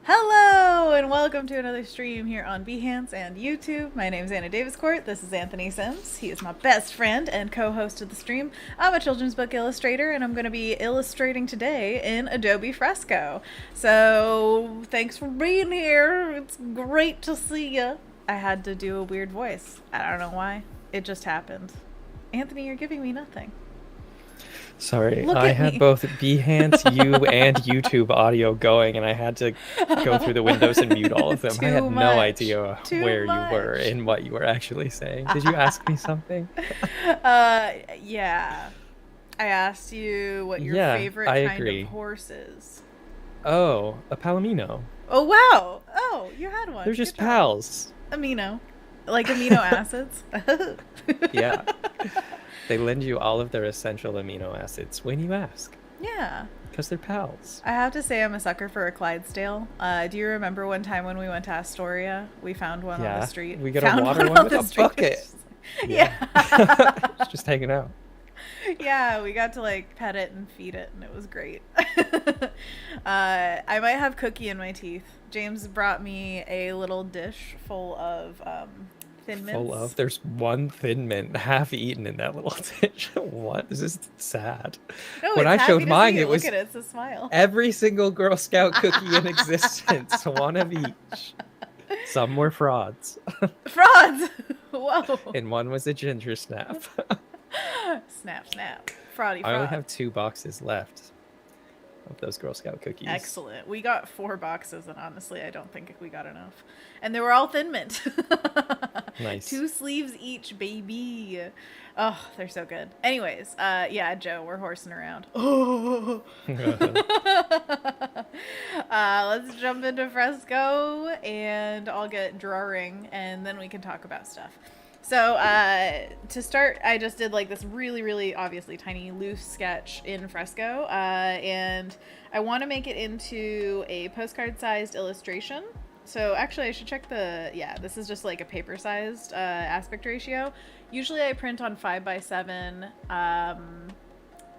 Hello and welcome to another stream here on Behance and YouTube. My name is Anna Daviscourt. This is Anthony Sims. He is my best friend and co-host of the stream. I'm a children's book illustrator and I'm going to be illustrating today in Adobe Fresco. So thanks for being here. It's great to see you. I had to do a weird voice. I don't know why. It just happened. Anthony, you're giving me nothing. Sorry, Look I at had me. both Behance, you, and YouTube audio going, and I had to go through the windows and mute all of them. I had Too no much. idea Too where you were much. and what you were actually saying. Did you ask me something? Yeah. I asked you what your Yeah, favorite I kind agree. of horse is. Oh, a palomino. Oh, wow. Oh, you had one. They're just Good job. pals. Amino. Like amino acids. Yeah. They lend you all of their essential amino acids when you ask, Yeah. because they're pals. I have to say I'm a sucker for a Clydesdale. Do you remember one time when we went to Astoria? We found one on the Yeah, street. we got a Found water one one on with the a street. bucket. Yeah. It's just hanging out. Yeah, we got to like pet it and feed it, and it was great. I might have cookie in my teeth. James brought me a little dish full of Thin Mints. Full of. There's one Thin Mint half eaten in that little dish. What? This is sad. No, When it's I happy showed to mine, see it was Look at it, it's a smile. every single Girl Scout cookie in existence, one of each. Some were frauds, Frauds! Whoa. and one was a ginger snap. Snap, snap. Fraudy I fraud. only have 2 boxes left of those Girl Scout cookies. Excellent. We got 4 boxes, and honestly, I don't think we got enough. And they were all Thin Mint. Nice. 2 sleeves each, baby. Oh, they're so good. Anyways, yeah, Joe, we're horsing around. Oh. Let's jump into Fresco, and I'll get drawing, and then we can talk about stuff. So, to start, I just did like this really, really obviously tiny loose sketch in Fresco, and I want to make it into a postcard-sized illustration. So actually I should check this is just like a paper-sized aspect ratio. Usually I print on 5x7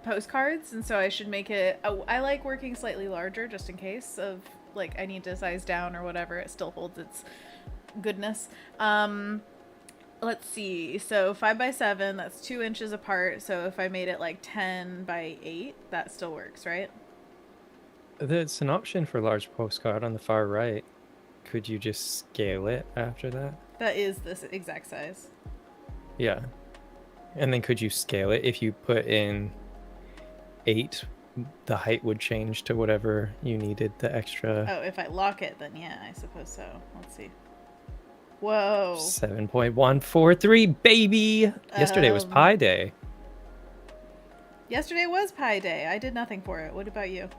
postcards, and so I should make it, I like working slightly larger just in case of like I need to size down or whatever, it still holds its goodness. Let's see, so 5x7, that's 2 inches apart, so if I made it like 10x8, that still works, right? There's an option for large postcard on the far right. Could you just scale it after that? That is this exact size. Yeah. And then could you scale it if you put in 8? The height would change to whatever you needed the extra. Oh, if I lock it, then yeah, I suppose so. Let's see. Whoa. 7.143, baby! Yesterday was Pi Day. Yesterday was Pi Day. I did nothing for it. What about you?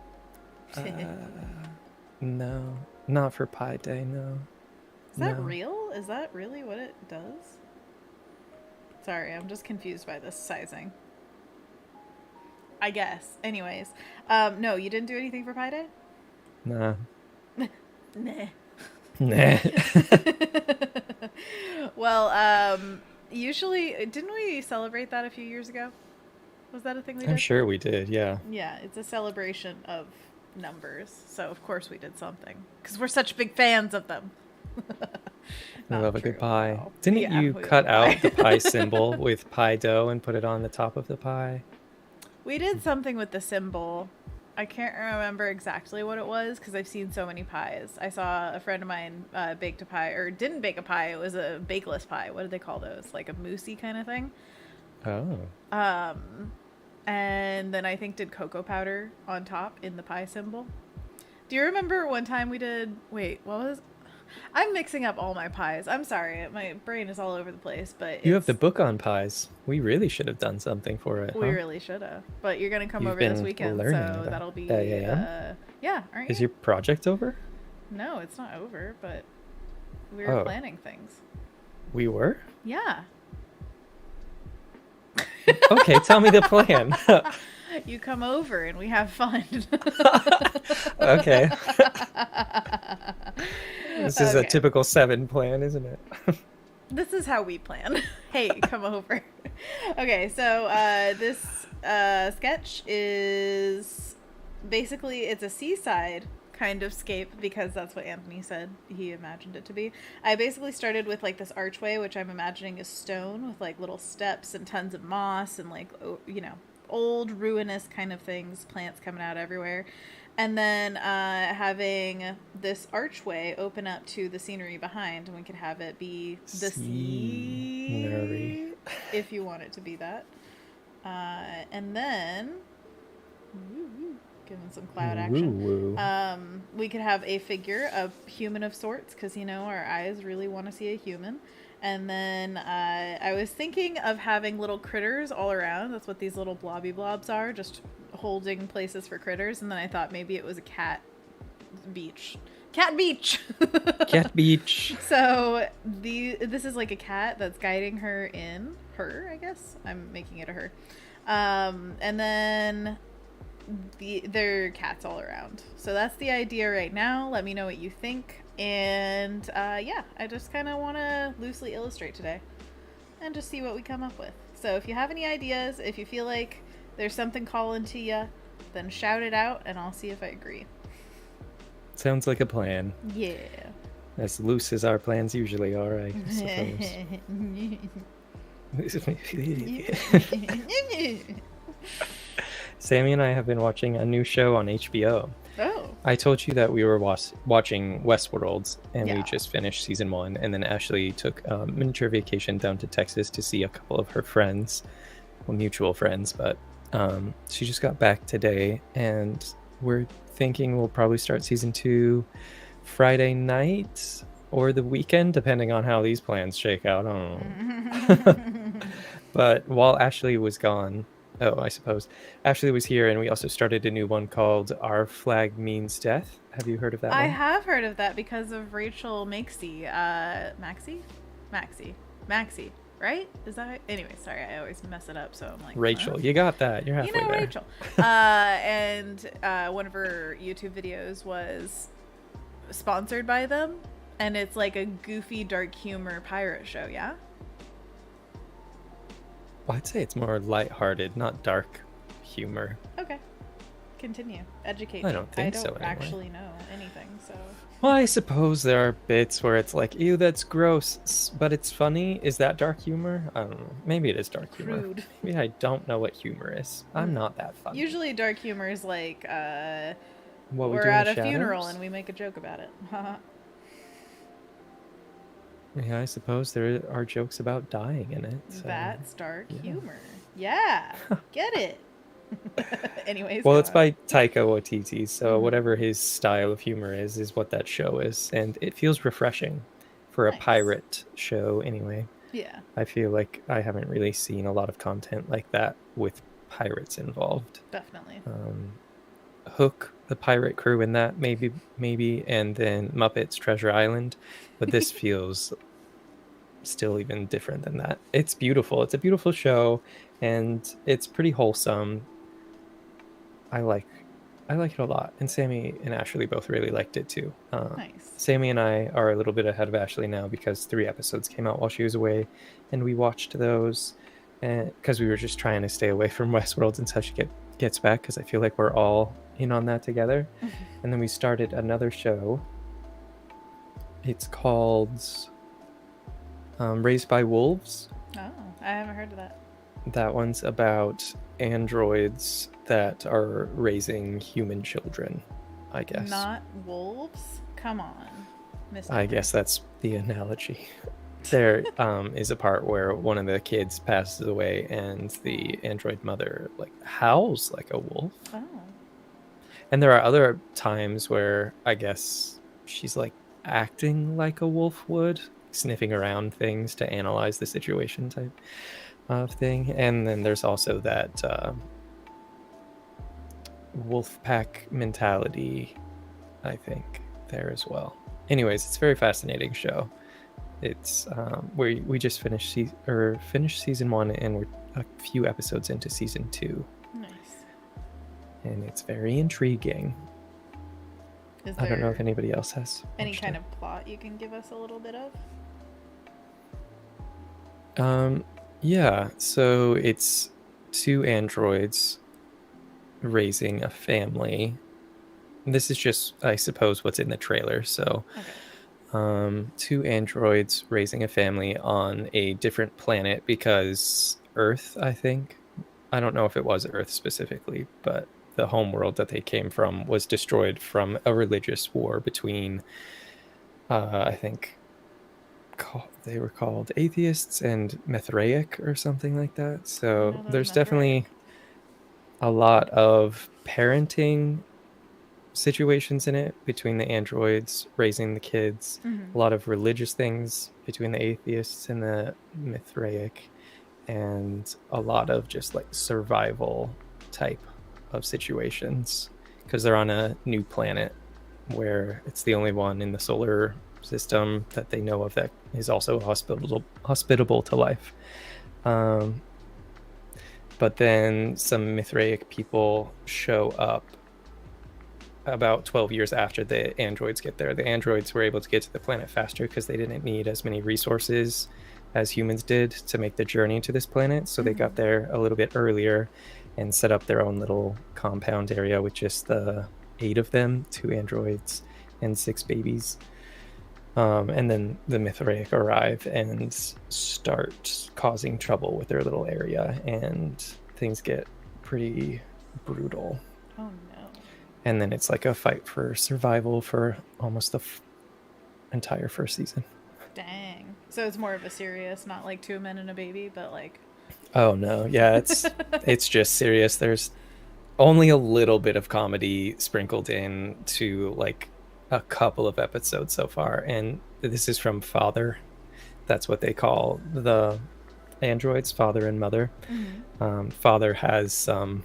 No, not for Pi Day, no. Is that real? Is that really what it does? Sorry, I'm just confused by this sizing. I guess. Anyways. No, you didn't do anything for Pi Day? Nah. Nah. Nah. Well, usually, didn't we celebrate that a few years ago? Was that a thing we did? I'm sure we did, yeah. Yeah, it's a celebration of numbers, so of course we did something because we're such big fans of them. I love a good pie. No. Didn't Yeah, you we cut love out the pie symbol with pie dough and put it on the top of the pie? We did something with the symbol. I can't remember exactly what it was because I've seen so many pies. I saw a friend of mine baked a pie, or didn't bake a pie. It was a bakeless pie. What did they call those? Like a moussey kind of thing. Oh. And then I think did cocoa powder on top in the pie symbol. Do you remember one time we did, wait, what was, I'm mixing up all my pies. I'm sorry. My brain is all over the place, but You have the book on pies. We really should have done something for it. we huh? really should have. But you're going to come You've over this been weekend, learning so about that'll be, yeah. aren't Is you? your project over? No, it's not over, but we were planning things. We were? Yeah. Okay, tell me the plan. You come over and we have fun. Okay. This is a Okay. typical 7 plan, isn't it? This is how we plan. Hey, come over. Okay, so this sketch is basically, it's a seaside kind of scape, because that's what Anthony said he imagined it to be. I basically started with like this archway, which I'm imagining is stone with like little steps and tons of moss and like, you know, old ruinous kind of things, plants coming out everywhere. And then having this archway open up to the scenery behind, and we could have it be the sea, if you want it to be that. And then, giving some cloud action. We could have a figure of human of sorts, because, you know, our eyes really want to see a human. And then I was thinking of having little critters all around. That's what these little blobby blobs are, just holding places for critters. And then I thought maybe it was a cat beach. Cat beach! Cat beach. So this is like a cat that's guiding her in. Her, I guess? I'm making it a her. And then there are cats all around. So that's the idea right now. Let me know what you think. And yeah, I just kind of want to loosely illustrate today and just see what we come up with. So if you have any ideas, if you feel like there's something calling to you, then shout it out and I'll see if I agree. Sounds like a plan. Yeah. As loose as our plans usually are, I suppose. Sammy and I have been watching a new show on HBO. Oh. I told you that we were watching Westworld, and Yeah. we just finished season 1, and then Ashley took a miniature vacation down to Texas to see a couple of her friends, well, mutual friends, but she just got back today, and we're thinking we'll probably start season 2 Friday night or the weekend, depending on how these plans shake out. I don't know. But while Ashley was gone, I suppose Ashley was here, and we also started a new one called Our Flag Means Death. Have you heard of that one? I have heard of that because of Rachel Maxey. Maxey, right? Is that anyway? Sorry, I always mess it up. So I'm like Rachel. You got that. You're halfway there. Rachel. And one of her YouTube videos was sponsored by them, and it's like a goofy, dark humor pirate show. Yeah. Well, I'd say it's more lighthearted, not dark humor. Okay. Continue. Educate me. I don't think so, I don't anyway. actually know anything, so. Well, I suppose there are bits where it's like, ew, that's gross, but it's funny. Is that dark humor? I don't know. Maybe it is dark humor. Crude. Maybe I don't know what humor is. I'm not that funny. Usually dark humor is like, What we we're do in at the a funeral shadows? and we make a joke about it. Yeah, I suppose there are jokes about dying in it. So. That's dark yeah. humor. Yeah. Get it. Anyways. Well, go it's on. by Taika Waititi, so Mhm. whatever his style of humor is what that show is, and it feels refreshing for a Nice. pirate show anyway. Yeah. I feel like I haven't really seen a lot of content like that with pirates involved. Definitely. Hook, the pirate crew in that, maybe, and then Muppets Treasure Island, but this feels still even different than that. It's beautiful. It's a beautiful show, and it's pretty wholesome. I like it a lot, and Sammy and Ashley both really liked it too. Nice. Sammy and I are a little bit ahead of Ashley now because 3 episodes came out while she was away, and we watched those, and because we were just trying to stay away from Westworld until she gets back, because I feel like we're all in on that together. And then we started another show. It's called Raised by Wolves. Oh, I haven't heard of that. That one's about androids that are raising human children, I guess. Not wolves? Come on. Mr. I guess that's the analogy. There is a part where one of the kids passes away and the android mother like howls like a wolf. Oh. And there are other times where I guess she's like acting like a wolf would, sniffing around things to analyze the situation type of thing. And then there's also that wolf pack mentality, I think, there as well. Anyways, it's a very fascinating show. It's we just finished season 1, and we're a few episodes into season 2. Nice. And it's very intriguing. Is I don't know there if anybody else has any watched kind it. of plot you can give us a little bit of? Yeah, so it's 2 androids raising a family, this is just, I suppose, what's in the trailer. So, Okay. two androids raising a family on a different planet because Earth, I think. I don't know if it was Earth specifically, but the home world that they came from was destroyed from a religious war between, I think, they were called atheists and Mithraic or something like that. I didn't So know that was there's Mithraic. definitely a lot of parenting situations in it between the androids raising the kids, Mm-hmm. a lot of religious things between the atheists and the Mithraic, and a lot of just like survival type of situations because they're on a new planet where it's the only one in the solar system that they know of that is also hospitable to life. Um, but then some Mithraic people show up about 12 years after the androids get there. The androids were able to get to the planet faster because they didn't need as many resources as humans did to make the journey to this planet. So they got there a little bit earlier and set up their own little compound area with just the 8 of them, 2 androids and 6 babies. And then the Mithraic arrive and start causing trouble with their little area, and things get pretty brutal. Oh no. And then it's like a fight for survival for almost the entire first season. Dang. So it's more of a serious, not like two men and a baby, but like. Oh no, yeah, it's just serious. There's only a little bit of comedy sprinkled in to like a couple of episodes so far, and this is from Father. That's what they call the androids, father and mother. Mm-hmm. Father has some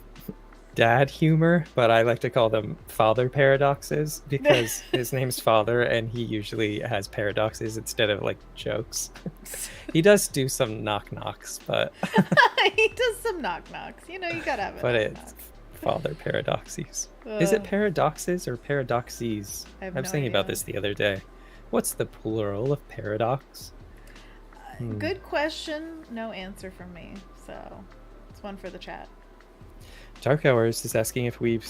dad humor, but I like to call them father paradoxes because his name's Father and he usually has paradoxes instead of like jokes. He does do some knock knocks, but He does some knock knocks. You know, you gotta have it. but it's father paradoxes. Is it paradoxes or paradoxes? I was thinking about this the other day. What's the plural of paradox? Good question. No answer from me. So it's one for the chat. Dark Hours is asking if we've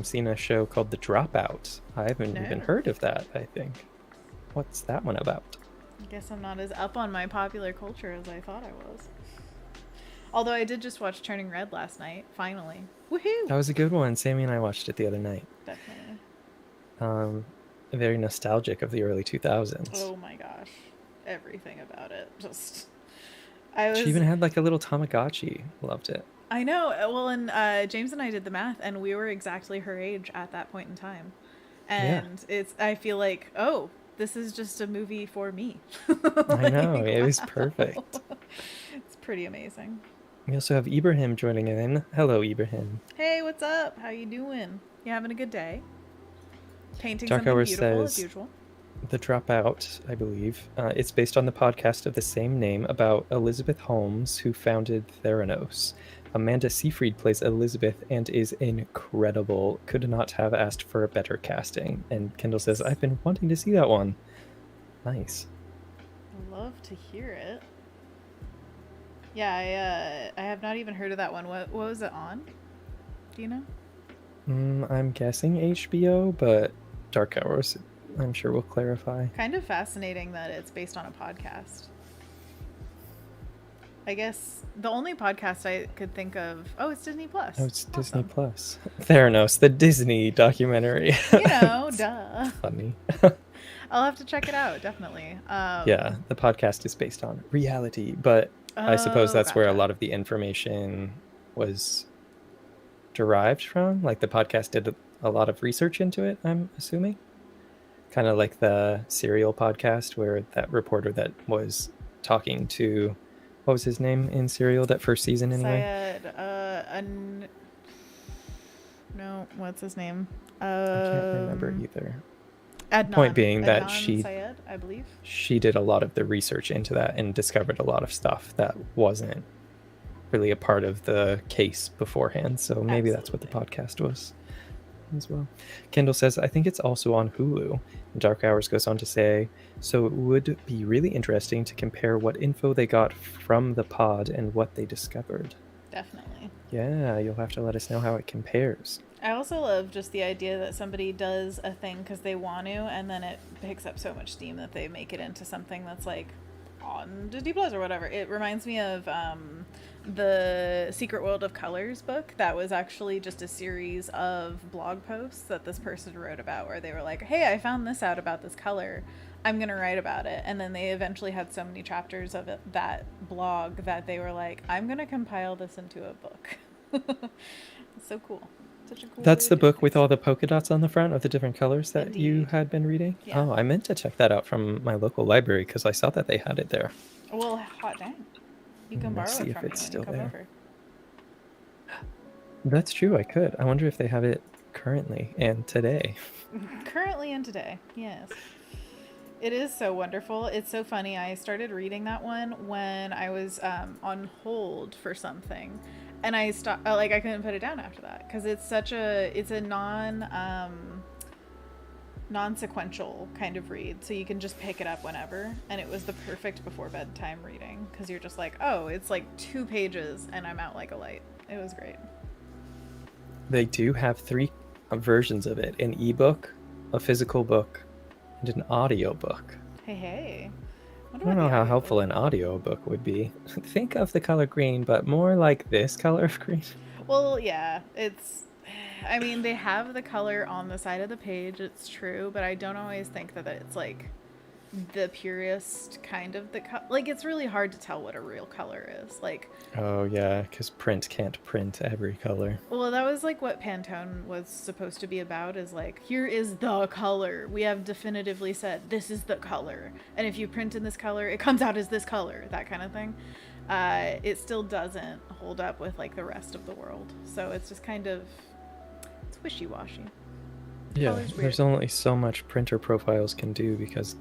seen a show called The Dropout. I haven't even heard of that, I think. What's that one about? I guess I'm not as up on my popular culture as I thought I was. Although I did just watch Turning Red last night, finally. Woohoo! That was a good one. Sammy and I watched it the other night. Definitely. Very nostalgic of the early 2000s. Oh my gosh. Everything about it. Just... She even had like a little Tamagotchi. Loved it. I know. Well, and James and I did the math, and we were exactly her age at that point in time. And I feel like, oh, this is just a movie for me. Like, I know. It was perfect. It's pretty amazing. We also have Ibrahim joining in. Hello, Ibrahim. Hey, what's up? How you doing? You having a good day? Painting Dark something Hour beautiful says, as usual. The Dropout, I believe. It's based on the podcast of the same name about Elizabeth Holmes, who founded Theranos. Amanda Seyfried plays Elizabeth and is incredible. Could not have asked for a better casting. And Kendall says, I've been wanting to see that one. Nice. I love to hear it. Yeah, I have not even heard of that one. What was it on? Do you know? I'm guessing HBO, but Dark Hours, I'm sure will clarify. Kind of fascinating that it's based on a podcast. I guess the only podcast I could think of... Oh, it's Disney Plus. Oh, it's awesome. Disney Plus. Theranos, the Disney documentary. You know, duh. Funny. I'll have to check it out, definitely. Yeah, the podcast is based on reality, but I suppose that's where a lot of the information was derived from. Like the podcast did a lot of research into it, I'm assuming. Kind of like the Serial podcast where that reporter that was talking to... What was his name in Serial, that first season anyway? Syed, no, what's his name? I can't remember either. Adnan, point being that Adnan Syed, I believe. She did a lot of the research into that and discovered a lot of stuff that wasn't really a part of the case beforehand. So maybe that's what the podcast was as well. Kendall says, I think it's also on Hulu. And Dark Hours goes on to say, so it would be really interesting to compare what info they got from the pod and what they discovered. Definitely. Yeah, you'll have to let us know how it compares. I also love just the idea that somebody does a thing because they want to, and then it picks up so much steam that they make it into something that's like on Disney Plus or whatever. It reminds me of the Secret World of Colors book. That was actually just a series of blog posts that this person wrote about, where they were like, "Hey, I found this out about this color. I'm gonna write about it." And then they eventually had so many chapters of it, that blog, that they were like, "I'm gonna compile this into a book." It's so cool. Such a cool way That's of the doing book with things. all the polka dots on the front of the different colors that you Indeed. had been reading? Yeah. Oh, I meant to check that out from my local library because I saw that they had it there. Well, hot dang. You can Let's borrow see it if from me it's when you still come there. over. That's true, I could. I wonder if they have it currently and today. Currently and today, yes. It is so wonderful. It's so funny. I started reading that one when I was on hold for something, and I stopped. Like, I couldn't put it down after that because it's a non-sequential kind of read, so you can just pick it up whenever. And it was the perfect before bedtime reading because you're just like, oh, it's like 2 pages and I'm out like a light. It was great. They do have 3 versions of it: an ebook, a physical book, and an audiobook. Hey. I don't know how helpful an audiobook would be. Think of the color green, but more like this color of green. Well, yeah, I mean, they have the color on the side of the page, it's true, but I don't always think that it's like the purest kind of like, it's really hard to tell what a real color is. Like, Oh yeah, because print can't print every color. well, that was like what Pantone was supposed to be about, is like, here is the color. We have definitively said this is the color. And if you print in this color, it comes out as this color, that kind of thing. It still doesn't hold up with like the rest of the world. So it's just kind of, it's wishy-washy. Yeah, there's only so much printer profiles can do because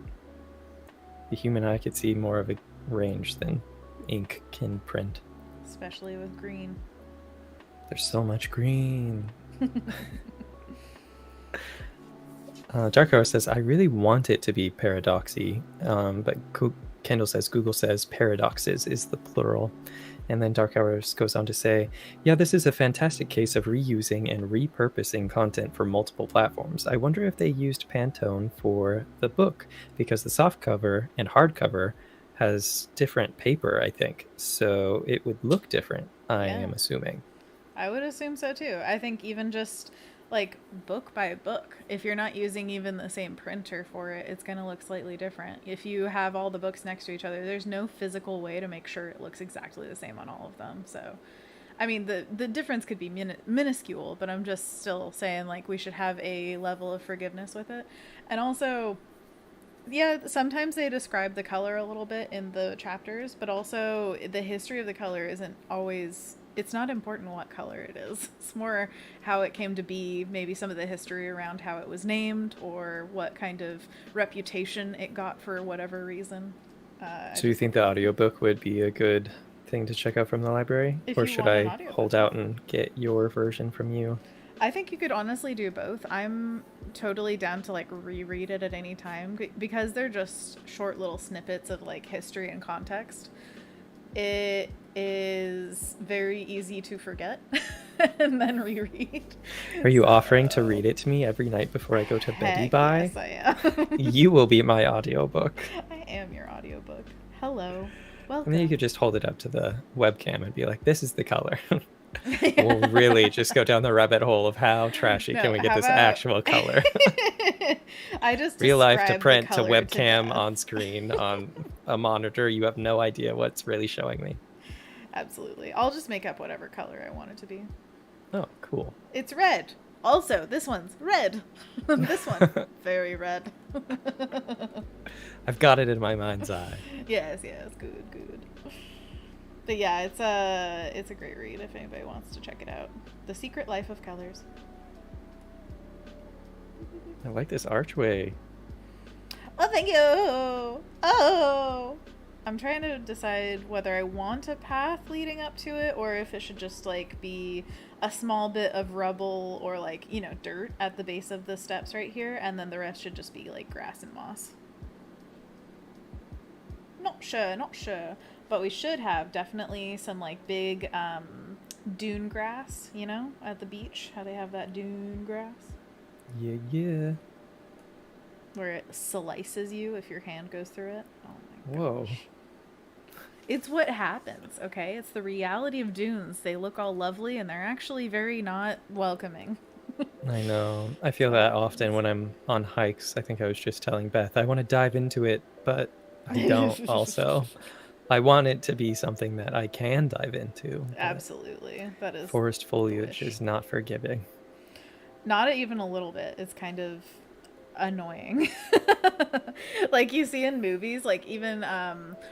the human eye could see more of a range than ink can print. Especially with green. There's so much green. Dark Hour says, I really want it to be paradoxy, but Kendall says, Google says paradoxes is the plural. And then Dark Hours goes on to say, yeah, this is a fantastic case of reusing and repurposing content for multiple platforms. I wonder if they used Pantone for the book, because the softcover and hardcover has different paper, I think. So it would look different, I am assuming. I would assume so too. I think even just like book by book, if you're not using even the same printer for it, it's going to look slightly different. If you have all the books next to each other, there's no physical way to make sure it looks exactly the same on all of them. So, I mean, the difference could be minuscule, but I'm just still saying, like, we should have a level of forgiveness with it. And also, yeah, sometimes they describe the color a little bit in the chapters, but also the history of the color isn't always, it's not important what color it is. It's more how it came to be, maybe some of the history around how it was named, or what kind of reputation it got for whatever reason. So you think the audiobook would be a good thing to check out from the library? Or should I hold out and get your version from you? I think you could honestly do both. I'm totally down to like reread it at any time because they're just short little snippets of like history and context. It is very easy to forget and then reread. Are you offering to read it to me every night before I go to bed? Yes, I am. You will be my audiobook. I am your audiobook. Hello. Welcome. And then you could just hold it up to the webcam and be like, this is the color. We'll really just go down the rabbit hole of how trashy can we get this actual color. I just real life to print to webcam on screen on a monitor. You have no idea what's really showing me. Absolutely. I'll just make up whatever color I want it to be. Oh, cool. It's red. Also, this one's red. This one, very red. I've got it in my mind's eye. Yes, good. But yeah, it's a great read if anybody wants to check it out. The Secret Life of Colors. I like this archway. Oh, thank you. Oh, I'm trying to decide whether I want a path leading up to it or if it should just like be a small bit of rubble or like, you know, dirt at the base of the steps right here, and then the rest should just be like grass and moss. Not sure. But we should have definitely some like big dune grass, you know, at the beach, how they have that dune grass Yeah. where it slices you if your hand goes through it. Oh my Whoa. gosh. It's what happens, okay? It's the reality of dunes. They look all lovely and they're actually very not welcoming. I know. I feel What that often happens. when I'm on hikes. I think I was just telling Beth, I want to dive into it, but I don't also. I want it to be something that I can dive into, but Absolutely. That is forest the foliage wish. is not forgiving. Not even a little bit. It's kind of annoying. Like you see in movies, like even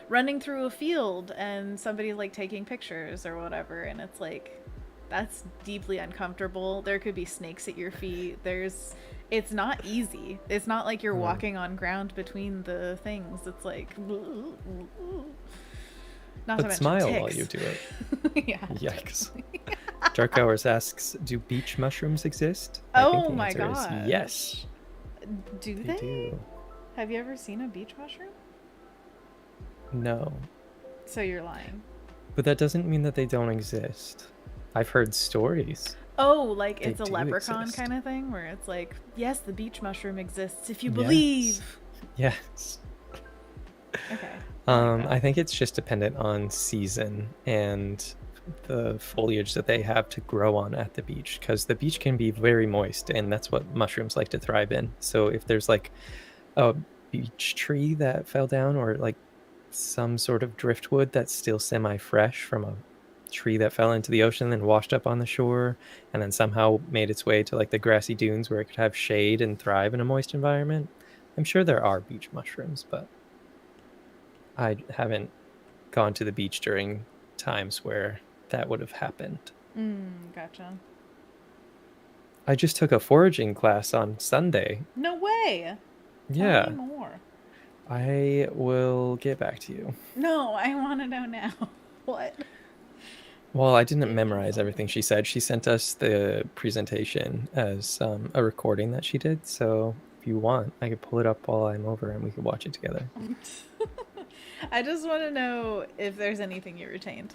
running through a field and somebody's like taking pictures or whatever, and it's like that's deeply uncomfortable. There could be snakes at your feet. It's not easy. It's not like you're walking on ground between the things. It's like not to But mention smile while ticks. you do it. Yeah. Yikes. Dark Hours asks, do beach mushrooms exist? I think Oh the my answer is gosh. yes. Do They they? do. Have you ever seen a beach mushroom? No. So you're lying. But that doesn't mean that they don't exist. I've heard stories. Oh, like They it's a do leprechaun exist. kind of thing where it's like, yes, the beach mushroom exists if you Yes. believe. Yes. Okay. I like I that. think it's just dependent on season and the foliage that they have to grow on at the beach, because the beach can be very moist and that's what mushrooms like to thrive in. So if there's like a beach tree that fell down, or like some sort of driftwood that's still semi-fresh from a tree that fell into the ocean and washed up on the shore and then somehow made its way to like the grassy dunes where it could have shade and thrive in a moist environment, I'm sure there are beach mushrooms, but I haven't gone to the beach during times where that would have happened. Gotcha. I just took a foraging class on Sunday. No way. Tell Yeah, me more. I will get back to you. No, I want to know now. What? Well, I didn't Give me memorize everything something. she said. She sent us the presentation as a recording that she did. So if you want, I could pull it up while I'm over and we could watch it together. I just want to know if there's anything you retained.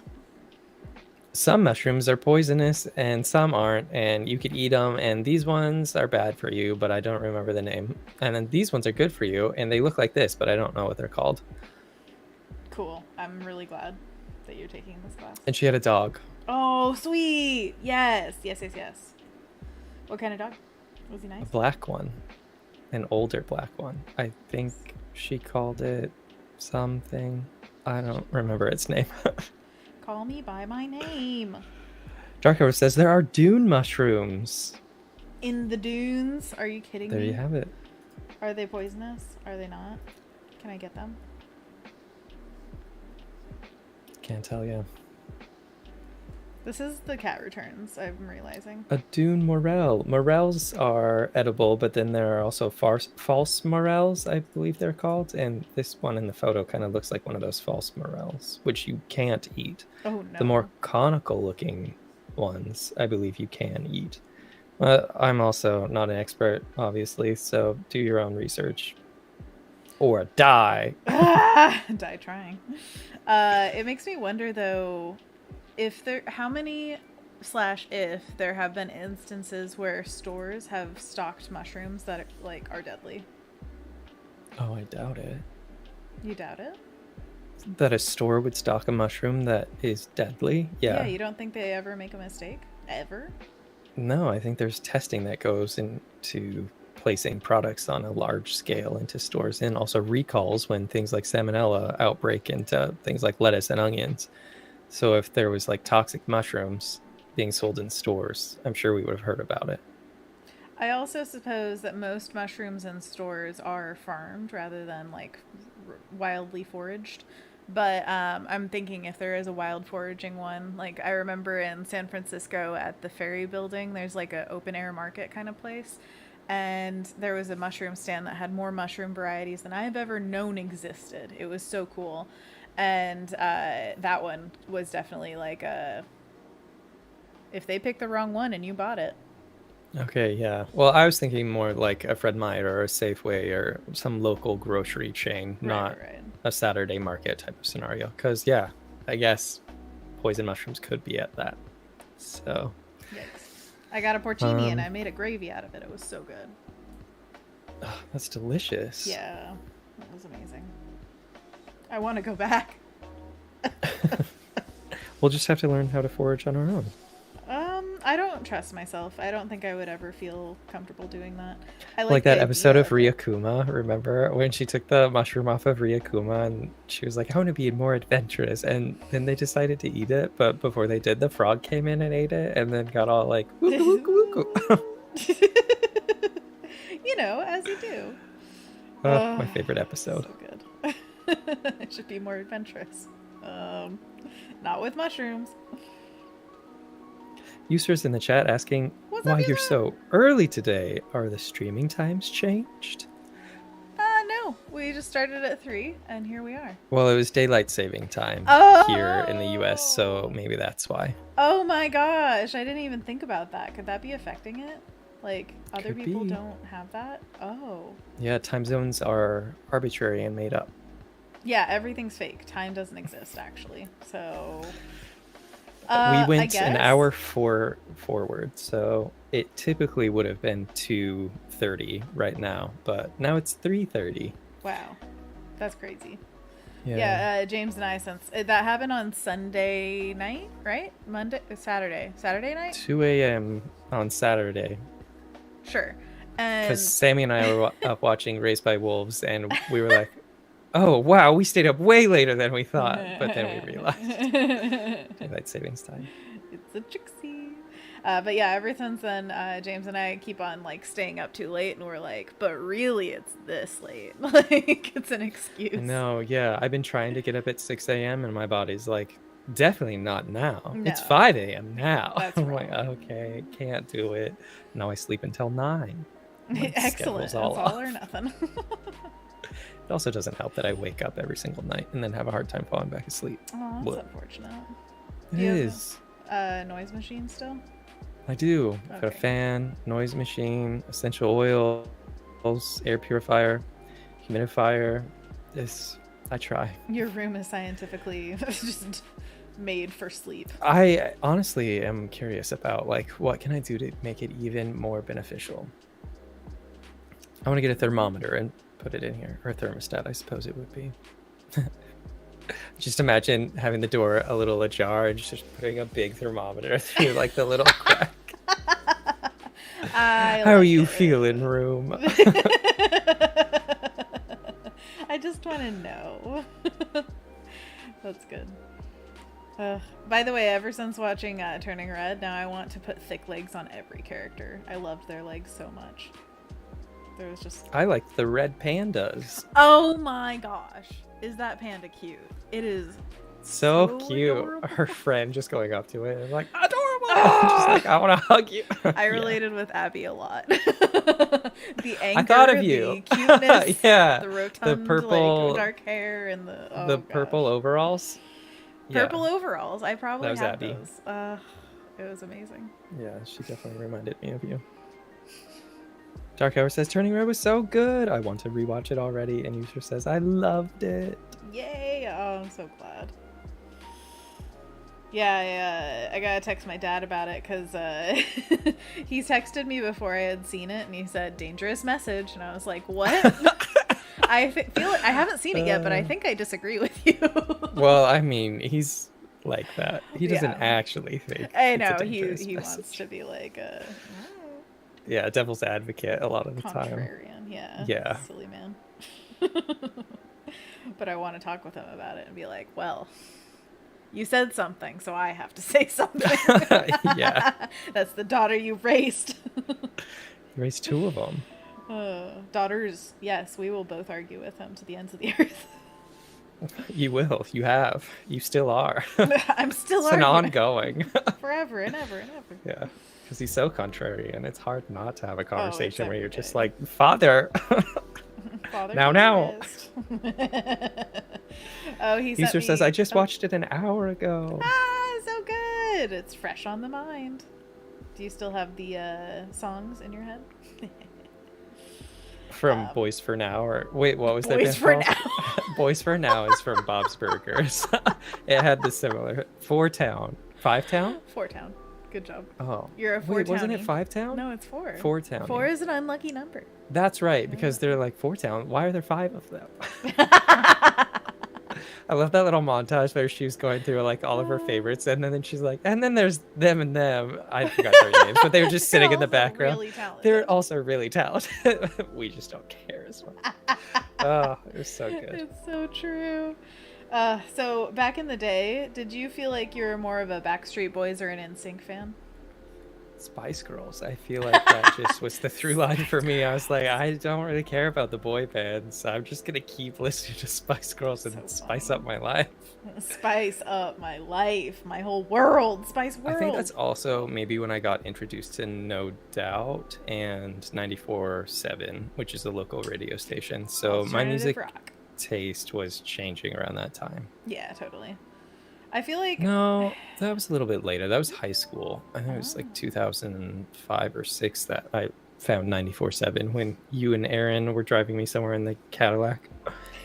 Some mushrooms are poisonous and some aren't, and you could eat them, and these ones are bad for you, but I don't remember the name. And then these ones are good for you, and they look like this, but I don't know what they're called. Cool. I'm really glad that you're taking this class. And she had a dog. Oh, sweet. Yes. Yes, yes, yes. What kind of dog? Was he A nice? black one. An older black one. I think she called it something. I don't remember its name. Call me by my name. Dark Horse says there are dune mushrooms. In the dunes? Are you kidding There me? you have it. Are they poisonous? Are they not? Can I get them? Can't tell you. This is the cat returns, I'm realizing. A dune morel. Morels are edible, but then there are also false morels, I believe they're called. And this one in the photo kind of looks like one of those false morels, which you can't eat. Oh no. The more conical looking ones, I believe you can eat. I'm also not an expert, obviously, so do your own research. Or die. Die trying. It makes me wonder though, if there there have been instances where stores have stocked mushrooms that are deadly. Oh, I doubt it. You doubt it? That a store would stock a mushroom that is deadly? Yeah, you don't think they ever make a mistake? Ever? No, I think there's testing that goes into placing products on a large scale into stores, and also recalls when things like salmonella outbreak into things like lettuce and onions. So if there was like toxic mushrooms being sold in stores, I'm sure we would have heard about it. I also suppose that most mushrooms in stores are farmed rather than wildly foraged. But I'm thinking if there is a wild foraging one, like I remember in San Francisco at the Ferry Building, there's like an open air market kind of place. And there was a mushroom stand that had more mushroom varieties than I have ever known existed. It was so cool. And that one was definitely if they picked the wrong one and you bought it. Okay, yeah. Well, I was thinking more like a Fred Meyer or a Safeway or some local grocery chain, not Right. a Saturday market type of scenario. Because, yeah, I guess poison mushrooms could be at that. So Yikes. I got a porcini and I made a gravy out of it. It was so good. oh, that's delicious. Yeah, that was amazing. I want to go back. We'll just have to learn how to forage on our own. I don't trust myself. I don't think I would ever feel comfortable doing that. I Like that the episode idea of Ryakuma, remember when she took the mushroom off of Ryakuma and she was like, I want to be more adventurous, and then they decided to eat it, but before they did, the frog came in and ate it and then got all like woo woo. You know, as you do. My favorite episode. So good. It should be more adventurous. Not with mushrooms. Users in the chat asking What's why up, you're user? so early today. Are the streaming times changed? No. We just started at 3 and here we are. Well, it was daylight saving time here in the US, so maybe that's why. Oh my gosh, I didn't even think about that. Could that be affecting it? Like, other Could people be. don't have that? Oh. Yeah, time zones are arbitrary and made up. Yeah, everything's fake. Time doesn't exist, actually. So... we went an hour forward, so it typically would have been 2:30 right now, but now it's 3:30. Wow. That's crazy. Yeah. Yeah, James and I, since that happened on Sunday night, right? Saturday night? 2 a.m. on Saturday. Sure. And Because Sammy and I were up watching Raised by Wolves, and we were like, oh, wow, we stayed up way later than we thought. But then we realized daylight savings time. It's a tricksy. But yeah, ever since then, James and I keep on like staying up too late, and we're like, but really, it's this late. Like, it's an excuse. No, yeah, I've been trying to get up at 6 a.m. and my body's like, definitely not now. No. It's 5 a.m. now. That's I'm wrong. like, okay, can't do it. Now I sleep until 9. My Excellent. schedule's It's all all off. or nothing. It also doesn't help that I wake up every single night and then have a hard time falling back asleep. Oh, that's What? unfortunate. It Do you have is. Noise machine still? I do. I've got a Okay. fan, noise machine, essential oils, air purifier, humidifier. I try. Your room is scientifically just made for sleep. I honestly am curious about like what can I do to make it even more beneficial. I want to get a thermometer and put it in here, or a thermostat, I suppose it would be. Just imagine having the door a little ajar and just putting a big thermometer through like the little crack. How are you feeling, room? I just want to know. That's good. By the way, ever since watching Turning Red, now I want to put thick legs on every character. I loved their legs so much. There was just... I like the red pandas. Oh my gosh. Is that panda cute? It is So cute. adorable. Her friend just going up to it and like, adorable. Just like, I want to hug you. I Yeah. related with Abby a lot. The anger, thought of you. the cuteness, Yeah. the rotund, purple- like, dark hair, and the The purple overalls. purple overalls. I probably That was had Abby. those. It was amazing. Yeah, she definitely reminded me of you. Dark Hour says Turning Red was so good. I want to rewatch it already. And User says I loved it. Yay! Oh, I'm so glad. Yeah, I gotta text my dad about it because he texted me before I had seen it, and he said dangerous message, and I was like, what? I feel I haven't seen it yet, but I think I disagree with you. Well, I mean, he's like that. He doesn't Yeah. actually think. I it's a know dangerous he wants message. to be like a Yeah, devil's advocate a lot of the time. contrarian. Yeah. Yeah. Silly man. But I want to talk with him about it and be like, well, you said something, so I have to say something. Yeah. That's the daughter you raised. He raised 2 of them. Daughters, yes, we will both argue with him to the ends of the earth. You will. You have. You still are. I'm still It's an arguing. ongoing. Forever and ever and ever. Yeah. Because he's so contrary, and it's hard not to have a conversation where every you're just day. like, Father. Father Now. Oh, he sent User me... says, I just oh. watched it an hour ago. Ah, so good. It's fresh on the mind. Do you still have the songs in your head? From Boys for Now, or wait, what was that Boys band for called? Now. Boys for Now is from Bob's Burgers. It had the similar 4 Town, 5 Town, Four Town. Good job. Oh. You're a 4 Wait, wasn't it townie. 5 town? No, it's 4. 4 town. 4 is an unlucky number. That's right, because they're like 4 town. Why are there 5 of them? I love that little montage where she's going through like all of her favorites, and then she's like, and then there's them and them. I forgot their names, but they were just sitting in the background. Really talented. They're also really talented. We just don't care as much. Oh, it was so good. It's so true. So back in the day, did you feel like you were more of a Backstreet Boys or an NSYNC fan? Spice Girls. I feel like that just was the through line for me. I was like, I don't really care about the boy bands. I'm just gonna keep listening to Spice Girls and spice up my life. Spice up my life, my whole world, Spice World. I think that's also maybe when I got introduced to No Doubt and 94.7, which is a local radio station. So my music taste was changing around that time. Yeah, totally. I feel like... No, that was a little bit later. That was high school. I think it was like 2005 or 6 that I found 94.7 when you and Aaron were driving me somewhere in the Cadillac.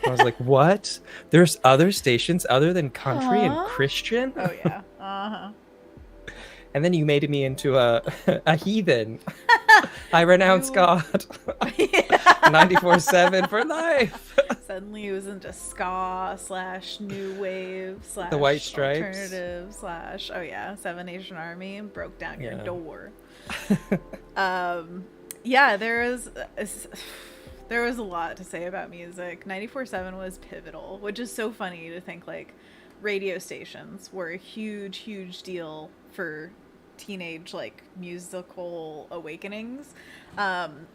I was like, what? There's other stations other than country and Christian? Oh, yeah. Uh-huh. And then you made me into a heathen. I renounce God. 94.7 for life. Suddenly he was into ska / new wave / the White Stripes alternative / oh yeah, 7 Nation Army broke down your door. Yeah, there was a lot to say about music. 94.7 was pivotal, which is so funny to think like radio stations were a huge deal for teenage like musical awakenings,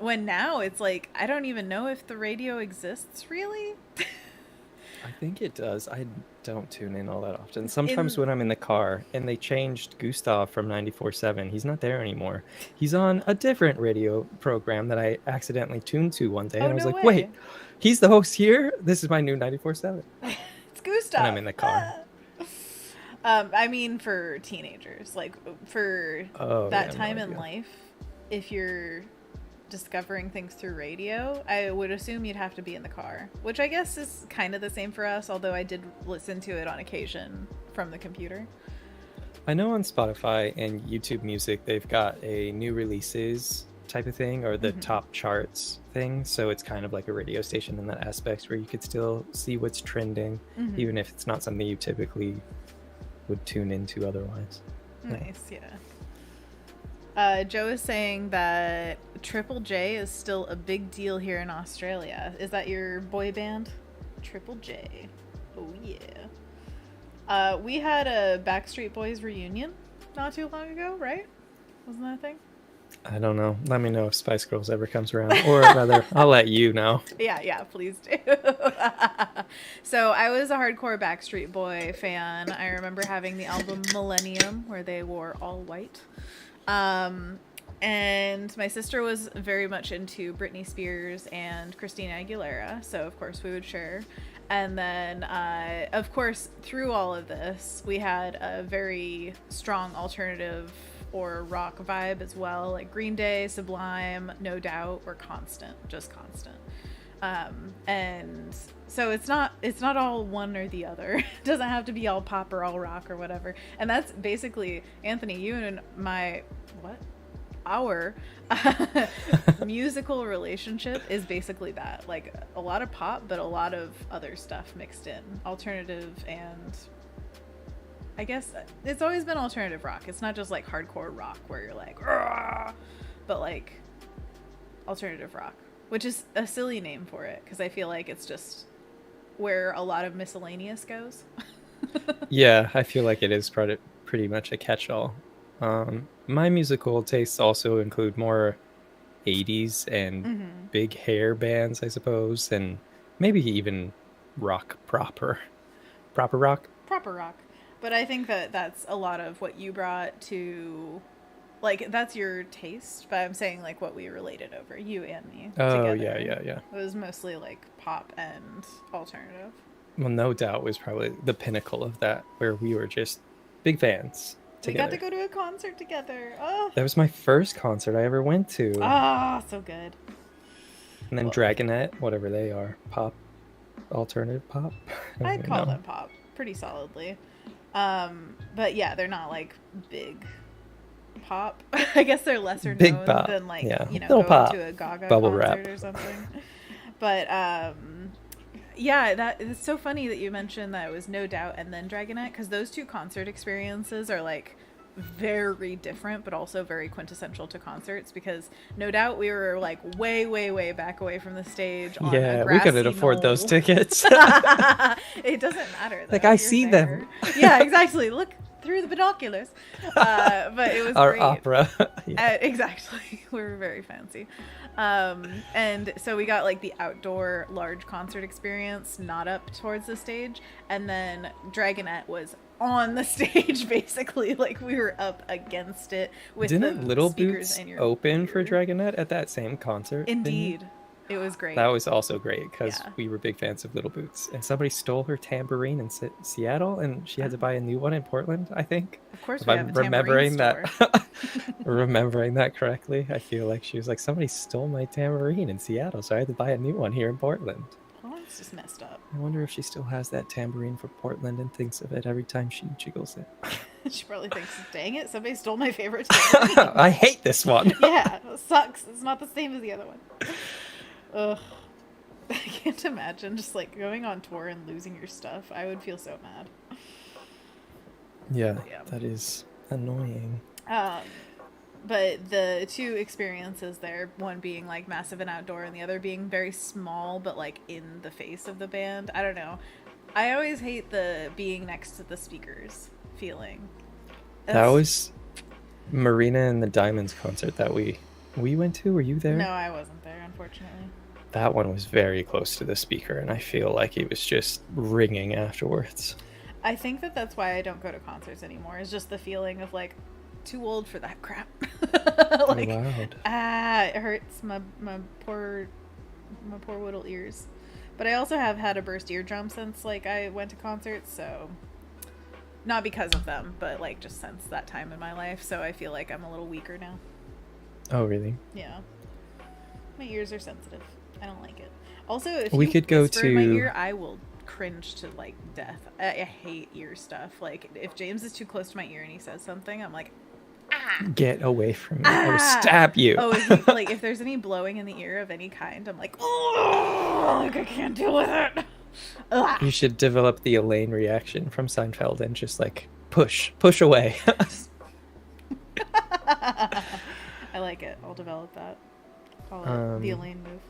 when now it's like I don't even know if the radio exists really. I think it does. I don't tune in all that often. Sometimes when I'm in the car and they changed Gustav from 94.7, he's not there anymore. He's on a different radio program that I accidentally tuned to one day, and I was like, wait, he's the host here? This is my new 94.7. It's Gustav. And I'm in the car. I mean, for teenagers, like for that time in life, if you're discovering things through radio, I would assume you'd have to be in the car, which I guess is kind of the same for us, although I did listen to it on occasion from the computer. I know on Spotify and YouTube Music, they've got a new releases type of thing, or the top charts thing, so it's kind of like a radio station in that aspect where you could still see what's trending, even if it's not something you typically would tune into otherwise. Nice. Yeah. Joe is saying that Triple J is still a big deal here in Australia. Is that your boy band? Triple J. Oh yeah. We had a Backstreet Boys reunion not too long ago, right? Wasn't that a thing? I don't know. Let me know if Spice Girls ever comes around, or rather, I'll let you know. Yeah, please do. So I was a hardcore Backstreet Boy fan. I remember having the album Millennium, where they wore all white. And my sister was very much into Britney Spears and Christina Aguilera, so of course we would share. And then, of course, through all of this, we had a very strong alternative or rock vibe as well, like Green Day, Sublime, No Doubt, or just constant. And so it's not all one or the other. It doesn't have to be all pop or all rock or whatever. And that's basically, Anthony, you and our musical relationship is basically that, like a lot of pop, but a lot of other stuff mixed in, alternative, and I guess it's always been alternative rock. It's not just like hardcore rock where you're like, "Argh!" But like alternative rock, which is a silly name for it because I feel like it's just where a lot of miscellaneous goes. Yeah, I feel like it is pretty much a catch-all. My musical tastes also include more 80s and big hair bands, I suppose, and maybe even rock proper rock. But I think that that's a lot of what you brought to, like, that's your taste, but I'm saying, like, what we related over, you and me, Oh, together. yeah. It was mostly, like, pop and alternative. Well, No Doubt was probably the pinnacle of that, where we were just big fans together. We got to go to a concert together. Oh. That was my first concert I ever went to. Ah, so good. And then Dragonette, whatever they are, pop, alternative pop. I'd call them pop pretty solidly. But yeah, they're not like big Pop. I guess they're lesser Big known Pop. than like, Yeah. you know, Little going Pop. to a Gaga Bubble concert wrap. or something. But yeah, that it's so funny that you mentioned that it was No Doubt and then Dragonette, because those two concert experiences are like very different but also very quintessential to concerts, because No Doubt we were like way back away from the stage on a Yeah, we grassy couldn't afford those knoll. tickets. It doesn't matter though. Like, I You're see there. them. Yeah, exactly. Look through the binoculars. But it was Our great. opera. Yeah. Exactly. We were very fancy. And so we got like the outdoor large concert experience, not up towards the stage. And then Dragonette was on the stage, basically. Like we were up against it with Didn't the Little speakers Boots in your open for ear. Dragonette at that same concert? venue? Indeed. It was great. That was also great because Yeah. we were big fans of Little Boots. And somebody stole her tambourine in Seattle, and she had to buy a new one in Portland, I think. Of course, If we I'm have a tambourine remembering store. that, remembering that correctly, I feel like she was like, somebody stole my tambourine in Seattle, so I had to buy a new one here in Portland. Well, it's just messed up. I wonder if she still has that tambourine for Portland and thinks of it every time she jiggles it. She probably thinks, dang it, somebody stole my favorite tambourine. I hate this one. Yeah, it sucks. It's not the same as the other one. Ugh. I can't imagine just like going on tour and losing your stuff. I would feel so mad. Yeah, Yeah. that is annoying. But the two experiences there, one being like massive and outdoor and the other being very small but like in the face of the band. I don't know. I always hate the being next to the speakers feeling. That was Marina and the Diamonds concert that we went to. Were you there? No, I wasn't there, unfortunately. That one was very close to the speaker, and I feel like it was just ringing afterwards. I think that that's why I don't go to concerts anymore. It's just the feeling of like, too old for that crap. Like, Loud. it hurts my poor little ears. But I also have had a burst eardrum since like I went to concerts, so not because of them, but like just since that time in my life. So I feel like I'm a little weaker now. Oh, really? Yeah, my ears are sensitive. I don't like it. Also, if We you could go whisper in my to- ear, I will cringe to like death. I hate ear stuff. Like if James is too close to my ear and he says something, I'm like, ah. Get away from me. I will stab you. Oh, if there's any blowing in the ear of any kind, I'm like, oh, like I can't deal with it. Ugh. You should develop the Elaine reaction from Seinfeld and just like push away. I like it. I'll develop that. Call it the Elaine move.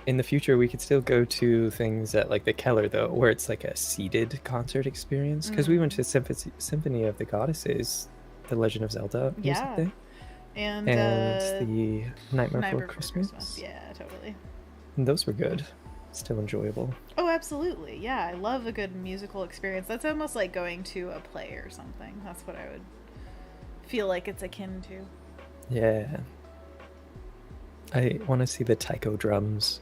In the future, we could still go to things at like the Keller, though, where it's like a seated concert experience. Because we went to Symphony of the Goddesses, The Legend of Zelda music Yeah. thing. And The Nightmare Nightmare Before Christmas. Yeah, totally. And those were good. Still enjoyable. Oh, absolutely. Yeah, I love a good musical experience. That's almost like going to a play or something. That's what I would feel like it's akin to. Yeah. I want to see the taiko drums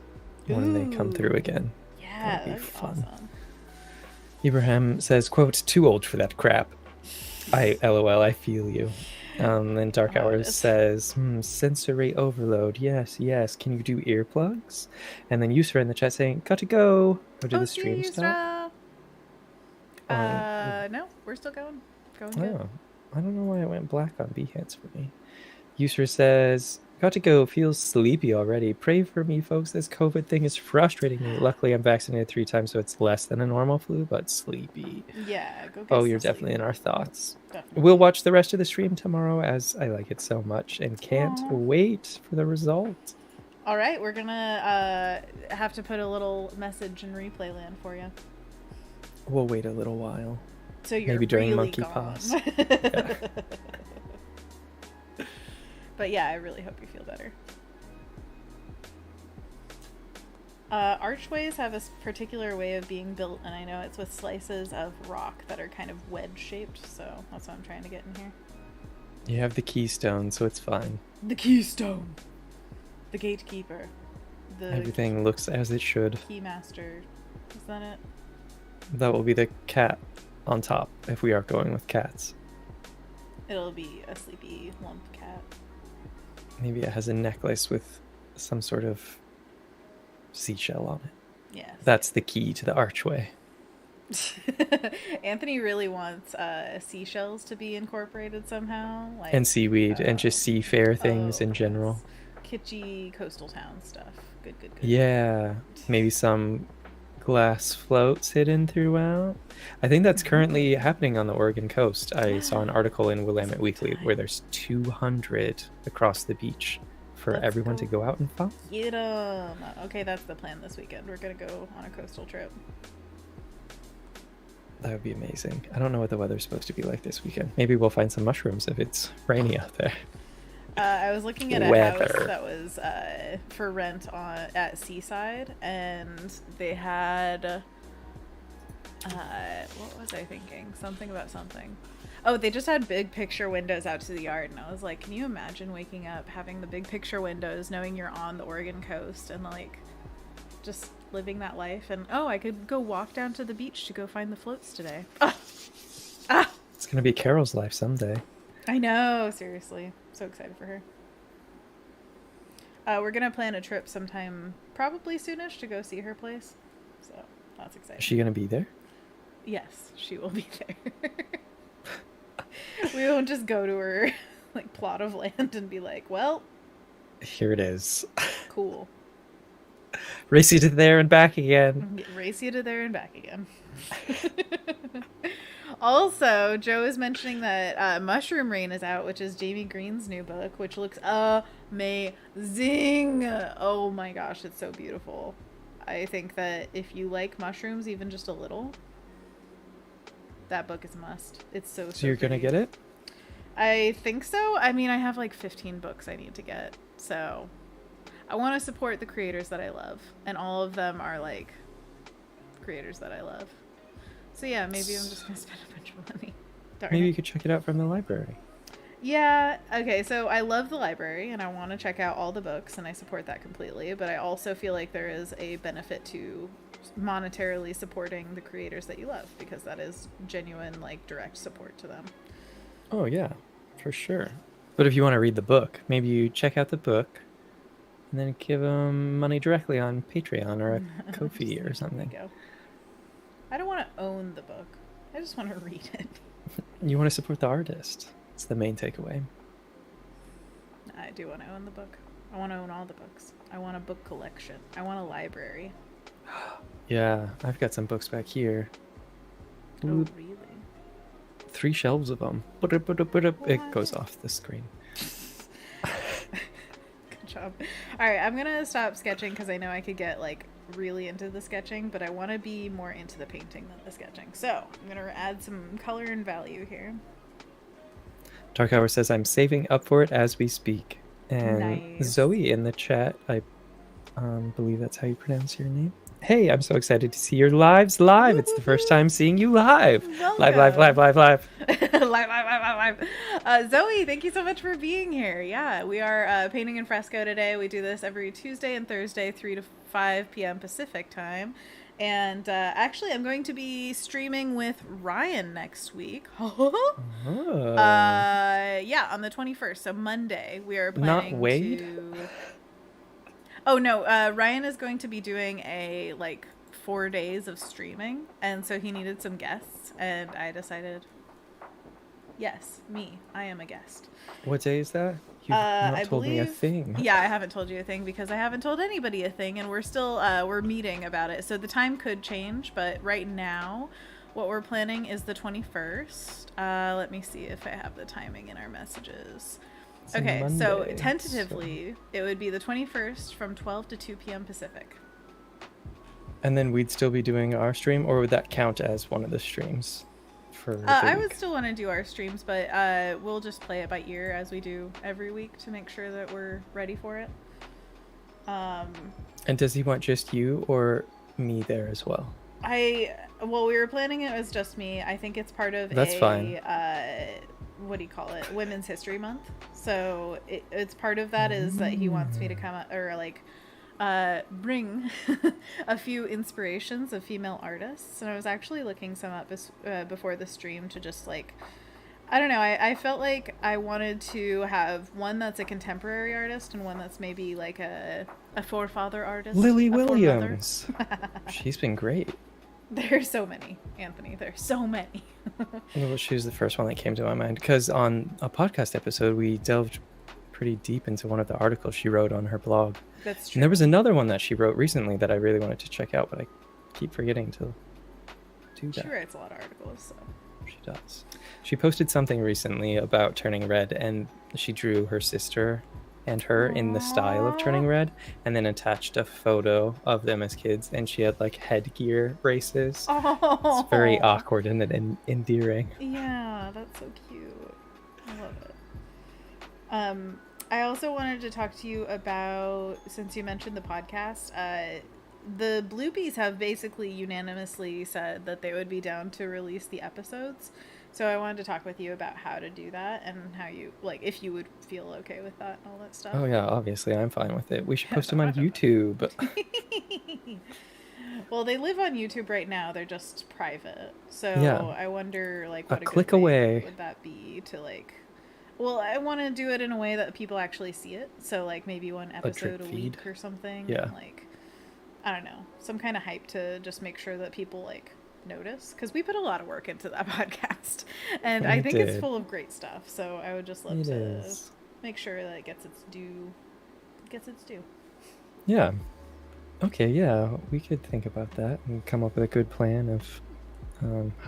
when they come through Ooh. again. Yeah, That'd be that'd be fun. awesome. Ibrahim says, quote, too old for that crap. LOL, I feel you. Then Dark Oh, Hours yes. says, sensory overload. Yes. Can you do earplugs? And then Yusra in the chat saying, got to go. Or did the stream stop? No, we're still going. Going good. Oh, I don't know why it went black on Behance for me. Yusra says, got to go. Feels sleepy already. Pray for me, folks. This COVID thing is frustrating me. Luckily, I'm vaccinated 3 times, so it's less than a normal flu, but sleepy. Yeah, go get Oh, some you're sleep. definitely in our thoughts. Definitely. We'll watch the rest of the stream tomorrow, as I like it so much and can't Aw. wait for the result. All right, we're gonna have to put a little message in replay land for you. We'll wait a little while. So you're Maybe during really monkey gone. paws. But yeah, I really hope you feel better. Archways have a particular way of being built, and I know it's with slices of rock that are kind of wedge-shaped, so that's what I'm trying to get in here. You have the keystone, so it's fine. The keystone! The gatekeeper. The Everything looks as it should. keymaster. Is that it? That will be the cat on top, if we are going with cats. It'll be a sleepy lump cat. Maybe it has a necklace with some sort of seashell on it. Yes. That's the key to the archway. Anthony really wants seashells to be incorporated somehow, like And seaweed and just seafair things in general. yes. Kitschy coastal town stuff. Good, good, good. Yeah, maybe some glass floats hidden throughout. I think that's currently happening on the Oregon coast. I saw an article in Willamette Weekly where there's 200 across the beach for Let's everyone go to go out and find. Get 'em. Okay, that's the plan this weekend. We're gonna go on a coastal trip. That would be amazing. I don't know what the weather's supposed to be like this weekend. Maybe we'll find some mushrooms if it's rainy out there. I was looking at a Weather. house that was for rent at Seaside, and they had what was I thinking? Something about something. Oh, they just had big picture windows out to the yard, and I was like, can you imagine waking up having the big picture windows, knowing you're on the Oregon coast, and like just living that life? And oh, I could go walk down to the beach to go find the floats today. It's gonna be Carol's life someday. I know, seriously. So excited for her. We're gonna plan a trip sometime probably soonish to go see her place. So that's exciting. Is she gonna be there? Yes, she will be there. We won't just go to her like plot of land and be like, well, Here it is. cool. Race you to there and back again. Race you to there and back again. Also, Joe is mentioning that Mushroom Rain is out, which is Jamie Green's new book, which looks amazing. Oh my gosh, it's so beautiful. I think that if you like mushrooms even just a little, that book is a must. It's so So you're gonna pretty. get it? I think so. I mean, I have like 15 books I need to get, so I want to support the creators that I love, and all of them are like creators that I love. So yeah, maybe I'm just gonna spend a bunch of money. Darn Maybe it. you could check it out from the library. Yeah, okay, so I love the library and I want to check out all the books and I support that completely, but I also feel like there is a benefit to monetarily supporting the creators that you love, because that is genuine, like, direct support to them. Oh yeah, for sure. But if you want to read the book, maybe you check out the book and then give them money directly on Patreon or a Ko-fi or something. Go. I don't want to own the book. I just want to read it. You want to support the artist. It's the main takeaway. I do want to own the book. I want to own all the books. I want a book collection. I want a library. Yeah, I've got some books back here. Oh, Ooh, really? 3 shelves of them. It goes off the screen. Good job. All right, I'm gonna stop sketching because I know I could get like really into the sketching, but I want to be more into the painting than the sketching. So I'm gonna add some color and value here. Dark Hour says, I'm saving up for it as we speak. And Nice. Zoe in the chat, I believe that's how you pronounce your name. Hey, I'm so excited to see your lives live. It's the first time seeing you live. Live. Live. Zoe, thank you so much for being here. Yeah, we are painting in fresco today. We do this every Tuesday and Thursday, 3 to 5 p.m. Pacific time. And actually, I'm going to be streaming with Ryan next week. Oh. Yeah, on the 21st, so Monday. We are planning Not Wade? to... Oh, no, Ryan is going to be doing a, 4 days of streaming, and so he needed some guests, and I decided, yes, me, I am a guest. What day is that? You've not I told me a believe- thing. Yeah, I haven't told you a thing because I haven't told anybody a thing, and we're still, we're meeting about it, so the time could change, but right now, what we're planning is the 21st. Let me see if I have the timing in our messages. It's a Okay, so Monday, tentatively, it would be the 21st from 12 to 2 p.m. Pacific. And then we'd still be doing our stream, or would that count as one of the streams for the I would week? still want to do our streams, but we'll just play it by ear as we do every week to make sure that we're ready for it. And does he want just you or me there as well? Well, we were planning it as just me. I think it's part of That's fine. What do you call it? Women's History Month. So it's part of that is that he wants me to come up or bring a few inspirations of female artists. And I was actually looking some up before the stream to just I don't know. I felt like I wanted to have one that's a contemporary artist and one that's maybe a forefather artist. Lily a foremother. Williams. She's been great. There's so many, Anthony. There's so many. Well, she was the first one that came to my mind because on a podcast episode, we delved pretty deep into one of the articles she wrote on her blog. That's true. And there was another one that she wrote recently that I really wanted to check out, but I keep forgetting to do that. She writes a lot of articles, so. She does. She posted something recently about turning red, and she drew her sister and her in the style of turning red, and then attached a photo of them as kids, and she had like headgear braces. Oh. It's very awkward and endearing. Yeah, that's so cute. I love it. I also wanted to talk to you about, since you mentioned the podcast, the Bloopies have basically unanimously said that they would be down to release the episodes. So I wanted to talk with you about how to do that and how you, like, if you would feel okay with that and all that stuff. Oh yeah, obviously I'm fine with it. We should post them on YouTube. Well, they live on YouTube right now. They're just private. So Yeah. I wonder, like, what A a click good way away. would that be to, like... Well, I want to do it in a way that people actually see it. So, like, maybe one episode a feed. week or something. Yeah. And, like, I don't know. Some kind of hype to just make sure that people, like, notice. Because we put a lot of work into that podcast. And I think it's full of great stuff. So I would just love to make sure that it gets its due. Yeah. Okay, yeah. We could think about that and come up with a good plan of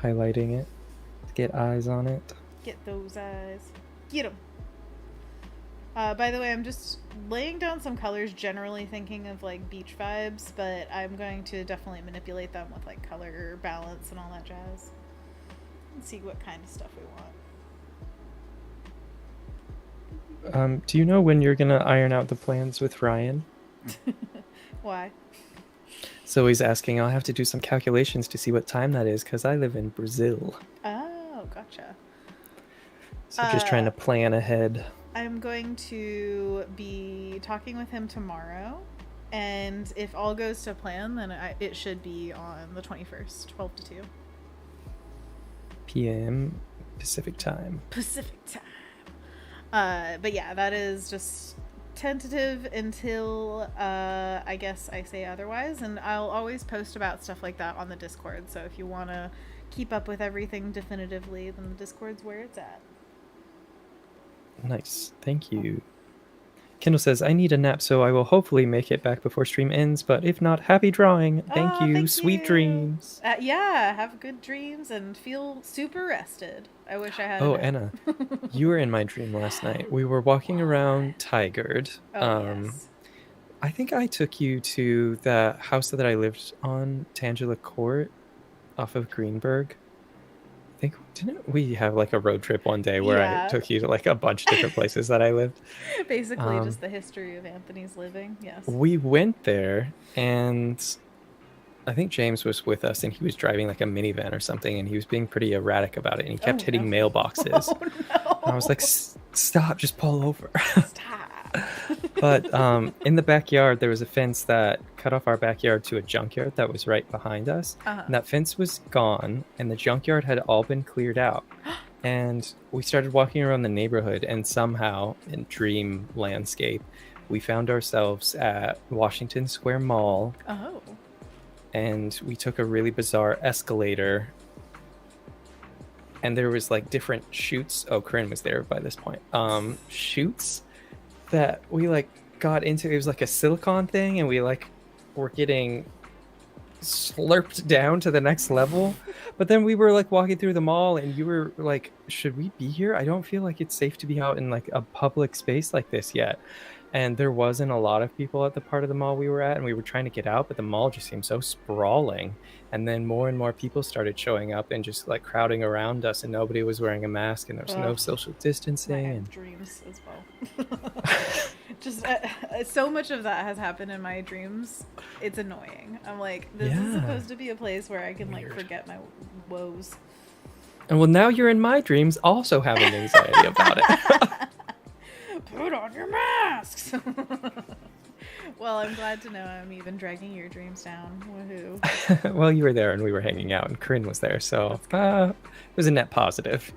highlighting it. Get eyes on it. Get those eyes. Get them. By the way, I'm just laying down some colors, generally thinking of like beach vibes, but I'm going to definitely manipulate them with like color balance and all that jazz. And see what kind of stuff we want. Do you know when you're gonna iron out the plans with Ryan? Why? So he's asking, I'll have to do some calculations to see what time that is, because I live in Brazil. Oh, gotcha. So just trying to plan ahead. I'm going to be talking with him tomorrow, and if all goes to plan, then it should be on the 21st, 12 to 2. PM Pacific time. But yeah, that is just tentative until I guess I say otherwise, and I'll always post about stuff like that on the Discord, so if you want to keep up with everything definitively, then the Discord's where it's at. Nice. Thank you. Kendall says, I need a nap, so I will hopefully make it back before stream ends, but if not, happy drawing. Thank you. Thank Sweet you. dreams. Yeah, have good dreams and feel super rested. I wish I had Oh, a nap. Anna, you were in my dream last night. We were walking around Tigard. Yes. I think I took you to the house that I lived on, Tangela Court, off of Greenberg. I think, didn't we have like a road trip one day where I took you to like a bunch of different places that I lived? Basically just the history of Anthony's living. Yes. We went there, and I think James was with us, and he was driving like a minivan or something, and he was being pretty erratic about it, and he kept hitting mailboxes. Oh, no. And I was like, stop, just pull over. Stop. But in the backyard, there was a fence that cut off our backyard to a junkyard that was right behind us. And that fence was gone, and the junkyard had all been cleared out. And we started walking around the neighborhood, and somehow, in dream landscape, we found ourselves at Washington Square Mall. Oh. And we took a really bizarre escalator. And there was like different chutes. Oh, Corinne was there by this point. Chutes that we like got into. It was like a silicone thing, and we like were getting slurped down to the next level. But then we were like walking through the mall, and you were like, should we be here? I don't feel like it's safe to be out in like a public space like this yet. And there wasn't a lot of people at the part of the mall we were at, and we were trying to get out, but the mall just seemed so sprawling. And then more and more people started showing up and just like crowding around us, and nobody was wearing a mask, and there was no social distancing. I have dreams as well. Just so much of that has happened in my dreams. It's annoying. I'm like, this is supposed to be a place where I can like forget my woes. And well, now you're in my dreams, also having anxiety about it. Put on your masks. Well, I'm glad to know I'm even dragging your dreams down. Woohoo. Well, you were there and we were hanging out, and Corinne was there, so it was a net positive.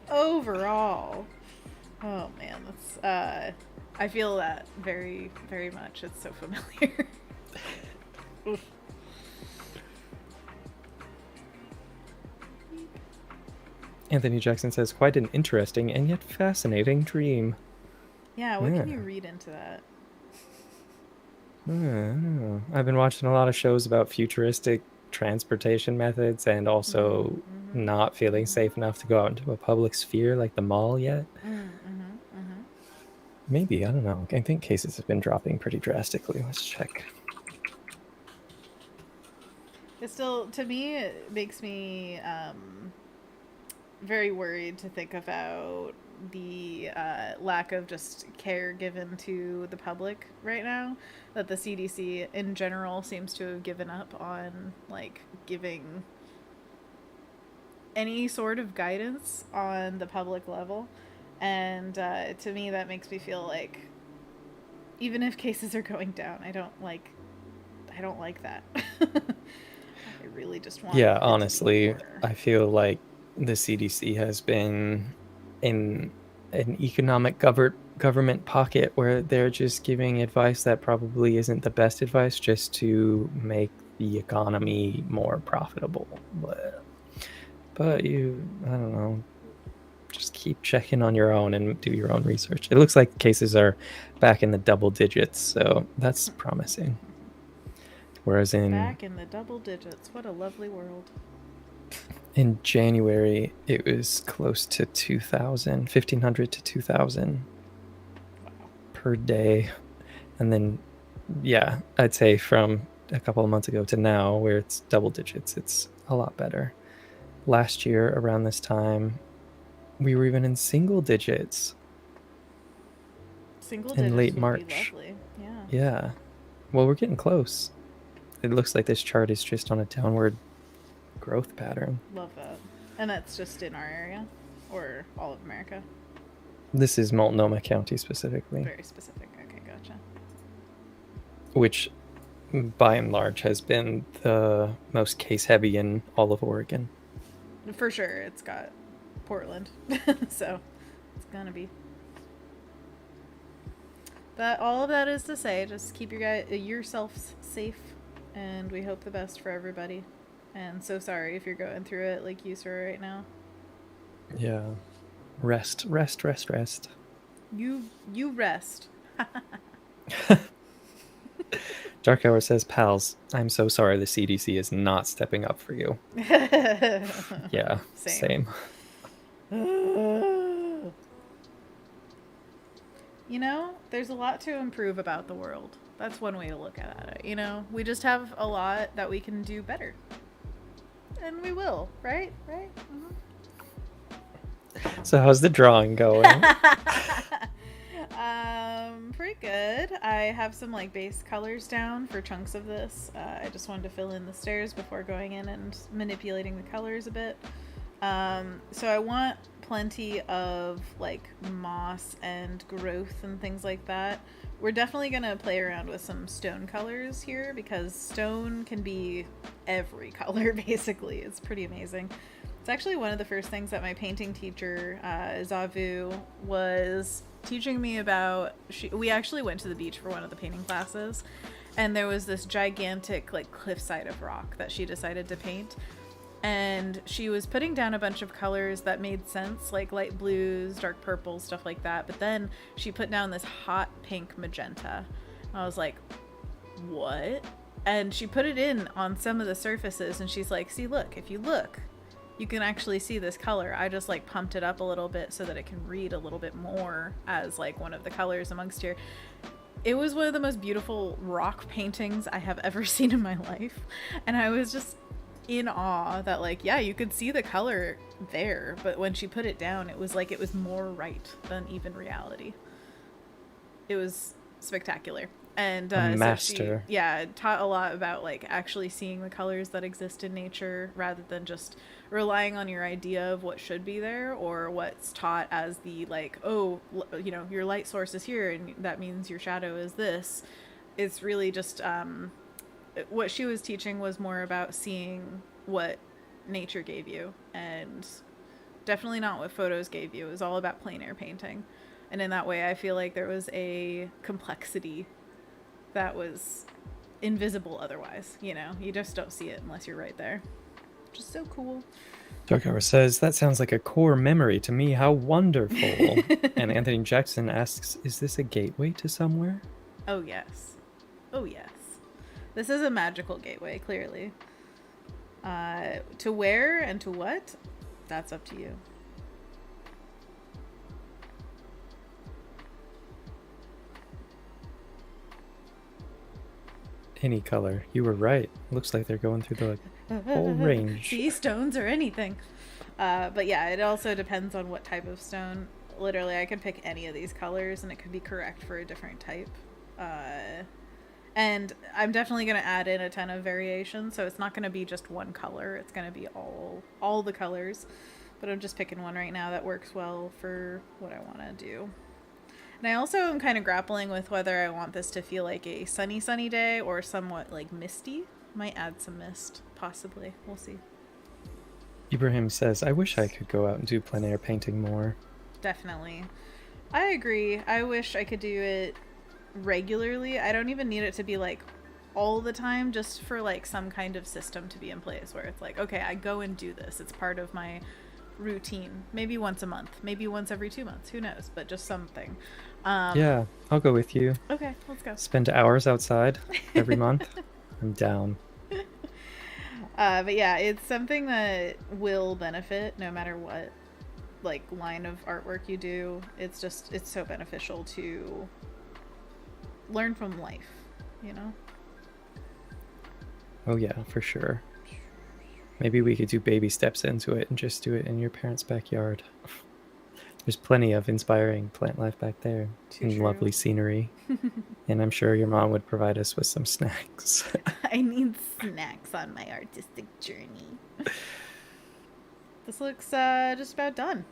Overall. Oh man, that's I feel that very, very much. It's so familiar. Anthony Jackson says, quite an interesting and yet fascinating dream. Yeah, what can you read into that? I've been watching a lot of shows about futuristic transportation methods and also not feeling safe enough to go out into a public sphere like the mall yet. Maybe, I don't know. I think cases have been dropping pretty drastically. Let's check. It still, to me, it makes me very worried to think about the lack of just care given to the public right now, that the CDC in general seems to have given up on like giving any sort of guidance on the public level. And to me that makes me feel like even if cases are going down, I don't like that. I really just want Yeah, it honestly, to be more. I feel like the CDC has been in an economic government pocket where they're just giving advice that probably isn't the best advice just to make the economy more profitable. But you, I don't know, just keep checking on your own and do your own research. It looks like cases are back in the double digits, so that's promising. Whereas Back in the double digits. What a lovely world. in January, it was close to 2,000, 1,500 to 2,000 per day. And then, yeah, I'd say from a couple of months ago to now, where it's double digits, it's a lot better. Last year, around this time, we were even in single digits. Single in digits late would March. be lovely. Yeah. Yeah. Well, we're getting close. It looks like this chart is just on a downward growth pattern. Love that. And that's just in our area? Or all of America? This is Multnomah County specifically. Very specific. Okay, gotcha. Which, by and large, has been the most case heavy in all of Oregon. For sure, it's got Portland. So, it's gonna be. But all of that is to say, just keep yourselves safe, and we hope the best for everybody. And so sorry if you're going through it like you sir right now. Yeah. Rest. You rest. Dark Hour says, pals, I'm so sorry the CDC is not stepping up for you. Yeah, same. You know, there's a lot to improve about the world. That's one way to look at it. You know, we just have a lot that we can do better. And we will, right? Right? Mm-hmm. So how's the drawing going? Pretty good. I have some like base colors down for chunks of this. I just wanted to fill in the stairs before going in and manipulating the colors a bit. So I want plenty of like moss and growth and things like that. We're definitely gonna play around with some stone colors here because stone can be every color basically. It's pretty amazing. It's actually one of the first things that my painting teacher, Zavu, was teaching me about. We actually went to the beach for one of the painting classes, and there was this gigantic like cliffside of rock that she decided to paint. And she was putting down a bunch of colors that made sense, like light blues, dark purples, stuff like that. But then she put down this hot pink magenta. I was like, what? And she put it in on some of the surfaces, and she's like, see, look, if you look, you can actually see this color. I just like pumped it up a little bit so that it can read a little bit more as like one of the colors amongst here. It was one of the most beautiful rock paintings I have ever seen in my life. And I was just in awe that like, yeah, you could see the color there, but when she put it down, it was like it was more right than even reality. It was spectacular. And master. So she, taught a lot about like actually seeing the colors that exist in nature rather than just relying on your idea of what should be there or what's taught as the like, oh, you know, your light source is here and that means your shadow is this. It's really just what she was teaching was more about seeing what nature gave you and definitely not what photos gave you. It was all about plein air painting. And in that way, I feel like there was a complexity that was invisible otherwise. You know, you just don't see it unless you're right there. Which is so cool. Dark Hour says, that sounds like a core memory to me. How wonderful. And Anthony Jackson asks, is this a gateway to somewhere? Oh, yes. Oh, yes. This is a magical gateway, clearly. To where and to what? That's up to you. Any color. You were right. Looks like they're going through the whole range. See, stones or anything. But yeah, it also depends on what type of stone. Literally, I could pick any of these colors and it could be correct for a different type. And I'm definitely going to add in a ton of variations, so it's not going to be just one color. It's going to be all the colors. But I'm just picking one right now that works well for what I want to do. And I also am kind of grappling with whether I want this to feel like a sunny day or somewhat like misty. Might add some mist, possibly. We'll see. Ibrahim says, I wish I could go out and do plein air painting more. Definitely. I agree. I wish I could do it regularly. I don't even need it to be like all the time, just for like some kind of system to be in place where it's like, okay, I go and do this. It's part of my routine. Maybe once a month, maybe once every 2 months, who knows, but just something. Yeah, I'll go with you. Okay, let's go. Spend hours outside every month. I'm down. But yeah, it's something that will benefit no matter what like line of artwork you do. It's so beneficial to learn from life, you know? Oh yeah, for sure. Maybe we could do baby steps into it and just do it in your parents' backyard. There's plenty of inspiring plant life back there. And lovely scenery. And I'm sure your mom would provide us with some snacks. I need snacks on my artistic journey. This looks just about done.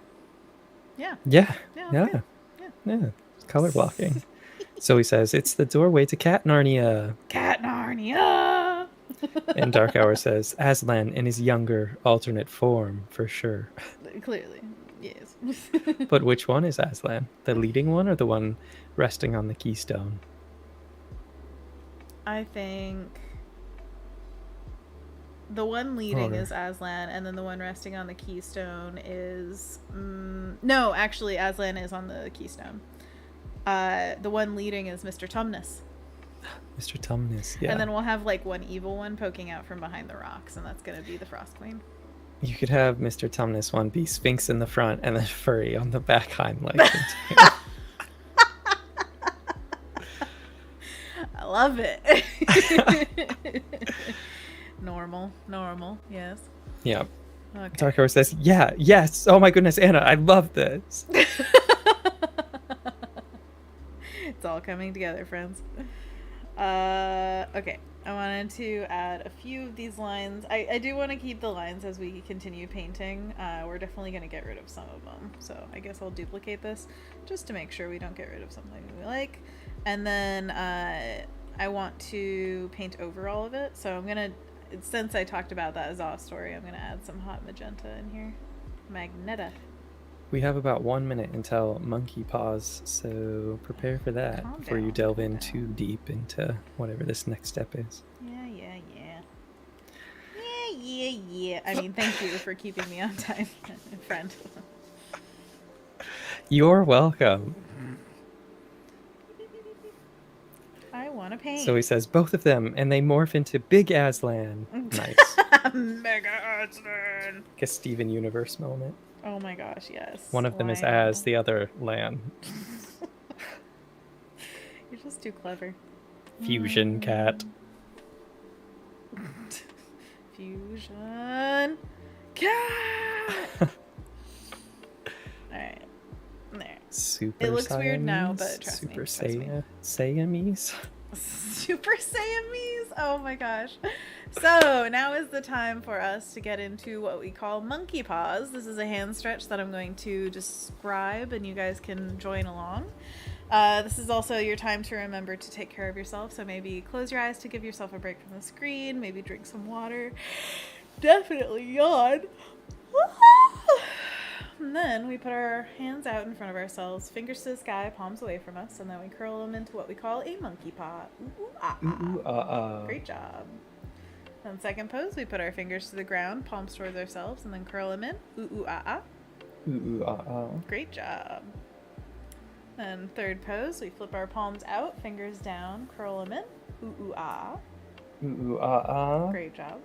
Yeah. Yeah. Yeah. It's color blocking. So he says, it's the doorway to Cat Narnia. Cat Narnia! And Dark Hour says, Aslan in his younger alternate form, for sure. Clearly, yes. But which one is Aslan? The leading one or the one resting on the keystone? I think the one leading is Aslan, and then the one resting on the keystone is... no, actually, Aslan is on the keystone. The one leading is Mr. Tumnus. Mr. Tumnus, yeah. And then we'll have like one evil one poking out from behind the rocks, and that's going to be the Frost Queen. You could have Mr. Tumnus one be Sphinx in the front and then Furry on the back hind leg. I love it. Normal, yes. Yeah. Okay. Dark Horse says, yeah, yes. Oh my goodness, Anna, I love this. It's all coming together, friends. Okay. I wanted to add a few of these lines. I do want to keep the lines as we continue painting. We're definitely going to get rid of some of them. So I guess I'll duplicate this just to make sure we don't get rid of something we like. And then I want to paint over all of it. So I'm going to, since I talked about that Azaz story, I'm going to add some hot magenta in here. Magneta. We have about 1 minute until Monkey Paws, so prepare for that before you delve in too deep into whatever this next step is. Yeah. I mean, thank you for keeping me on time, friend. You're welcome. I want to paint. So he says both of them, and they morph into Big Aslan. Nice. Mega Aslan. Like a Steven Universe moment. Oh my gosh, yes. One of them is Az, the other Lan. You're just too clever. Fusion cat. Fusion cat! Alright. There. Super It looks Siamese? weird now, but trust Super me. Siamese? Super Siamese? Oh my gosh. So now is the time for us to get into what we call monkey paws. This is a hand stretch that I'm going to describe and you guys can join along. This is also your time to remember to take care of yourself. So maybe close your eyes to give yourself a break from the screen. Maybe drink some water. Definitely yawn. And then we put our hands out in front of ourselves, fingers to the sky, palms away from us, and then we curl them into what we call a monkey paw. Ooh, ah, ah. Ooh, Great job. Then second pose, we put our fingers to the ground, palms towards ourselves, and then curl them in. Ooh, ooh, ah, ah. Ooh, ooh, ah, ah. Great job. Then third pose, we flip our palms out, fingers down, curl them in. Ooh, ooh, ah. Ooh, ooh, ah, ah. Great job.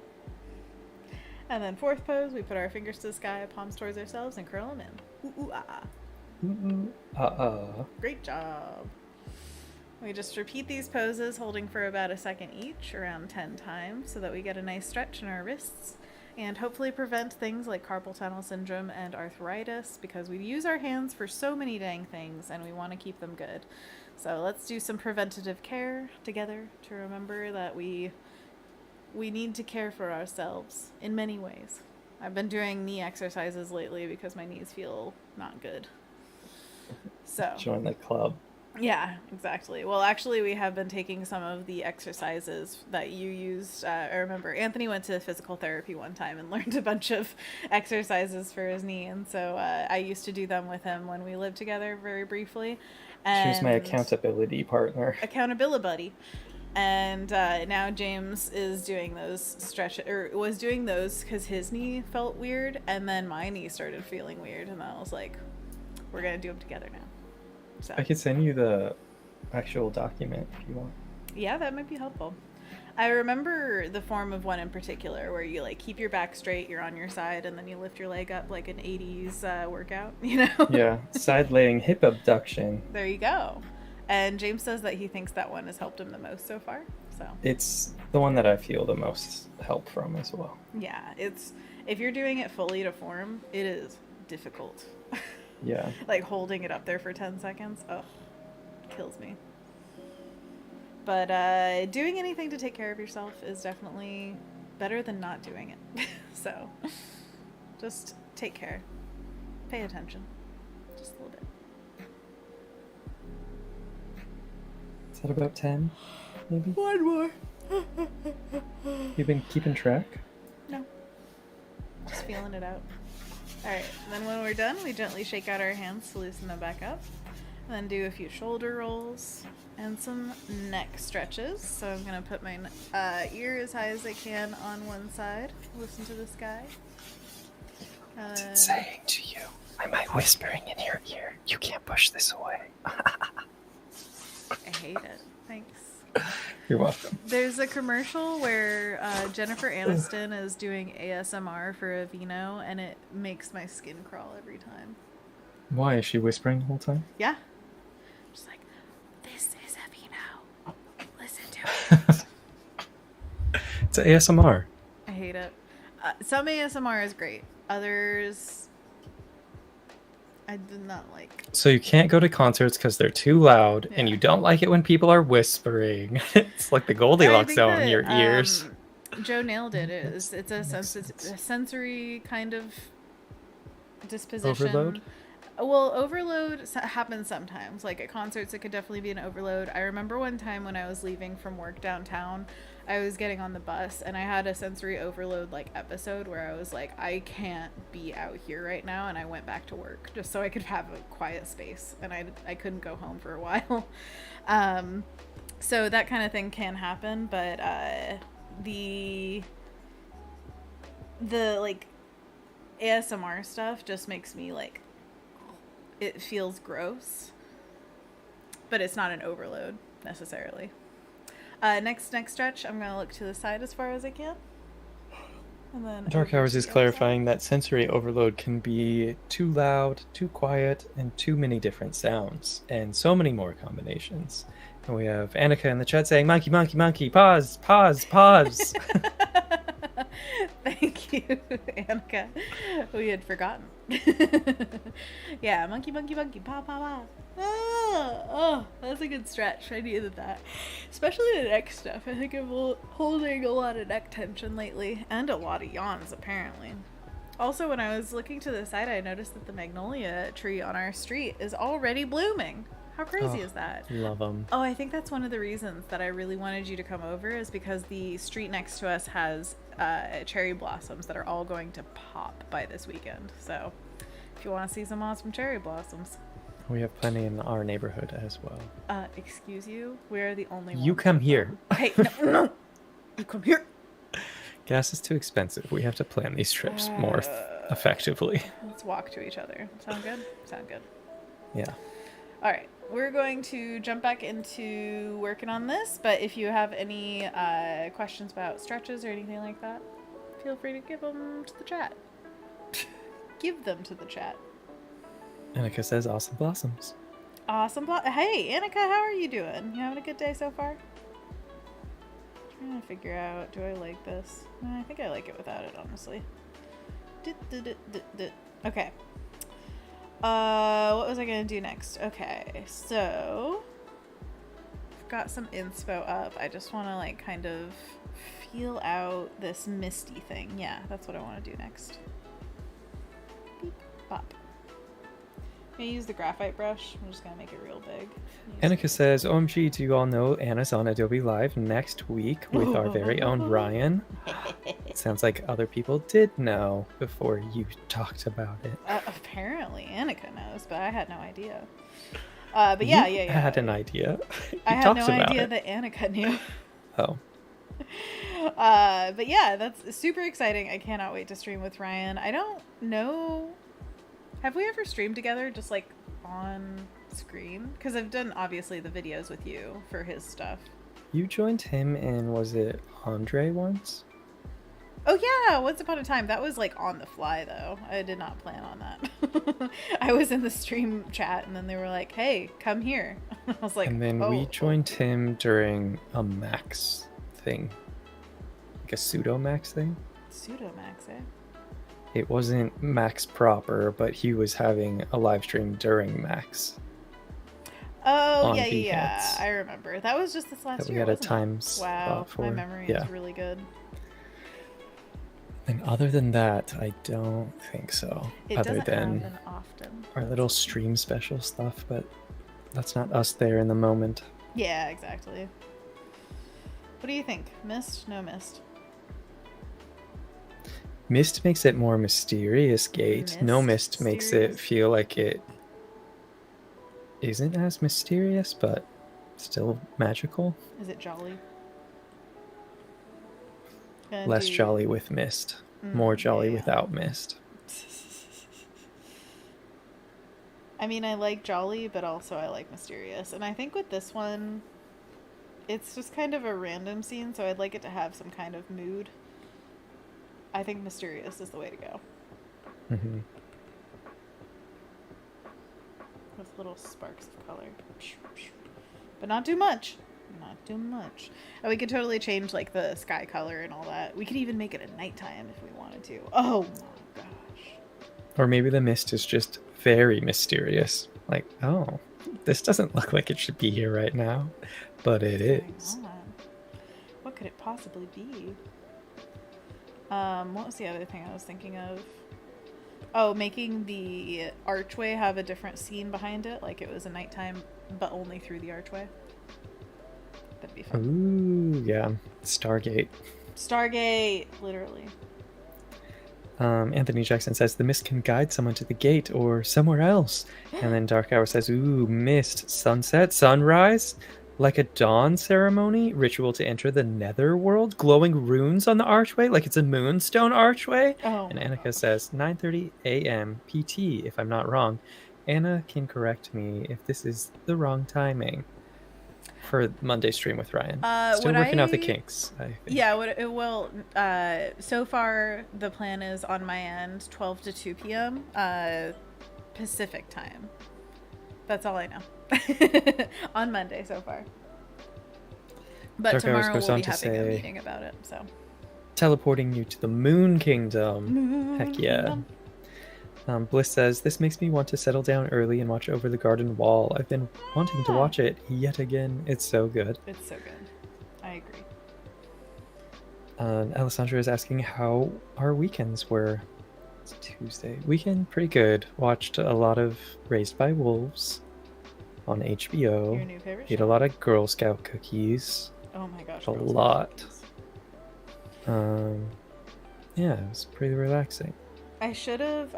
And then fourth pose, we put our fingers to the sky, palms towards ourselves, and curl them in. Ooh, ooh, ah, ah. Ooh, ooh, ah, ah. Great job. We just repeat these poses, holding for about a second each, around 10 times, so that we get a nice stretch in our wrists, and hopefully prevent things like carpal tunnel syndrome and arthritis, because we use our hands for so many dang things, and we want to keep them good. So let's do some preventative care together to remember that we need to care for ourselves in many ways. I've been doing knee exercises lately because my knees feel not good. So Join the club. yeah, exactly. Well, actually, we have been taking some of the exercises that you used. I remember Anthony went to physical therapy one time and learned a bunch of exercises for his knee. And so I used to do them with him when we lived together very briefly. She was my And accountability partner. accountability buddy. And now James is doing those was doing those because his knee felt weird. And then my knee started feeling weird. And I was like, we're going to do them together now. So I could send you the actual document if you want. yeah, that might be helpful. I remember the form of one in particular where you like keep your back straight, you're on your side, and then you lift your leg up like an 80s workout, you know? Yeah, side laying hip abduction. There you go. And James says that he thinks that one has helped him the most so far. So It's the one that I feel the most help from as well. yeah, it's if you're doing it fully to form, it is difficult. Yeah. Like holding it up there for 10 seconds, ugh, kills me. But doing anything to take care of yourself is definitely better than not doing it. So just take care. Pay attention. Just a little bit. Is that about 10, maybe? One more. You've been keeping track? No. Just feeling it out. Alright, then when we're done, we gently shake out our hands to loosen them back up. And then do a few shoulder rolls and some neck stretches. So I'm going to put my ear as high as I can on one side. Listen to the sky. What's it saying to you? Am I whispering in your ear? You can't push this away. I hate it. Thanks. You're welcome. There's a commercial where Jennifer Aniston is doing ASMR for Aveeno, and it makes my skin crawl every time. Why? Is she whispering the whole time? Yeah. Just like, this is Aveeno. Listen to it. It's ASMR. I hate it. Some ASMR is great. Others, I did not like. So you can't go to concerts because they're too loud, and Yeah. you don't like it when people are whispering. It's like the Goldilocks zone in your ears. Joe nailed it. It's a sensory kind of disposition. Overload? Well, overload happens sometimes. Like at concerts, it could definitely be an overload. I remember one time when I was leaving from work downtown, I was getting on the bus and I had a sensory overload like episode where I was like, I can't be out here right now, and I went back to work just so I could have a quiet space, and I couldn't go home for a while. So that kind of thing can happen, but the like ASMR stuff just makes me like, it feels gross, but it's not an overload necessarily. Next stretch, I'm going to look to the side as far as I can. And then Dark over Hours to is the clarifying that sensory overload can be too loud, too quiet, and too many different sounds, and so many more combinations. And we have Annika in the chat saying, monkey, monkey, monkey, pause, pause, pause. Thank you, Annika. We had forgotten. Yeah, monkey, monkey, monkey, paw, paw, paw. Oh, that's a good stretch. I needed that. Especially the neck stuff. I think I'm holding a lot of neck tension lately. And a lot of yawns, apparently. Also, when I was looking to the side, I noticed that the magnolia tree on our street is already blooming. How crazy is that? Love them. Oh, I think that's one of the reasons that I really wanted you to come over, is because the street next to us has cherry blossoms that are all going to pop by this weekend. So if you want to see some awesome cherry blossoms. We have plenty in our neighborhood as well. Excuse you? We're the only ones. You come here. Hey, no. You come here. Gas is too expensive. We have to plan these trips more effectively. Let's walk to each other. Sound good? Sound good. Yeah. All right. We're going to jump back into working on this, but if you have any questions about stretches or anything like that, feel free to give them to the chat. Give them to the chat. Annika says awesome blossoms. Awesome. Hey, Annika, how are you doing? You having a good day so far? Trying to figure out, do I like this? I think I like it without it, honestly. Okay. What was I gonna do next? Okay, so I've got some inspo up. I just want to like kind of feel out this misty thing. Yeah, that's what I want to do next. Beep, bop. I'm gonna use the graphite brush. I'm just gonna make it real big. Annika says, OMG, do you all know Anna's on Adobe Live next week with our very own Ryan? It sounds like other people did know before you talked about it. Apparently, Annika knows, but I had no idea. But yeah. I had an idea. I had no idea that Annika knew. Oh. But yeah, that's super exciting. I cannot wait to stream with Ryan. I don't know. Have we ever streamed together just like on screen? Because I've done obviously the videos with you for his stuff. You joined him in, was it Andre once? Oh yeah, once upon a time. That was like on the fly though. I did not plan on that. I was in the stream chat and then they were like, hey, come here. I was like, and then we joined him during a Max thing. Like a pseudo Max thing. Pseudo Max, eh? It wasn't Max proper, but he was having a live stream during Max. Oh, yeah. I remember. That was just this last year. We had a time spot for. My memory is really good. And other than that, I don't think so. Other than happen often. Our little stream special stuff, but that's not us there in the moment. Yeah, exactly. What do you think? Mist? No mist. Mist makes it more mysterious, Gate. No mist makes it feel like it isn't as mysterious, but still magical. Is it jolly? Less jolly with mist. More jolly without mist. I mean, I like jolly, but also I like mysterious. And I think with this one, it's just kind of a random scene, so I'd like it to have some kind of mood. I think mysterious is the way to go. Mm-hmm. With little sparks of color. But not too much. Not too much. And we could totally change like the sky color and all that. We could even make it at nighttime if we wanted to. Oh my gosh. Or maybe the mist is just very mysterious. Like, oh, this doesn't look like it should be here right now. But it is. What could it possibly be? What was the other thing I was thinking of? Oh, making the archway have a different scene behind it, like it was a nighttime, but only through the archway. That'd be fun. Ooh, yeah. Stargate. Stargate, literally. Anthony Jackson says the mist can guide someone to the gate or somewhere else. And then Dark Hour says, ooh, mist, sunset, sunrise. Like a dawn ceremony, ritual to enter the netherworld, glowing runes on the archway, like it's a moonstone archway. Oh, and Annika says 9:30 a.m. PT, if I'm not wrong. Anna can correct me if this is the wrong timing for Monday stream with Ryan. Still working out the kinks, I think. Yeah, so far the plan is on my end 12 to 2 p.m. Pacific time. That's all I know. On Monday so far. But Dark tomorrow goes we'll on be to having a say, meeting about it. So teleporting you to the Moon Kingdom. Heck yeah. Bliss says, this makes me want to settle down early and watch Over the Garden Wall. I've been wanting to watch it yet again. It's so good. It's so good. I agree. Alessandra is asking how our weekends were. It's Tuesday. Weekend, pretty good. Watched a lot of Raised by Wolves on HBO. Your new favorite Ate show? a lot of Girl Scout cookies. Oh my gosh. A lot. Yeah, it was pretty relaxing. I should have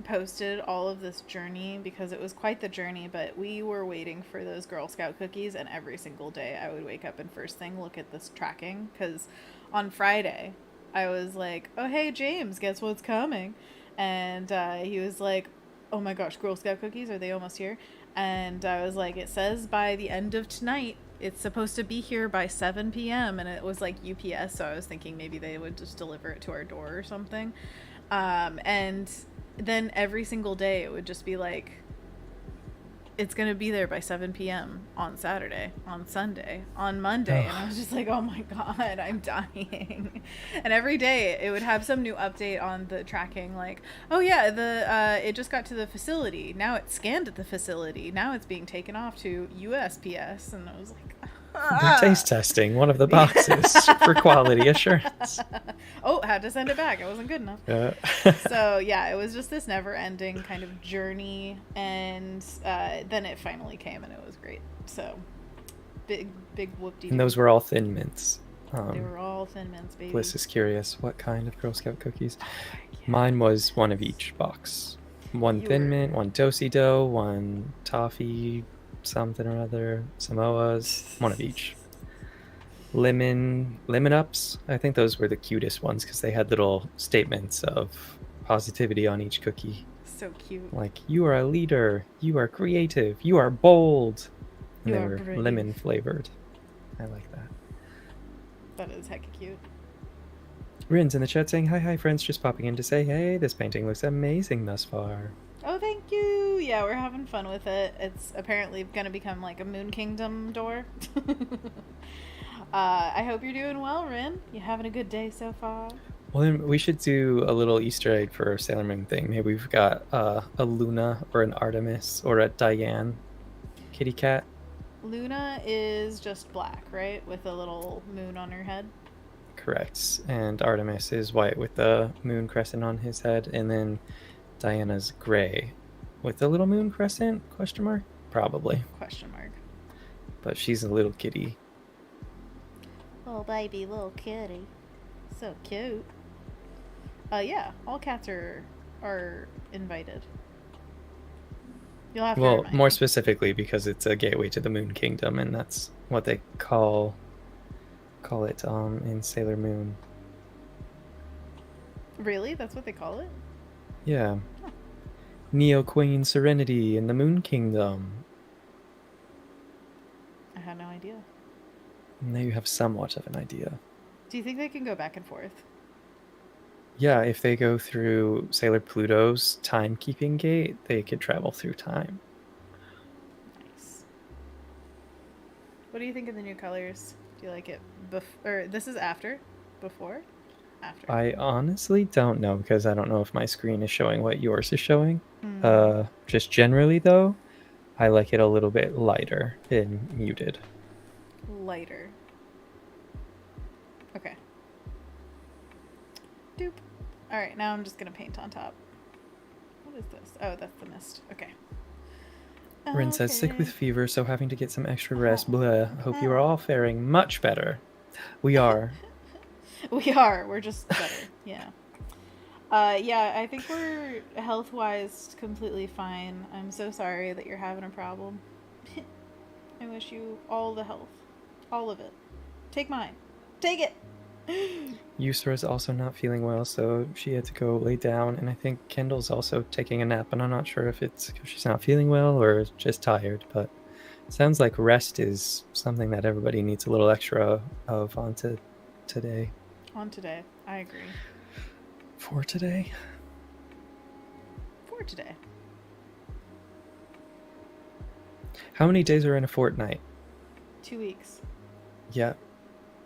posted all of this journey because it was quite the journey, but we were waiting for those Girl Scout cookies, and every single day I would wake up and first thing look at this tracking, because on Friday I was like, oh, hey, James, guess what's coming? And he was like, oh my gosh, Girl Scout cookies, are they almost here? And I was like, it says by the end of tonight. It's supposed to be here by 7 p.m. And it was like UPS, so I was thinking maybe they would just deliver it to our door or something. And then every single day it would just be like, it's going to be there by 7 p.m. on Saturday, on Sunday, on Monday. And I was just like, oh my God, I'm dying. And every day it would have some new update on the tracking. Like, oh yeah, it just got to the facility. Now it's scanned at the facility. Now it's being taken off to USPS. And I was like, They're taste testing one of the boxes for quality assurance. Oh, had to send it back. It wasn't good enough. So yeah, it was just this never-ending kind of journey, and then it finally came, and it was great. So big whoop-de-doo. And those were all Thin Mints. They were all Thin Mints, baby. Bliss is curious, what kind of Girl Scout cookies? Mine was one of each box. One Thin Mint, one Do-si-do, one toffee something or other, Samoas, one of each. Lemon ups, I think those were the cutest ones because they had little statements of positivity on each cookie. So cute. Like, you are a leader, you are creative, you are bold. And You they are were brave. lemon flavored. I like that. That is hecka cute. Rin's in the chat saying, hi friends, just popping in to say, hey, this painting looks amazing thus far. Oh, thank you. Yeah, we're having fun with it. It's apparently going to become like a Moon Kingdom door. I hope you're doing well, Rin. You having a good day so far? Well, then we should do a little Easter egg for our Sailor Moon thing. Maybe we've got a Luna or an Artemis or a Diane kitty cat. Luna is just black, right? With a little moon on her head. Correct. And Artemis is white with the moon crescent on his head. And then Diana's gray with the little moon crescent? Question mark? Probably. Question mark. But she's a little kitty. Little baby, little kitty. So cute. Yeah, all cats are invited. You'll have to Well, remind more me. specifically because it's a gateway to the Moon Kingdom, and that's what they call it in Sailor Moon. Really? That's what they call it? Yeah. Huh. Neo Queen Serenity in the Moon Kingdom. I had no idea. Now you have somewhat of an idea. Do you think they can go back and forth? Yeah, if they go through Sailor Pluto's timekeeping gate, they could travel through time. Nice. What do you think of the new colors? Do you like it or this is after? Before? After. I honestly don't know because I don't know if my screen is showing what yours is showing. Just generally though, I like it a little bit lighter and muted. Lighter. Okay. Doop. Alright, now I'm just gonna paint on top. What is this? Oh, that's the mist. Okay. Rin says, sick with fever, so having to get some extra rest. Blah. Hope you are all faring much better. We are. We are. We're just better. Yeah. Yeah, I think we're health-wise completely fine. I'm so sorry that you're having a problem. I wish you all the health. All of it. Take mine. Take it! Yusra's also not feeling well, so she had to go lay down, and I think Kendall's also taking a nap, and I'm not sure if it's because she's not feeling well or just tired, but it sounds like rest is something that everybody needs a little extra of onto today. On today. I agree. For today? For today. How many days are in a fortnight? 2 weeks. Yeah.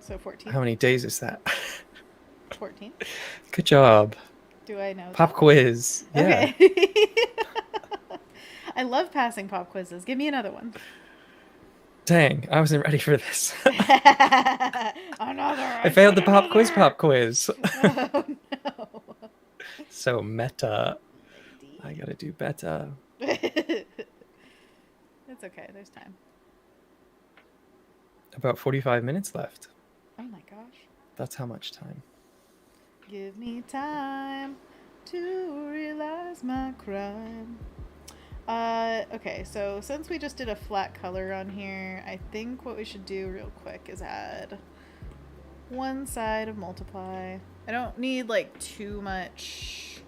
So 14. How many days is that? 14. Good job. Do I know Pop that? quiz. Yeah. Okay. I love passing pop quizzes. Give me another one. Dang, I wasn't ready for this. Another. I failed the pop quiz. Oh no. So meta. I gotta do better. It's okay. There's time. About 45 minutes left. Oh my gosh. That's how much time. Give me time to realize my crime. Okay, so since we just did a flat color on here, I think what we should do real quick is add one side of multiply. I don't need like too much,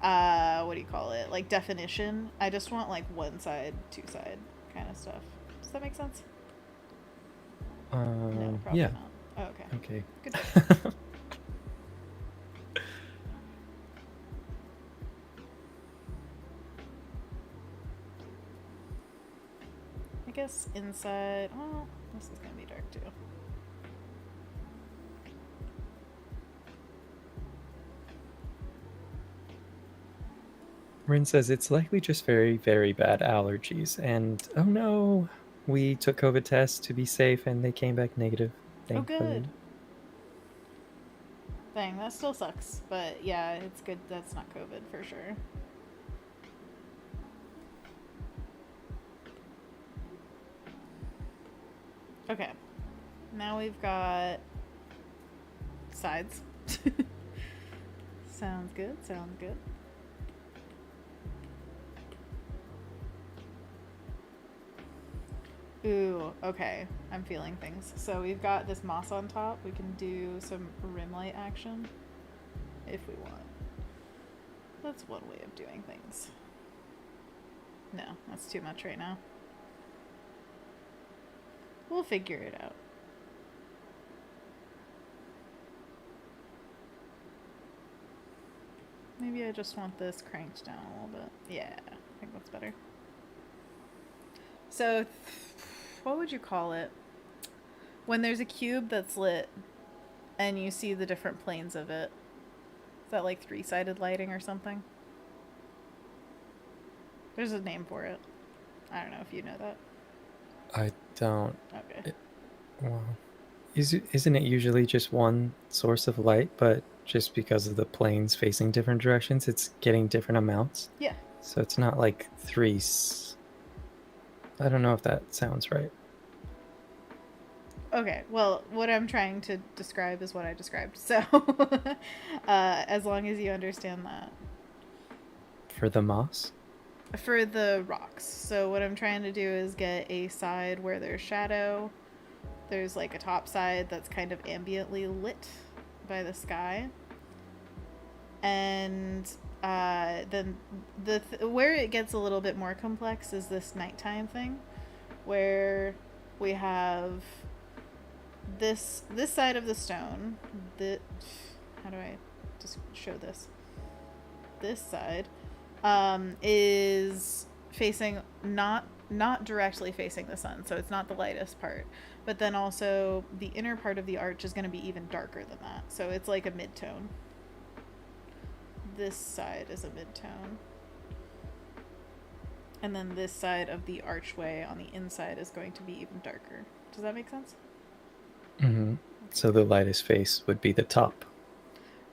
what do you call it? Like definition. I just want like one side, two side kind of stuff. Does that make sense? No, probably Yeah. not. Oh, okay. Okay. Good. I guess inside, well, this is gonna be dark too. Rin says it's likely just very, very bad allergies. And oh no, we took COVID tests to be safe and they came back negative. Thankfully. Oh, good. Dang, that still sucks. But yeah, it's good that's not COVID for sure. Okay. Now we've got sides. Sounds good, sounds good. Ooh, okay. I'm feeling things. So we've got this moss on top. We can do some rim light action if we want. That's one way of doing things. No, that's too much right now. We'll figure it out. Maybe I just want this cranked down a little bit. Yeah, I think that's better. So, what would you call it? When there's a cube that's lit and you see the different planes of it. Is that like three-sided lighting or something? There's a name for it. I don't know if you know that. I don't. Okay. Well, isn't it usually just one source of light, but just because of the planes facing different directions, it's getting different amounts? Yeah. So it's not like three. I don't know if that sounds right. Okay, well, what I'm trying to describe is what I described. So, as long as you understand that. For the moss? For the rocks. So, what I'm trying to do is get a side where there's shadow. There's like a top side that's kind of ambiently lit by the sky. And then where it gets a little bit more complex is this nighttime thing, where we have this side of the stone. How do I just show this? This side is facing not directly facing the sun, so it's not the lightest part. But then also the inner part of the arch is going to be even darker than that, so it's like a mid-tone. This side is a mid-tone. And then this side of the archway on the inside is going to be even darker. Does that make sense? Mm-hmm. So the lightest face would be the top.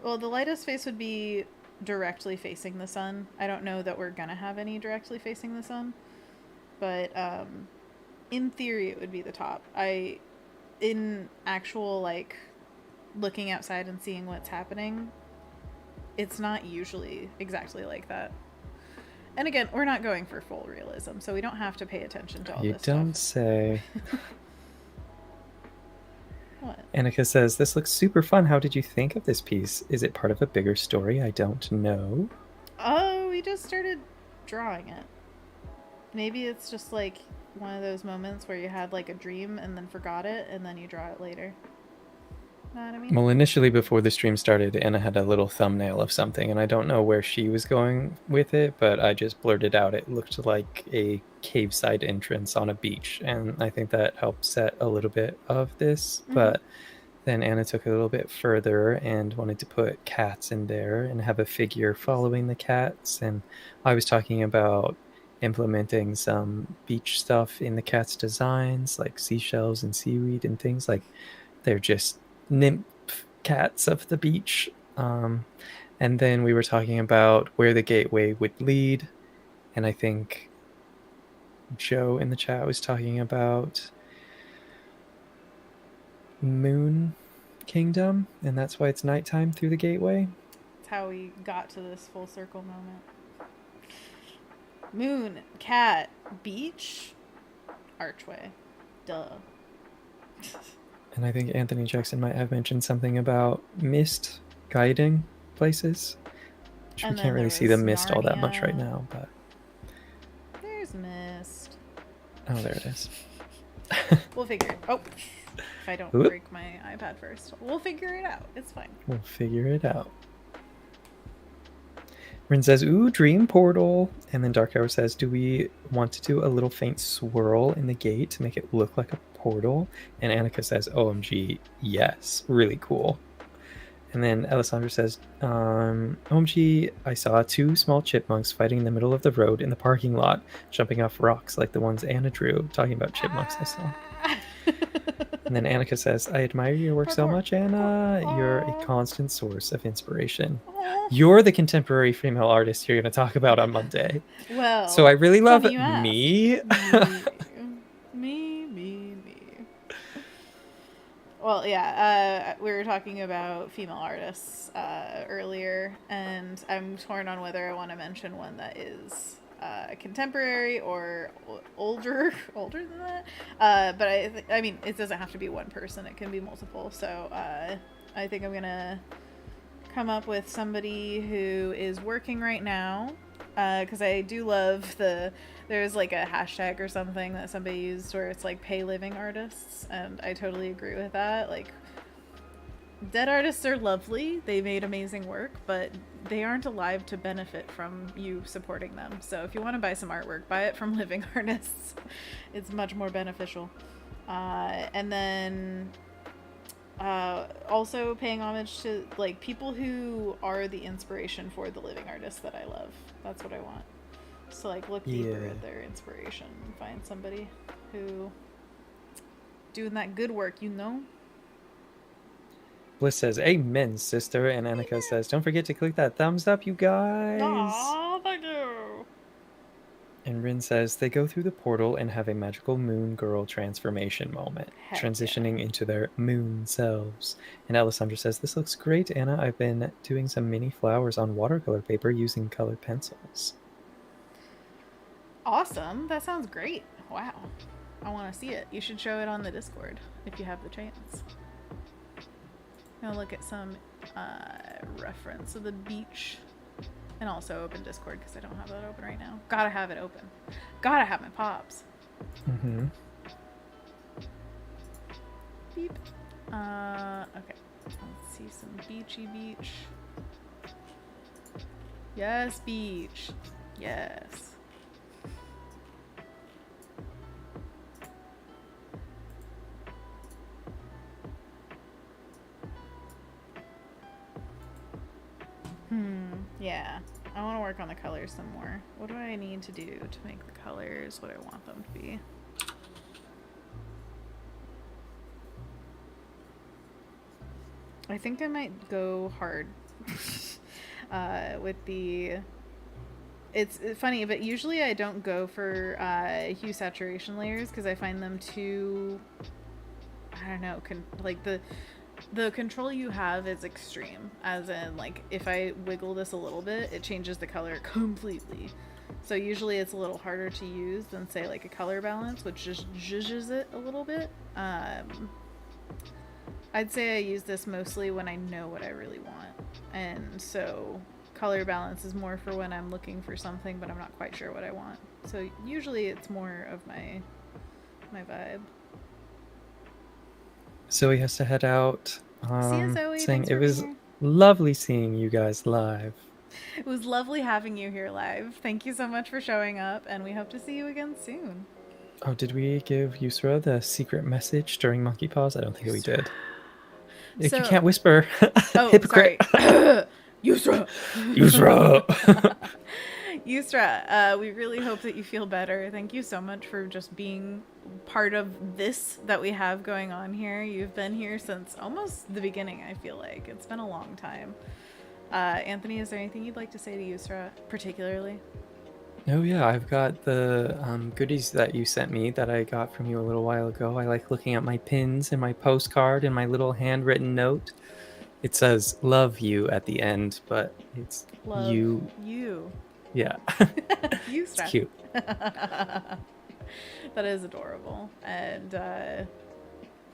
Well, the lightest face would be directly facing the sun. I don't know that we're gonna have any directly facing the sun, but in theory it would be the top. In actual, like, looking outside and seeing what's happening, it's not usually exactly like that. And again, we're not going for full realism, so we don't have to pay attention to all this stuff. You don't say. What? Annika says, this looks super fun. How did you think of this piece? Is it part of a bigger story? I don't know. Oh, we just started drawing it. Maybe it's just like one of those moments where you had like a dream and then forgot it and then you draw it later. Know what I mean? Well, initially before the stream started, Anna had a little thumbnail of something, and I don't know where she was going with it, but I just blurted out it looked like a cave-side entrance on a beach, and I think that helped set a little bit of this, but then Anna took it a little bit further and wanted to put cats in there and have a figure following the cats, and I was talking about implementing some beach stuff in the cats' designs, like seashells and seaweed and things. Like, they're just nymph cats of the beach. And then we were talking about where the gateway would lead, and I think Joe in the chat was talking about Moon Kingdom, and that's why it's nighttime through the gateway. That's how we got to this full circle moment. Moon, cat, beach, archway. Duh. And I think Anthony Jackson might have mentioned something about mist guiding places. Which we And can't then there really see was the mist all that much right Narnia. now, but... There's mist. Oh, there it is. We'll figure it. Oh, if I don't Oop. break my iPad first, we'll figure it out. It's fine. We'll figure it out. Rin says, ooh, dream portal. And then Dark Hour says, do we want to do a little faint swirl in the gate to make it look like a portal? And Annika says, OMG, yes. Really cool. And then Alessandra says, OMG, I saw 2 small chipmunks fighting in the middle of the road in the parking lot, jumping off rocks like the ones Anna drew. Talking about chipmunks I saw. And then Annika says, I admire your work so much, Anna. You're a constant source of inspiration. You're the contemporary female artist you're going to talk about on Monday. Well, so I really love funny you me. Me. Well, yeah, we were talking about female artists earlier, and I'm torn on whether I want to mention one that is contemporary or older than that. But I mean, it doesn't have to be one person; it can be multiple. So I think I'm gonna come up with somebody who is working right now, because I do love there's like a hashtag or something that somebody used where it's like pay living artists, and I totally agree with that. Like, dead artists are lovely, they made amazing work, but they aren't alive to benefit from you supporting them. So if you want to buy some artwork, buy it from living artists. It's much more beneficial. And then also paying homage to like people who are the inspiration for the living artists that I love. That's what I want. So like look deeper at their inspiration and find somebody who doing that good work, you know? Bliss says, amen, sister. And Annika says, don't forget to click that thumbs up, you guys. Aww, thank you. And Rin says, they go through the portal and have a magical moon girl transformation moment, transitioning into their moon selves. And Alessandra says, this looks great, Anna. I've been doing some mini flowers on watercolor paper using colored pencils. Awesome. That sounds great. Wow. I want to see it. You should show it on the Discord if you have the chance. I'm going to look at some reference of the beach. And also open Discord because I don't have that open right now. Gotta have it open. Gotta have my pops. Mm-hmm. Beep. Okay. Let's see some beachy beach. Yes, beach. Yes. Yeah. I want to work on the colors some more. What do I need to do to make the colors what I want them to be? I think I might go hard with the... It's funny, but usually I don't go for hue saturation layers because I find them too... I don't know, like the control you have is extreme, as in like if I wiggle this a little bit it changes the color completely. So usually it's a little harder to use than say like a color balance, which just zhuzhes it a little bit. I'd say I use this mostly when I know what I really want, and so color balance is more for when I'm looking for something but I'm not quite sure what I want. So usually it's more of my vibe. Zoe has to head out. See you, Zoe. Saying Thanks it for was being here. lovely seeing you guys live. It was lovely having you here live. Thank you so much for showing up, and we hope to see you again soon. Oh, did we give Yusra the secret message during Monkey Paws? I don't think we did. So, you can't whisper. Oh, hypocrite. Sorry. Yusra! Yusra, we really hope that you feel better. Thank you so much for just being part of this that we have going on here. You've been here since almost the beginning, I feel like. It's been a long time. Anthony, is there anything you'd like to say to Yusra particularly? Oh yeah, I've got the goodies that you sent me that I got from you a little while ago. I like looking at my pins and my postcard and my little handwritten note. It says "love you" at the end, but it's love you. Yeah. It's cute. That is adorable. And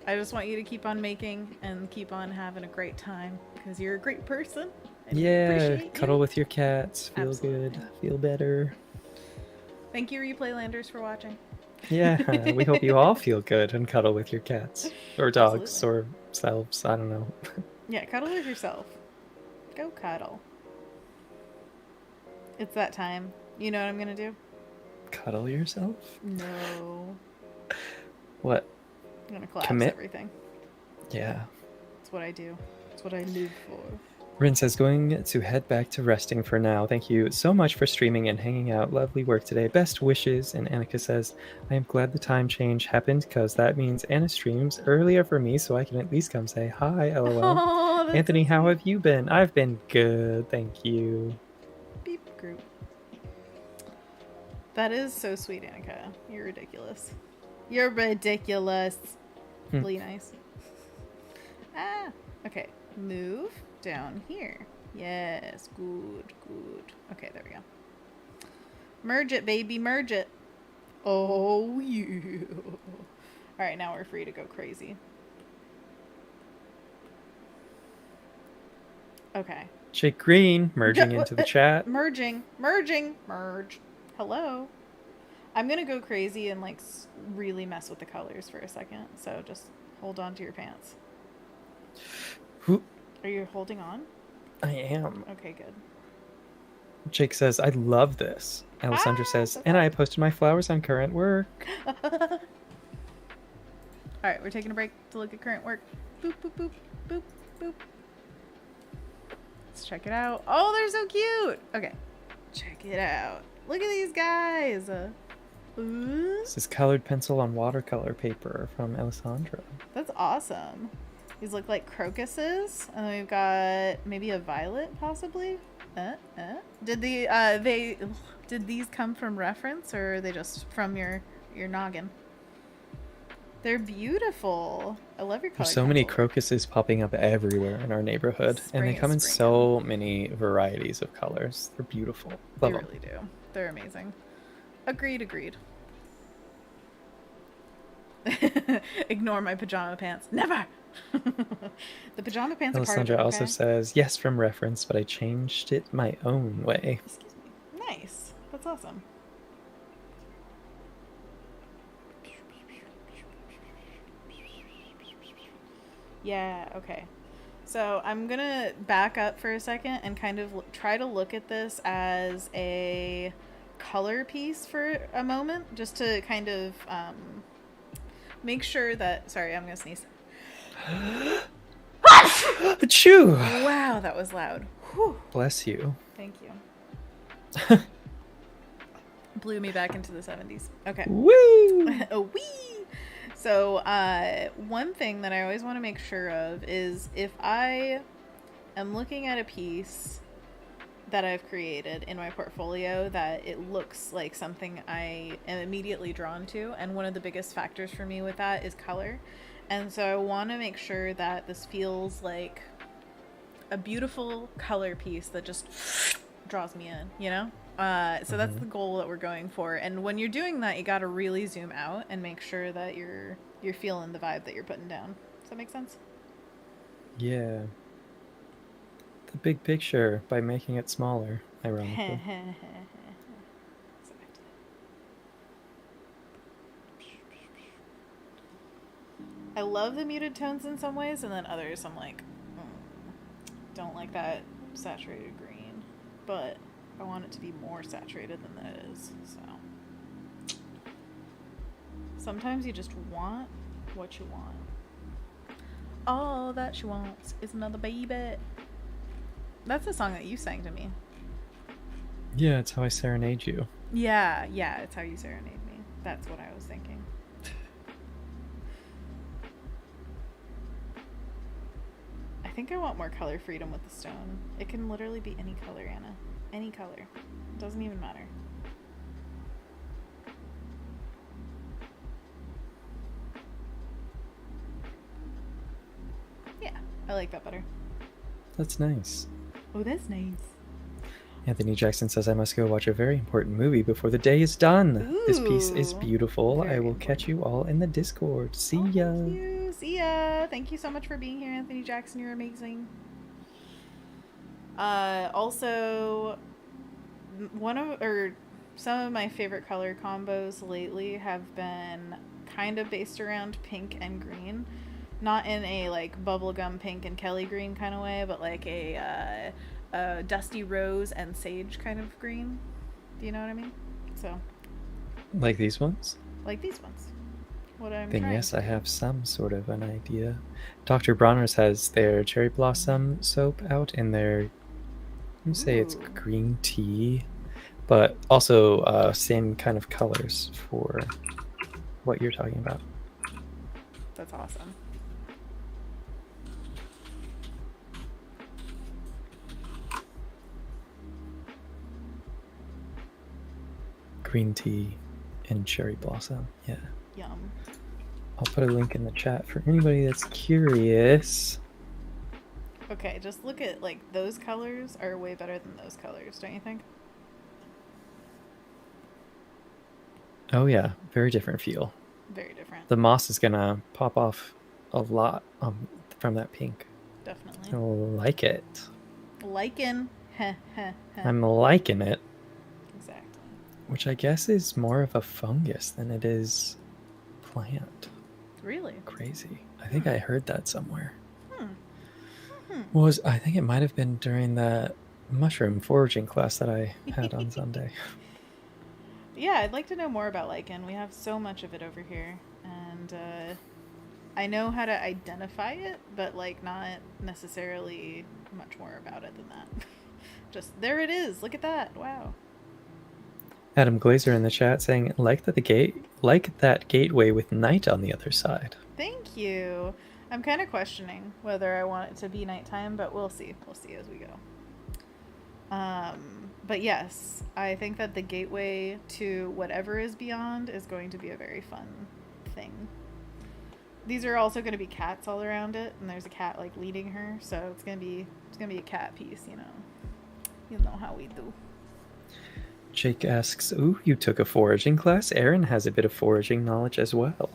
I just want you to keep on making and keep on having a great time because you're a great person. And we Yeah, appreciate cuddle you. with your cats. Feel Absolutely. good. Feel better. Thank you, Replaylanders, for watching. Yeah, we hope you all feel good and cuddle with your cats. Or dogs, Absolutely. or selves. I don't know. Yeah, cuddle with yourself. Go cuddle. It's that time. You know what I'm gonna do? Cuddle yourself? No. What? I'm gonna collapse Commit? everything. Yeah. It's what I do. It's what I live for. Rin says, going to head back to resting for now. Thank you so much for streaming and hanging out. Lovely work today. Best wishes. And Annika says, I am glad the time change happened because that means Anna streams earlier for me so I can at least come say hi, lol. Oh, that's Anthony, so how sweet. have you been? I've been good, thank you. Beep group. That is so sweet, Annika. You're ridiculous. You're ridiculous. Really nice. Ah, okay. Move down here. Yes, good, good. Okay, there we go. Merge it, baby, merge it. Oh, yeah. All right, now we're free to go crazy. Okay. Jake Green merging into the chat. Merging. Merge. Hello. I'm gonna go crazy and like really mess with the colors for a second. So just hold on to your pants. Are you holding on? I am. Okay, good. Jake says, I love this. Alessandra says, so and I posted my flowers on current work. All right, we're taking a break to look at current work. Boop, boop, boop, boop, boop. Let's check it out. Oh, they're so cute. Okay, check it out. Look at these guys. This is colored pencil on watercolor paper from Alessandra. That's awesome. These look like crocuses, and then we've got maybe a violet, possibly. Did these come from reference, or are they just from your noggin? They're beautiful. I love your color. There's so many crocuses popping up everywhere in our neighborhood, and they come in so many varieties of colors. They're beautiful. They really do. They're amazing. Agreed. Ignore my pajama pants. Never. The pajama pants are part of it, okay? also says, yes, from reference, but I changed it my own way. Excuse me. Nice. That's awesome. Yeah, okay. So I'm gonna back up for a second and kind of try to look at this as a color piece for a moment, just to kind of make sure that... Sorry, I'm gonna sneeze. Achoo! Wow, that was loud. Whew. Bless you. Thank you. Blew me back into the 70s. Okay. Woo! A wee! So, one thing that I always want to make sure of is if I am looking at a piece that I've created in my portfolio that it looks like something I am immediately drawn to, and one of the biggest factors for me with that is color. And so I want to make sure that this feels like a beautiful color piece that just draws me in, you know? So that's the goal that we're going for. And when you're doing that, you got to really zoom out and make sure that you're feeling the vibe that you're putting down. Does that make sense? Yeah. The big picture by making it smaller, ironically. I love the muted tones in some ways, and then others I'm like, don't like that saturated green. But I want it to be more saturated than that is, so. Sometimes you just want what you want. All that she wants is another baby. That's a song that you sang to me. Yeah, it's how I serenade you. Yeah, it's how you serenade me. That's what I was thinking. I think I want more color freedom with the stone. It can literally be any color, Anna. Any color. It doesn't even matter. Yeah, I like that better. That's nice. Oh, that's nice. Anthony Jackson says I must go watch a very important movie before the day is done. This piece is Ooh, beautiful. I very will catch you all in the Discord. See Oh, ya. thank you. See ya. Thank you so much for being here, Anthony Jackson. You're amazing. Also, some of my favorite color combos lately have been kind of based around pink and green. Not in a like bubblegum pink and Kelly green kind of way, but like a dusty rose and sage kind of green. Do you know what I mean? So, Like these ones? like these ones. What I'm Then trying yes, to I do. have some sort of an idea. Dr. Bronner's has their cherry blossom soap out in their, you say it's Ooh. green tea, but also same kind of colors for what you're talking about. That's awesome. Green tea and cherry blossom. Yeah. Yum. I'll put a link in the chat for anybody that's curious. Okay, just look at like those colors are way better than those colors, don't you think? Oh yeah, very different feel. Very different. The moss is gonna pop off a lot from that pink. Definitely. I like it. Lichen. Heh heh heh. I'm liking it, Exactly. which I guess is more of a fungus than it is plant. Really? Crazy. I think I heard that somewhere. Hmm. I think it might have been during that mushroom foraging class that I had on Sunday. Yeah, I'd like to know more about lichen. We have so much of it over here, and I know how to identify it, but like not necessarily much more about it than that. Just there it is. Look at that. Wow. Adam Glazer in the chat saying, like that gateway with night on the other side. Thank you. I'm kind of questioning whether I want it to be nighttime, but we'll see. We'll see as we go. But yes, I think that the gateway to whatever is beyond is going to be a very fun thing. These are also going to be cats all around it, and there's a cat like leading her, so it's gonna be a cat piece, you know. You know how we do. Jake asks, ooh, you took a foraging class? Erin has a bit of foraging knowledge as well.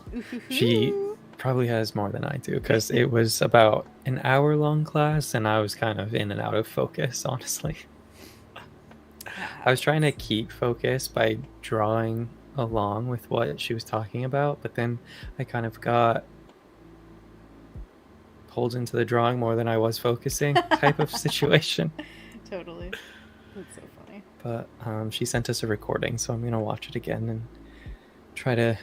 She probably has more than I do, because it was about an hour-long class, and I was kind of in and out of focus, honestly. I was trying to keep focus by drawing along with what she was talking about, but then I kind of got pulled into the drawing more than I was focusing type of situation. Totally. That's so funny. But she sent us a recording, so I'm going to watch it again and try to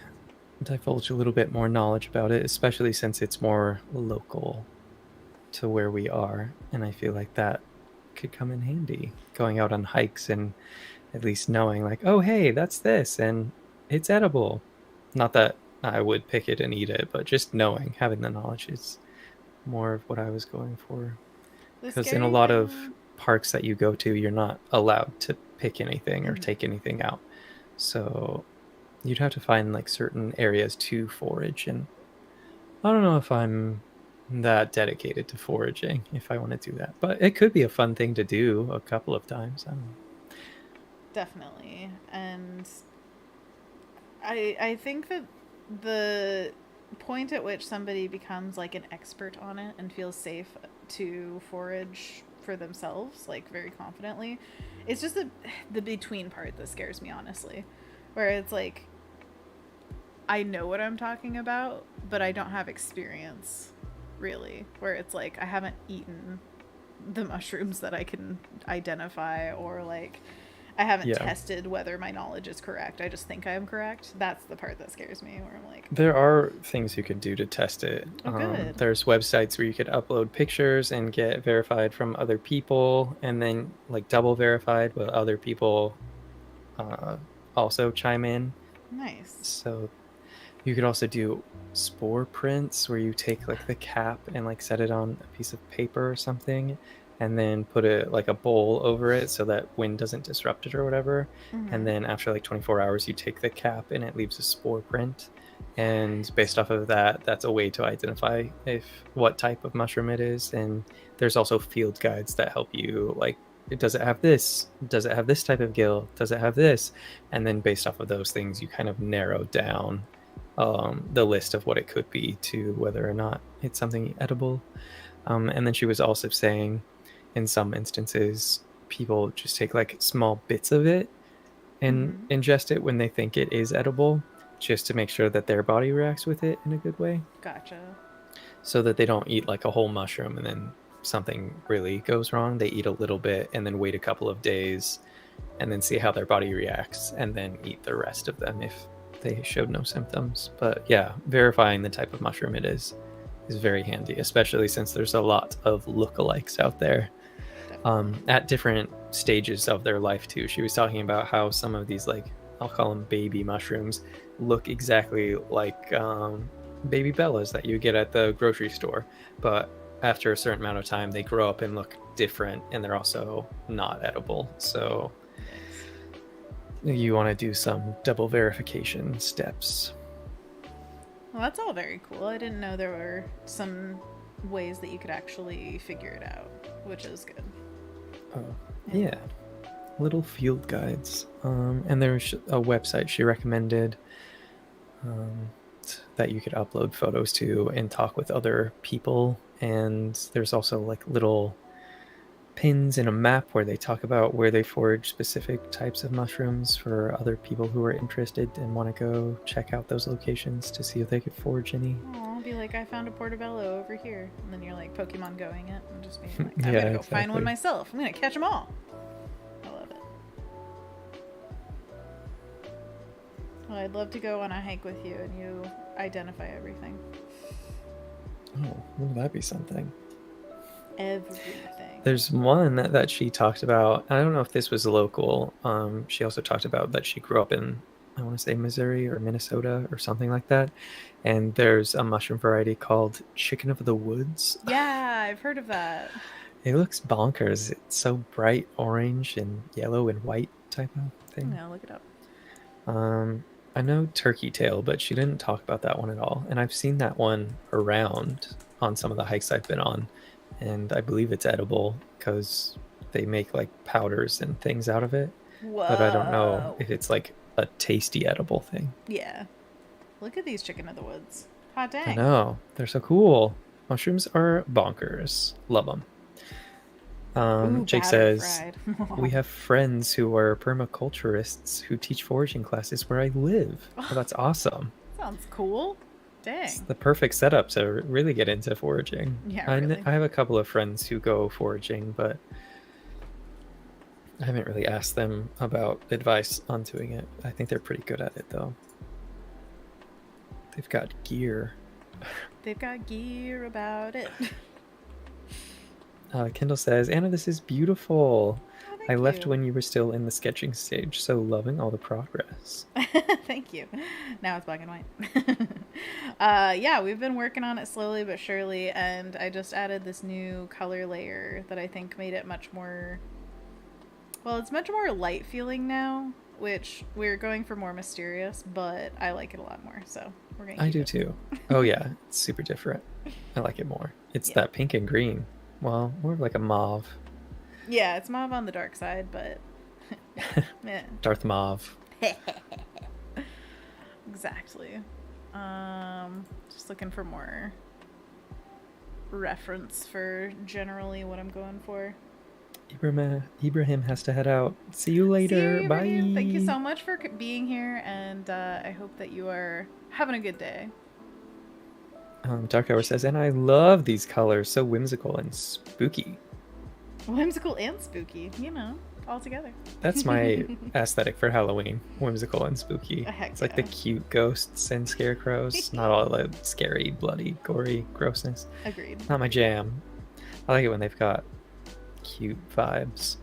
divulge a little bit more knowledge about it, especially since it's more local to where we are. And I feel like that could come in handy, going out on hikes and at least knowing like, oh, hey, that's this and it's edible. Not that I would pick it and eat it, but just knowing, having the knowledge is more of what I was going for. Because in a lot of parks that you go to, you're not allowed to pick anything or take anything out. So you'd have to find like certain areas to forage, and I don't know if I'm that dedicated to foraging if I want to do that, but it could be a fun thing to do a couple of times. I don't know. Definitely. And I think that the point at which somebody becomes like an expert on it and feels safe to forage for themselves, like very confidently, it's just the between part that scares me, honestly, where it's like I know what I'm talking about, but I don't have experience, really, where it's like I haven't eaten the mushrooms that I can identify, or like I haven't tested whether my knowledge is correct. I just think I am correct. That's the part that scares me, where I'm like... There are things you can do to test it. Oh, good. There's websites where you could upload pictures and get verified from other people, and then like double verified with other people also chime in. Nice. So you could also do spore prints where you take like the cap and like set it on a piece of paper or something, and then put it like a bowl over it so that wind doesn't disrupt it or whatever. Mm-hmm. And then after like 24 hours, you take the cap and it leaves a spore print. And based off of that, that's a way to identify what type of mushroom it is. And there's also field guides that help you like does it have this? Does it have this type of gill? Does it have this? And then based off of those things, you kind of narrow down the list of what it could be to whether or not it's something edible. And then she was also saying, in some instances, people just take like small bits of it and ingest it when they think it is edible, just to make sure that their body reacts with it in a good way. Gotcha. So that they don't eat like a whole mushroom and then something really goes wrong. They eat a little bit and then wait a couple of days and then see how their body reacts and then eat the rest of them if they showed no symptoms. But yeah, verifying the type of mushroom it is very handy, especially since there's a lot of lookalikes out there at different stages of their life too. She was talking about how some of these, like, I'll call them baby mushrooms, look exactly like baby bellas that you get at the grocery store, but after a certain amount of time they grow up and look different, and they're also not edible. So you want to do some double verification steps. Well, that's all very cool. I didn't know there were some ways that you could actually figure it out, which is good. Oh, yeah. Little field guides. And there's a website she recommended that you could upload photos to and talk with other people. And there's also like little pins in a map where they talk about where they forage specific types of mushrooms for other people who are interested and want to go check out those locations to see if they could forage any. I'll be like, I found a portobello over here, and then you're like Pokemon going it and just being like, I'm Yeah, gonna go exactly. find one myself. I'm gonna catch them all. I love it. Well, I'd love to go on a hike with you and you identify everything. Oh, wouldn't that be something? Everything. There's one that she talked about. I don't know if this was local. She also talked about that she grew up in, I want to say Missouri or Minnesota or something like that. And there's a mushroom variety called chicken of the woods. Yeah, I've heard of that. It looks bonkers. It's so bright orange and yellow and white type of thing. Yeah, look it up. I know turkey tail, but she didn't talk about that one at all. And I've seen that one around on some of the hikes I've been on. And I believe it's edible because they make like powders and things out of it. Whoa. But I don't know if it's like a tasty edible thing. Yeah. Look at these chicken of the woods. Hot dang. I know. They're so cool. Mushrooms are bonkers. Love them. Ooh, Jake battered says, fried. we have friends who are permaculturists who teach foraging classes where I live. Oh, that's awesome. Sounds cool. Dang. It's the perfect setup to really get into foraging. Yeah, really. I have a couple of friends who go foraging, but I haven't really asked them about advice on doing it. I think they're pretty good at it, though. They've got gear. They've got gear about it. Kendall says, Anna, this is beautiful. Oh, I left you. when you were still in the sketching stage, so loving all the progress. Thank you. Now it's black and white. Yeah, we've been working on it slowly but surely, and I just added this new color layer that I think made it much more... Well, it's much more light feeling now, which we're going for more mysterious, but I like it a lot more, so we're going to I do too. Oh yeah, it's super different. I like it more. It's that pink and green. Well, more of like a mauve. Yeah, it's mauve on the dark side, but... Darth Mauve. Exactly. Just looking for more reference for generally what I'm going for. Ibrahim has to head out. See you later. See you, Bye. Ibrahim. Thank you so much for being here, and I hope that you are having a good day. Dark Hour says, and I love these colors. So whimsical and spooky. Whimsical and spooky, all together. That's my aesthetic for Halloween. Whimsical and spooky. It's like the cute ghosts and scarecrows. Not all the scary, bloody, gory grossness. Agreed. Not my jam. I like it when they've got cute vibes.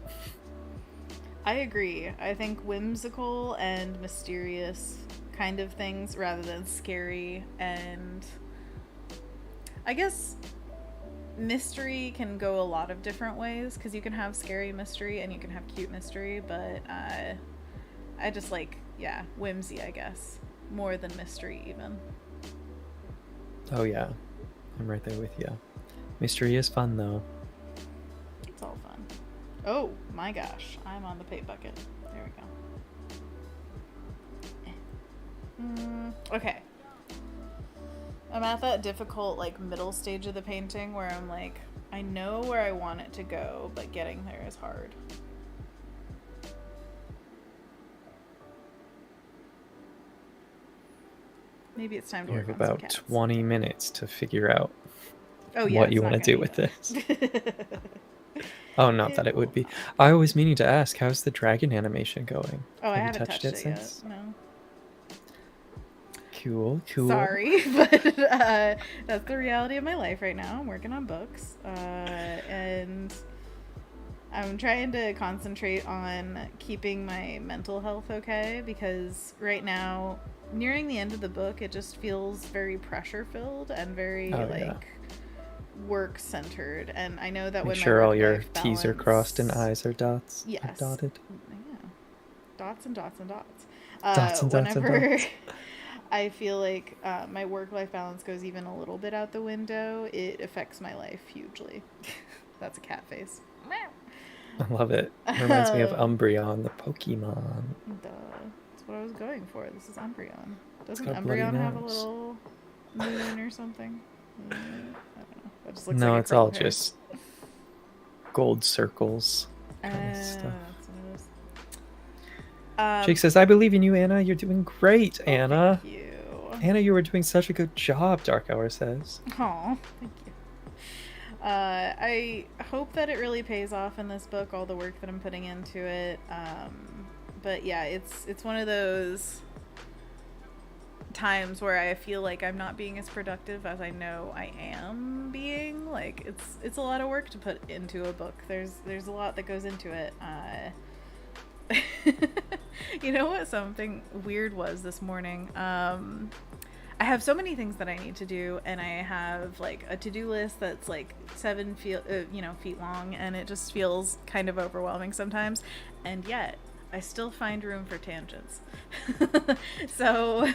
I agree. I think whimsical and mysterious kind of things rather than scary, and I guess mystery can go a lot of different ways because you can have scary mystery and you can have cute mystery, but I just like, whimsy, I guess, more than mystery even. Oh yeah, I'm right there with you. Mystery is fun though. It's all fun. Oh my gosh, I'm on the paint bucket. There we go. Okay. I'm at that difficult, like, middle stage of the painting where I'm like, I know where I want it to go, but getting there is hard. Maybe it's time to You work have on some about cats. 20 minutes to figure out What you want to do with this. Oh, not that it would be. I was meaning to ask, how's the dragon animation going? Oh, I Have you haven't touched it since? yet. No. Cool. Sorry, but that's the reality of my life right now. I'm working on books, and I'm trying to concentrate on keeping my mental health okay, because right now, nearing the end of the book, it just feels very pressure-filled and very, work centered. And I know that Make when sure my all your work-life T's are balance... crossed and I's are dots. Yes. Dotted. Yeah. Dots and dots and dots. Dots and dots and Whenever dots. I feel like my work-life balance goes even a little bit out the window, it affects my life hugely. That's a cat face. I love it. It reminds me of Umbreon, the Pokemon. Duh. That's what I was going for. This is Umbreon. Doesn't got a bloody Umbreon have a nose. little moon or something? I don't know. That just looks No, like a it's all curly hair. just gold circles kind of That's stuff. what it is. Jake says, I believe in you, Anna. You're doing great, Anna. Thank you. Anna, you were doing such a good job, Dark Hour says. Aw, thank you. I hope that it really pays off in this book, all the work that I'm putting into it. But yeah, it's one of those times where I feel like I'm not being as productive as I know I am being. Like, it's a lot of work to put into a book. There's a lot that goes into it. You know what something weird was this morning? I have so many things that I need to do, and I have like a to-do list that's like 7 feet long, and it just feels kind of overwhelming sometimes. And yet, I still find room for tangents. So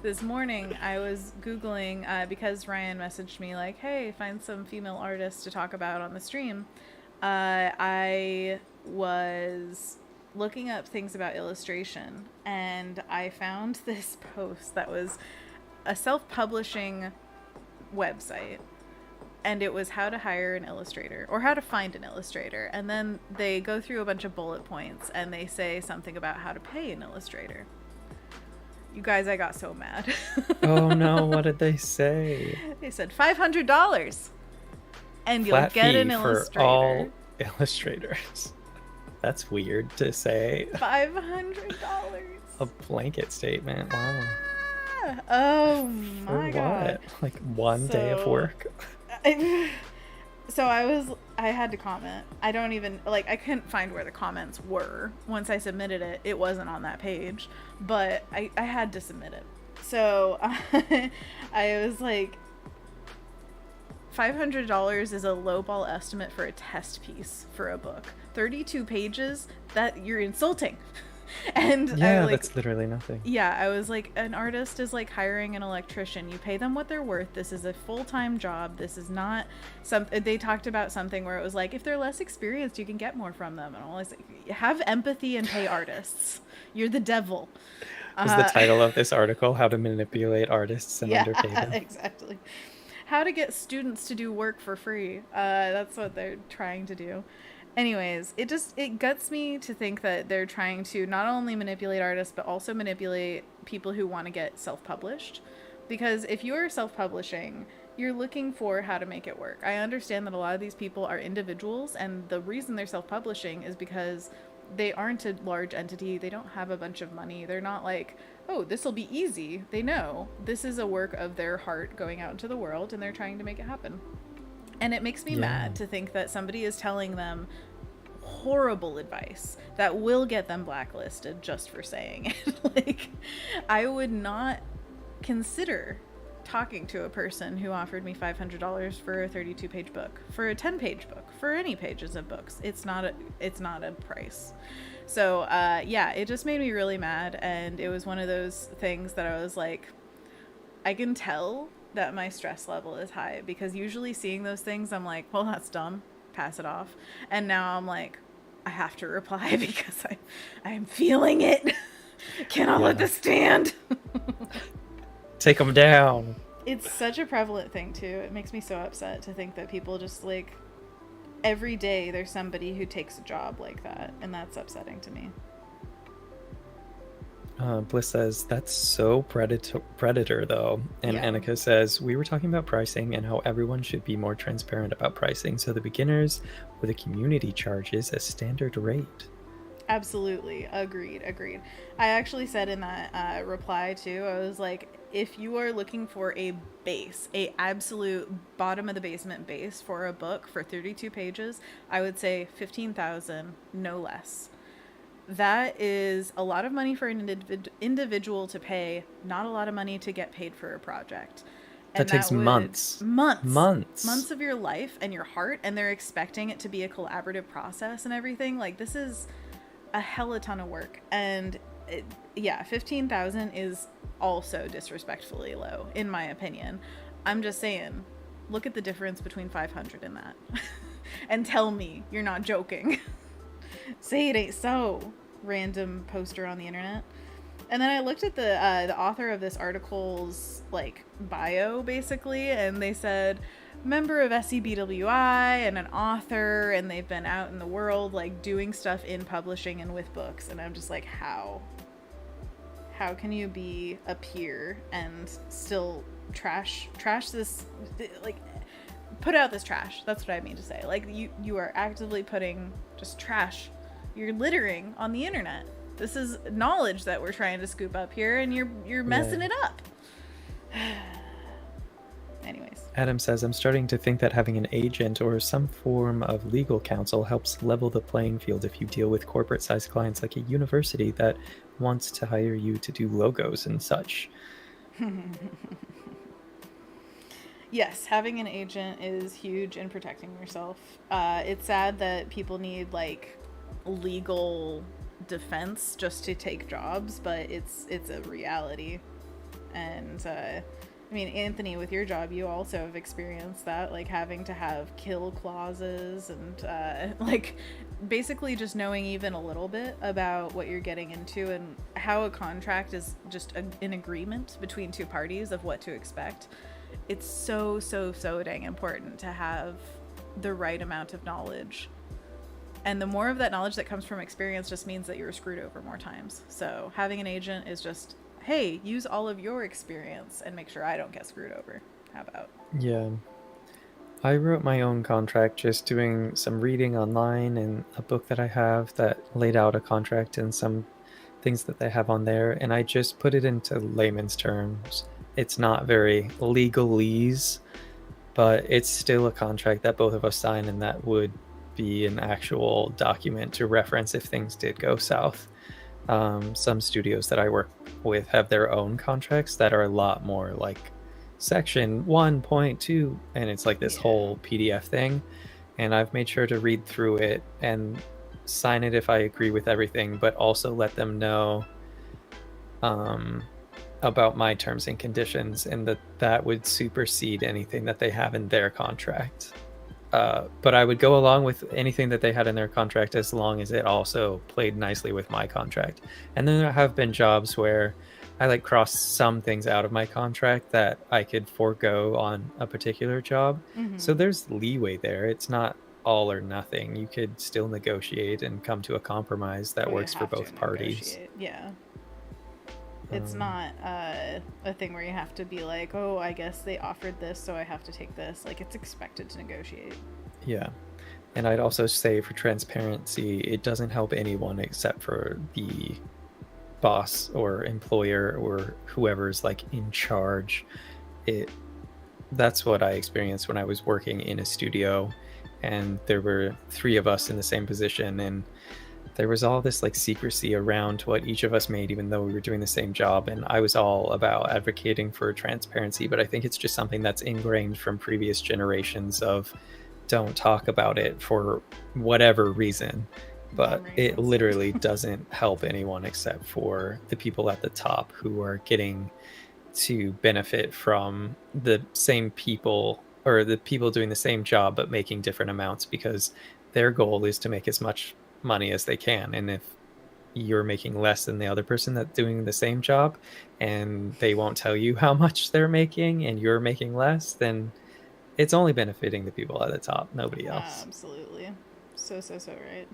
this morning I was Googling because Ryan messaged me like, "Hey, find some female artists to talk about on the stream." I was looking up things about illustration, and I found this post that was a self-publishing website, and it was how to hire an illustrator or how to find an illustrator, and then they go through a bunch of bullet points and they say something about how to pay an illustrator. You guys, I got so mad. Oh no, what did they say? They said $500 and you'll Flat get an fee illustrator. for all illustrators. That's weird to say. $500. A blanket statement. Wow. Oh For my god. what? Like one day of work? So I had to comment. I don't even, like, I couldn't find where the comments were. Once I submitted it, it wasn't on that page, but I had to submit it. So I was like, $500 is a lowball estimate for a test piece for a book. 32 pages? That you're insulting. And Yeah, I, like, that's literally nothing. yeah, I was like, an artist is like hiring an electrician. You pay them what they're worth. This is a full-time job. This is not they talked about something where it was like, if they're less experienced, you can get more from them. And I was like, have empathy and pay artists. You're the devil. Was the title of this article How to Manipulate Artists and Underpay Them? Exactly. How to get students to do work for free. That's what they're trying to do. Anyways, it guts me to think that they're trying to not only manipulate artists, but also manipulate people who want to get self-published. Because if you are self-publishing, you're looking for how to make it work. I understand that a lot of these people are individuals, and the reason they're self-publishing is because they aren't a large entity. They don't have a bunch of money. They're not like, oh, this will be easy. They know this is a work of their heart going out into the world, and they're trying to make it happen. And it makes me mad to think that somebody is telling them horrible advice that will get them blacklisted just for saying it. Like, I would not consider talking to a person who offered me $500 for a 32-page book, for a 10-page book, for any pages of books. It's not a price. So yeah, it just made me really mad, and it was one of those things that I was like, I can tell that my stress level is high, because usually seeing those things I'm like, well, that's dumb, pass it off. And now I'm like, I have to reply because I'm feeling it. Cannot let Yeah. this stand. Take them down. It's such a prevalent thing too. It makes me so upset to think that people just like every day there's somebody who takes a job like that, and that's upsetting to me. Bliss says, that's so predator though. And Yeah. Annika says, we were talking about pricing and how everyone should be more transparent about pricing so the beginners or the community charges a standard rate. Absolutely. Agreed. I actually said in that reply too, I was like, if you are looking for a base, a absolute bottom of the basement base for a book for 32 pages, I would say 15,000, no less. That is a lot of money for an individual to pay, not a lot of money to get paid for a project. That And takes that would months. months of your life and your heart, and they're expecting it to be a collaborative process and everything. Like, this is a hella ton of work. And yeah, 15,000 is also disrespectfully low in my opinion. I'm just saying, look at the difference between 500 and that. And tell me you're not joking. Say it ain't so, random poster on the internet. And then I looked at the author of this article's like bio basically, and they said member of SEBWI and an author, and they've been out in the world like doing stuff in publishing and with books. And I'm just like, how can you be a peer and still trash this, like, put out this trash? That's what I mean to say. Like, you are actively putting just trash, you're littering on the internet. This is knowledge that we're trying to scoop up here, and you're messing it up. Anyways, Adam says, I'm starting to think that having an agent or some form of legal counsel helps level the playing field if you deal with corporate-sized clients like a university that wants to hire you to do logos and such. yes, having an agent is huge in protecting yourself. It's sad that people need like legal defense just to take jobs, but it's a reality. And I mean, Anthony, with your job, you also have experienced that, like having to have kill clauses and like basically just knowing even a little bit about what you're getting into and how a contract is just an agreement between two parties of what to expect. It's so dang important to have the right amount of knowledge. And the more of that knowledge that comes from experience just means that you're screwed over more times. So having an agent is just, hey, use all of your experience and make sure I don't get screwed over. How about? Yeah. I wrote my own contract just doing some reading online and a book that I have that laid out a contract and some things that they have on there. And I just put it into layman's terms. It's not very legalese, but it's still a contract that both of us sign, and that would be an actual document to reference if things did go south. Some studios that I work with have their own contracts that are a lot more like section 1.2, and it's like this whole PDF thing, and I've made sure to read through it and sign it if I agree with everything, but also let them know about my terms and conditions, and that would supersede anything that they have in their contract. But I would go along with anything that they had in their contract as long as it also played nicely with my contract. And then there have been jobs where I like crossed some things out of my contract that I could forego on a particular job. Mm-hmm. So there's leeway there. It's not all or nothing. You could still negotiate and come to a compromise that works for both parties. Yeah. It's not a thing where you have to be like, oh, I guess they offered this, so I have to take this. Like, it's expected to negotiate. Yeah. And I'd also say, for transparency, it doesn't help anyone except for the boss or employer or whoever's like in charge. That's what I experienced when I was working in a studio, and there were 3 of us in the same position, and there was all this like secrecy around what each of us made, even though we were doing the same job. And I was all about advocating for transparency, but I think it's just something that's ingrained from previous generations of don't talk about it for whatever reason. But it literally doesn't help anyone except for the people at the top who are getting to benefit from the same people, or the people doing the same job but making different amounts, because their goal is to make as much money as they can. And if you're making less than the other person that's doing the same job and they won't tell you how much they're making and you're making less, then it's only benefiting the people at the top, nobody else. Absolutely. So right.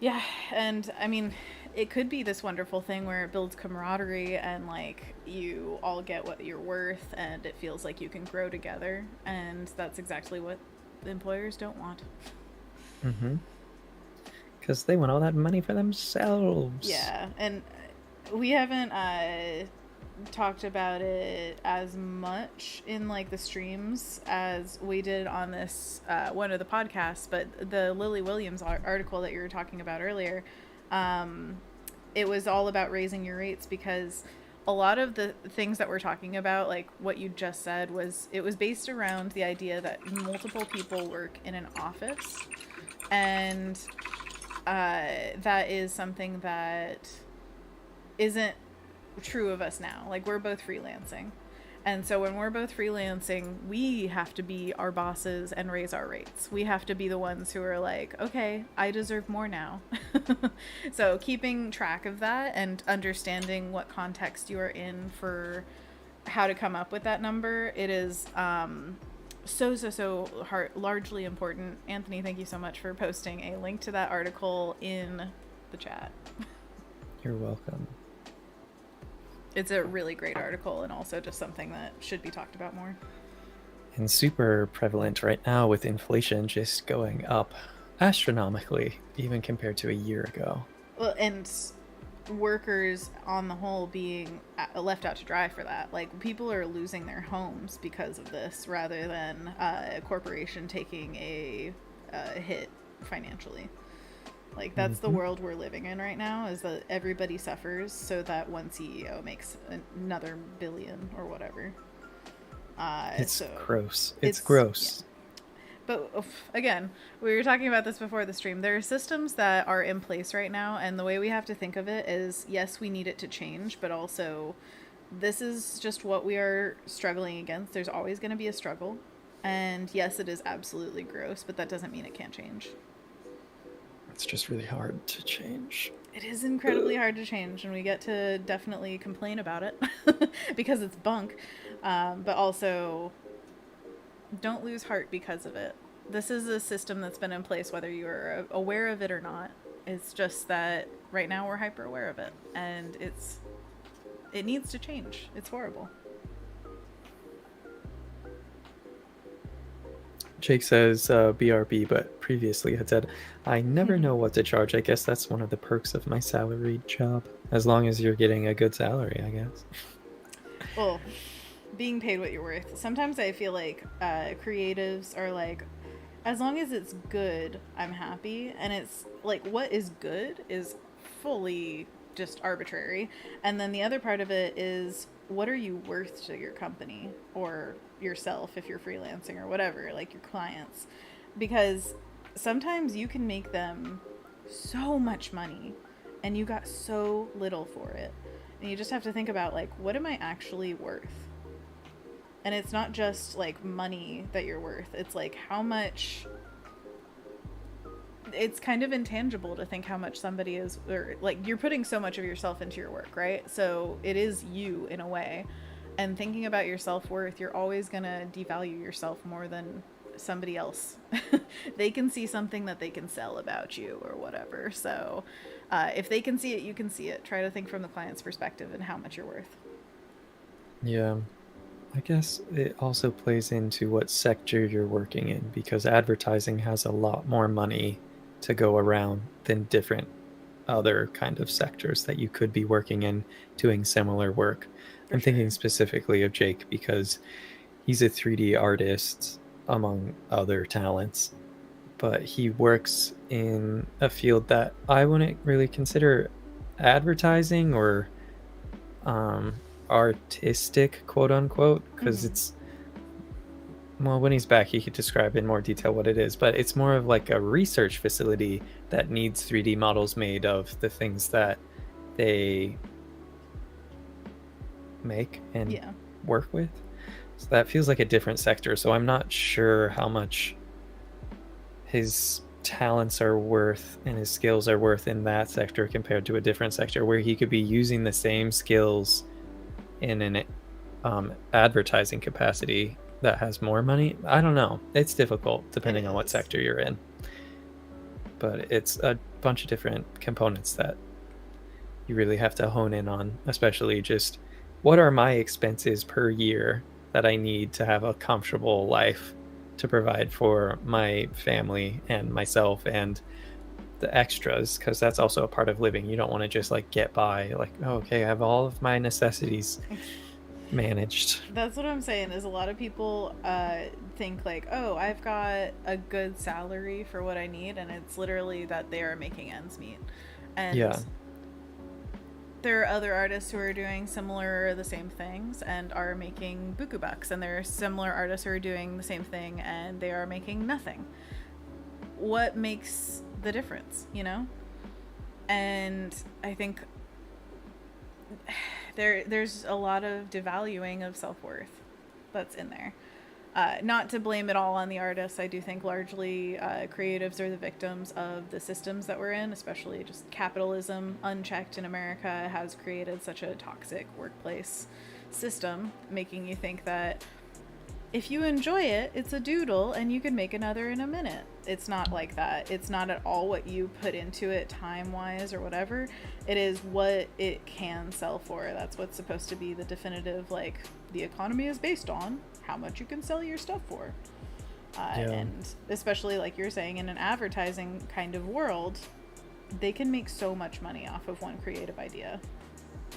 Yeah, and I mean, it could be this wonderful thing where it builds camaraderie and like you all get what you're worth and it feels like you can grow together, and that's exactly what employers don't want. Mm-hmm. Because they want all that money for themselves. Yeah, and we haven't talked about it as much in like the streams as we did on this one of the podcasts, but the Lily Williams article that you were talking about earlier, it was all about raising your rates, because a lot of the things that we're talking about, like what you just said, was based around the idea that multiple people work in an office, and that is something that isn't true of us now. Like, we're both freelancing, and so when we're both freelancing, we have to be our bosses and raise our rates. We have to be the ones who are like, okay, I deserve more now. So keeping track of that and understanding what context you are in for how to come up with that number, it is so hard, largely important. Anthony, thank you so much for posting a link to that article in the chat. You're welcome. It's a really great article, and also just something that should be talked about more. And super prevalent right now with inflation just going up astronomically, even compared to a year ago. Well, and workers on the whole being left out to dry for that. Like, people are losing their homes because of this, rather than a corporation taking a hit financially. Like, that's the world we're living in right now, is that everybody suffers so that one CEO makes another billion or whatever. It's gross. It's gross. Yeah. But again, we were talking about this before the stream. There are systems that are in place right now, and the way we have to think of it is, yes, we need it to change, but also this is just what we are struggling against. There's always going to be a struggle. And yes, it is absolutely gross, but that doesn't mean it can't change. It's just really hard to change. It is incredibly hard to change, and we get to definitely complain about it because it's bunk. But also, don't lose heart because of it. This is a system that's been in place whether you're aware of it or not. It's just that right now we're hyper aware of it, and it needs to change. It's horrible. Jake says BRB, but previously had said, I never know what to charge. I guess that's one of the perks of my salaried job. As long as you're getting a good salary, I guess. Well, being paid what you're worth. Sometimes I feel like creatives are like, as long as it's good, I'm happy. And it's like, what is good is fully just arbitrary. And then the other part of it is, what are you worth to your company or yourself if you're freelancing or whatever, like your clients? Because sometimes you can make them so much money and you got so little for it. And you just have to think about, like, what am I actually worth? And it's not just like money that you're worth. It's like how much. It's kind of intangible to think how much somebody is, or like you're putting so much of yourself into your work, right? So it is you in a way. And thinking about your self-worth, you're always going to devalue yourself more than somebody else. They can see something that they can sell about you or whatever. So if they can see it, you can see it. Try to think from the client's perspective and how much you're worth. Yeah. I guess it also plays into what sector you're working in, because advertising has a lot more money to go around than different other kind of sectors that you could be working in doing similar work. I'm thinking specifically of Jake because he's a 3D artist among other talents, but he works in a field that I wouldn't really consider advertising or artistic, quote unquote, because it's, well, when he's back he could describe in more detail what it is, but it's more of like a research facility that needs 3D models made of the things that they make and work with. So that feels like a different sector, so I'm not sure how much his talents are worth and his skills are worth in that sector compared to a different sector where he could be using the same skills in an advertising capacity that has more money. I don't know. It's difficult depending on what sector you're in. But it's a bunch of different components that you really have to hone in on, especially just what are my expenses per year that I need to have a comfortable life to provide for my family and myself and the extras, because that's also a part of living. You don't want to just like get by like, oh, okay, I have all of my necessities managed. That's what I'm saying, is a lot of people think like, oh, I've got a good salary for what I need, and it's literally that they are making ends meet. And yeah, there are other artists who are doing similar or the same things and are making buku bucks, and there are similar artists who are doing the same thing and they are making nothing. What makes the difference, you know? And I think there's a lot of devaluing of self-worth that's in there. Not to blame it all on the artists. I do think largely creatives are the victims of the systems that we're in, especially just capitalism unchecked in America has created such a toxic workplace system, making you think that if you enjoy it, it's a doodle and you can make another in a minute. It's not like that. It's not at all what you put into it time-wise or whatever. It is what it can sell for. That's what's supposed to be the definitive, like, the economy is based on how much you can sell your stuff for. And especially, like you're saying, in an advertising kind of world, they can make so much money off of one creative idea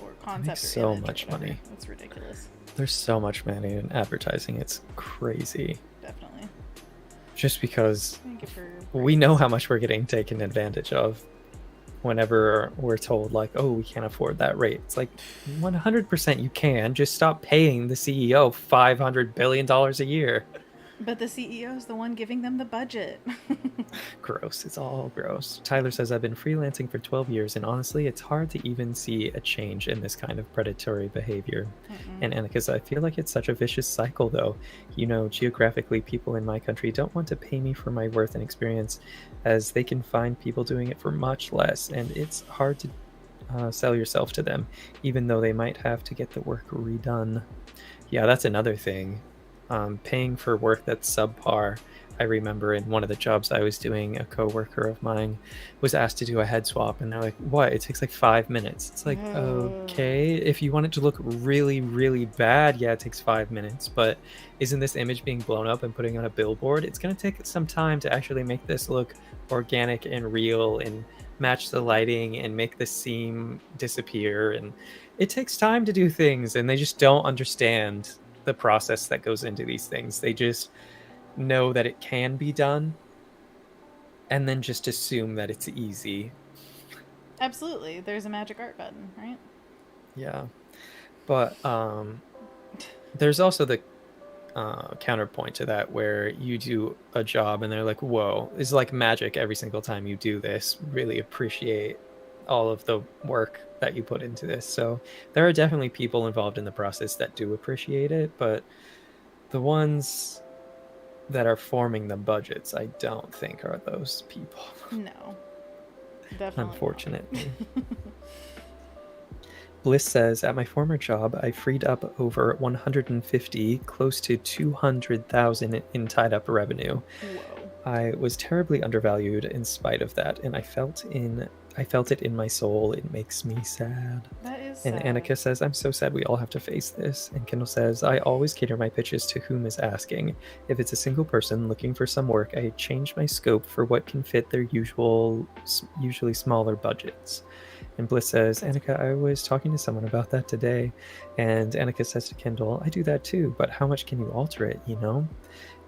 or concept. So much money. It's ridiculous. There's so much money in advertising. It's crazy. Definitely. Just because we know how much we're getting taken advantage of whenever we're told, like, oh, we can't afford that rate. It's like, 100% you can. Just stop paying the CEO $500 billion a year. But the CEO is the one giving them the budget. Gross. It's all gross. Tyler says, I've been freelancing for 12 years, and honestly, it's hard to even see a change in this kind of predatory behavior. And Annika says, I feel like it's such a vicious cycle, though. You know, geographically, people in my country don't want to pay me for my worth and experience, as they can find people doing it for much less, and it's hard to sell yourself to them, even though they might have to get the work redone. Yeah, that's another thing. Paying for work that's subpar. I remember in one of the jobs I was doing, a coworker of mine was asked to do a head swap, and they're like, what? It takes like 5 minutes. It's like, okay, if you want it to look really, really bad, yeah, it takes 5 minutes, but isn't this image being blown up and putting on a billboard? It's going to take some time to actually make this look organic and real and match the lighting and make the seam disappear. And it takes time to do things, and they just don't understand the process that goes into these things. They just know that it can be done and then just assume that it's easy. Absolutely. There's a magic art button, right? Yeah. But there's also the counterpoint to that, where you do a job and they're like, whoa, it's like magic every single time you do this. Really appreciate all of the work that you put into this. So there are definitely people involved in the process that do appreciate it, but the ones that are forming the budgets, I don't think are those people. No, definitely unfortunately. Bliss says, at my former job, I freed up over 150, close to 200,000 in tied up revenue. Whoa. I was terribly undervalued in spite of that, and I felt it in my soul. It makes me sad. That is and sad. Annika says, I'm so sad we all have to face this. And Kendall says, I always cater my pitches to whom is asking. If it's a single person looking for some work, I change my scope for what can fit their usually smaller budgets. And Bliss says, Annika, I was talking to someone about that today. And Annika says to Kendall, I do that too, but how much can you alter it, you know?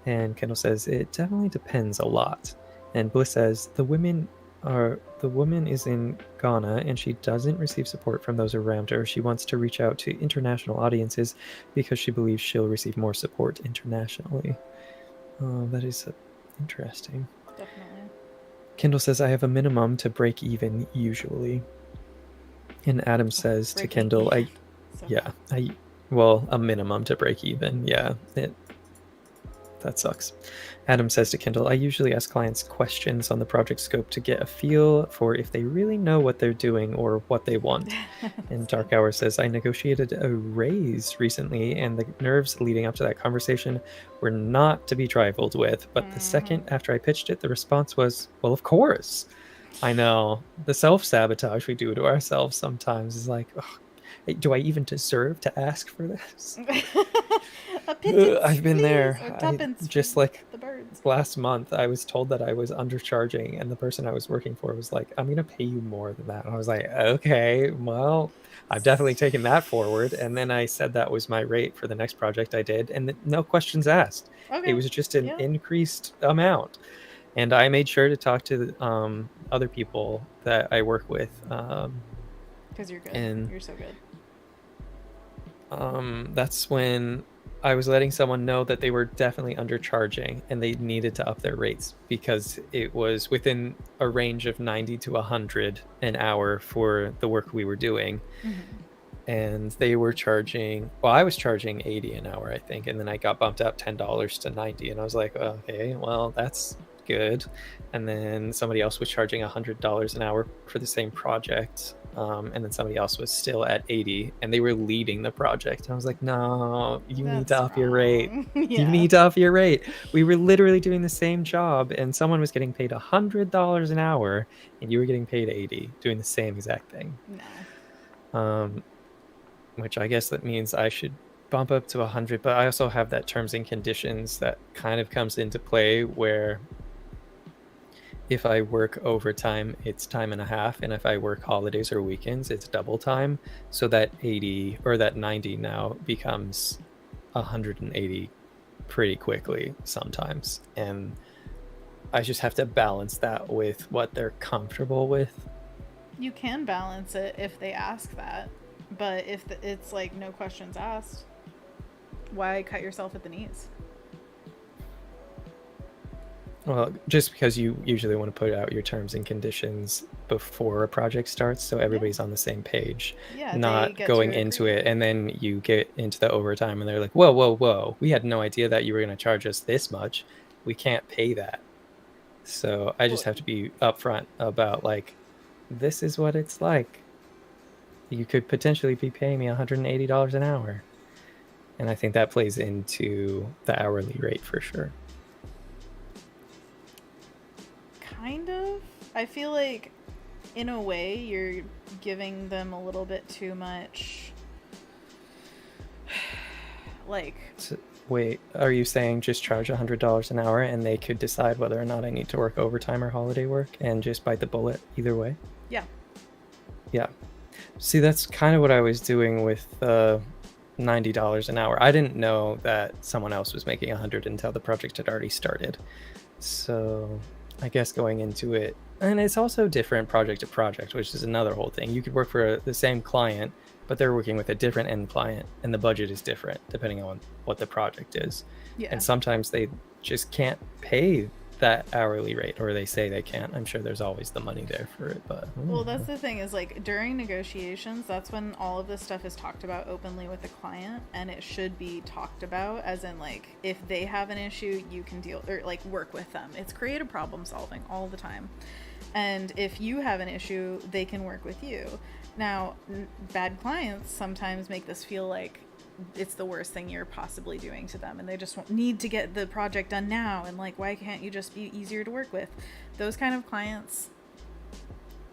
And Kendall says, it definitely depends a lot. And Bliss says, the woman is in Ghana and she doesn't receive support from those around her. She wants to reach out to international audiences because she believes she'll receive more support internationally. Oh, that is interesting. Definitely. Kendall says, I have a minimum to break even usually. And Adam says to Kendall, a minimum to break even. Yeah. that sucks. Adam says to Kendall, I usually ask clients questions on the project scope to get a feel for if they really know what they're doing or what they want. And Dark Hour says, I negotiated a raise recently, and the nerves leading up to that conversation were not to be trifled with. But the second after I pitched it, the response was, well, of course. I know. The self-sabotage we do to ourselves sometimes is like, do I even deserve to ask for this? I've been there. Just like the birds. Last month, I was told that I was undercharging, and the person I was working for was like, I'm going to pay you more than that. And I was like, okay, well, I've definitely taken that forward. And then I said that was my rate for the next project I did, and no questions asked. Okay. It was just an increased amount. And I made sure to talk to other people that I work with. Because you're good. You're so good. That's when I was letting someone know that they were definitely undercharging and they needed to up their rates because it was within a range of 90 to 100 an hour for the work we were doing. And they were charging, well, I was charging 80 an hour, I think. And then I got bumped up $10 to 90. And I was like, okay, well, that's good. And then somebody else was charging $100 an hour for the same project. And then somebody else was still at 80 and they were leading the project. And I was like, no, you need to up your rate. You need to up your rate. We were literally doing the same job and someone was getting paid $100 an hour and you were getting paid 80 doing the same exact thing. Which I guess that means I should bump up to 100, but I also have that terms and conditions that kind of comes into play where if I work overtime, it's time and a half. And if I work holidays or weekends, it's double time. So that 80 or that 90 now becomes 180 pretty quickly sometimes. And I just have to balance that with what they're comfortable with. You can balance it if they ask that. But if it's like no questions asked, why cut yourself at the knees? Well, just because you usually want to put out your terms and conditions before a project starts so everybody's on the same page, not going into it and then you get into the overtime and they're like, whoa, we had no idea that you were going to charge us this much. We can't pay that. So I just have to be upfront about like, this is what it's like. You could potentially be paying me $180 an hour. And I think that plays into the hourly rate for sure. Kind of. I feel like in a way you're giving them a little bit too much like so, wait, are you saying just charge $100 an hour and they could decide whether or not I need to work overtime or holiday work and just bite the bullet either way? Yeah. See, that's kind of what I was doing with $90 an hour. I didn't know that someone else was making $100 until the project had already started. So I guess going into it, and it's also different project to project, which is another whole thing. You could work for the same client, but they're working with a different end client, and the budget is different depending on what the project is. And sometimes they just can't pay that hourly rate, or they say they can't. I'm sure there's always the money there for it, but well, that's the thing is like during negotiations, that's when all of this stuff is talked about openly with the client, and it should be talked about as in like if they have an issue, you can deal or like work with them. It's creative problem solving all the time, and if you have an issue, they can work with you. Now, bad clients sometimes make this feel like it's the worst thing you're possibly doing to them and they just need to get the project done now and like why can't you just be easier to work with? Those kind of clients,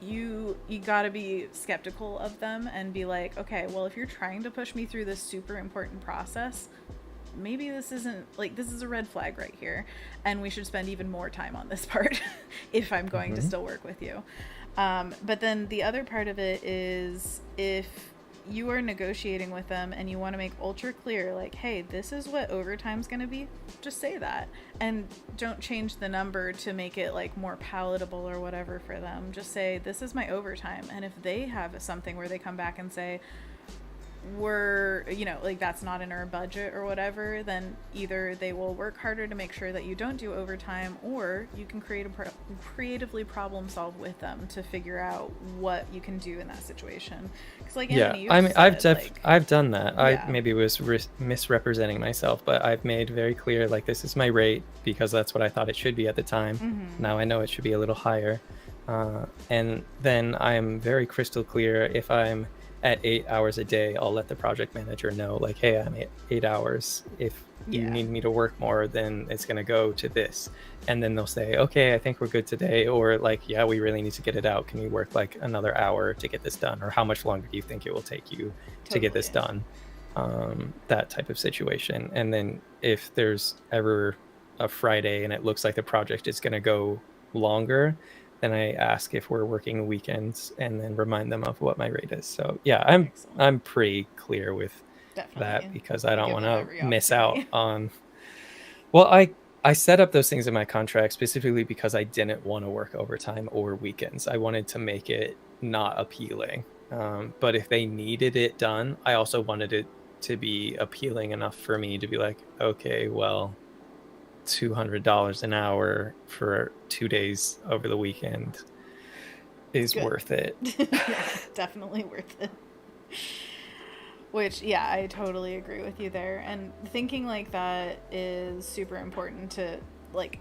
you gotta be skeptical of them and be like, okay, well, if you're trying to push me through this super important process, maybe this isn't like, this is a red flag right here and we should spend even more time on this part if I'm going to still work with you. But then the other part of it is if you are negotiating with them and you want to make ultra clear, like, hey, this is what overtime's going to be, just say that. And don't change the number to make it like more palatable or whatever for them. Just say, this is my overtime. And if they have something where they come back and say, we're, you know, like that's not in our budget or whatever, then either they will work harder to make sure that you don't do overtime, or you can creatively problem solve with them to figure out what you can do in that situation. Because like Yeah, Anthony, you I just mean, said, I've done that. I yeah. maybe was misrepresenting myself, but I've made very clear, like, this is my rate because that's what I thought it should be at the time. Mm-hmm. Now I know it should be a little higher. And then I'm very crystal clear. If I'm at 8 hours a day, I'll let the project manager know, like, hey, I'm at 8 hours. If you Yeah. need me to work more, then it's going to go to this. And then they'll say, okay, I think we're good today. Or like, yeah, we really need to get it out. Can you work like another hour to get this done? Or how much longer do you think it will take you to get this done? That type of situation. And then if there's ever a Friday and it looks like the project is going to go longer, then I ask if we're working weekends and then remind them of what my rate is. So yeah, I'm pretty clear with that because I don't want to miss out on. Well, I set up those things in my contract specifically because I didn't want to work overtime or weekends. I wanted to make it not appealing. But if they needed it done, I also wanted it to be appealing enough for me to be like, okay, well, $200 an hour for 2 days over the weekend is worth it. Yeah, definitely worth it. Which, yeah, I totally agree with you there. And thinking like that is super important to, like,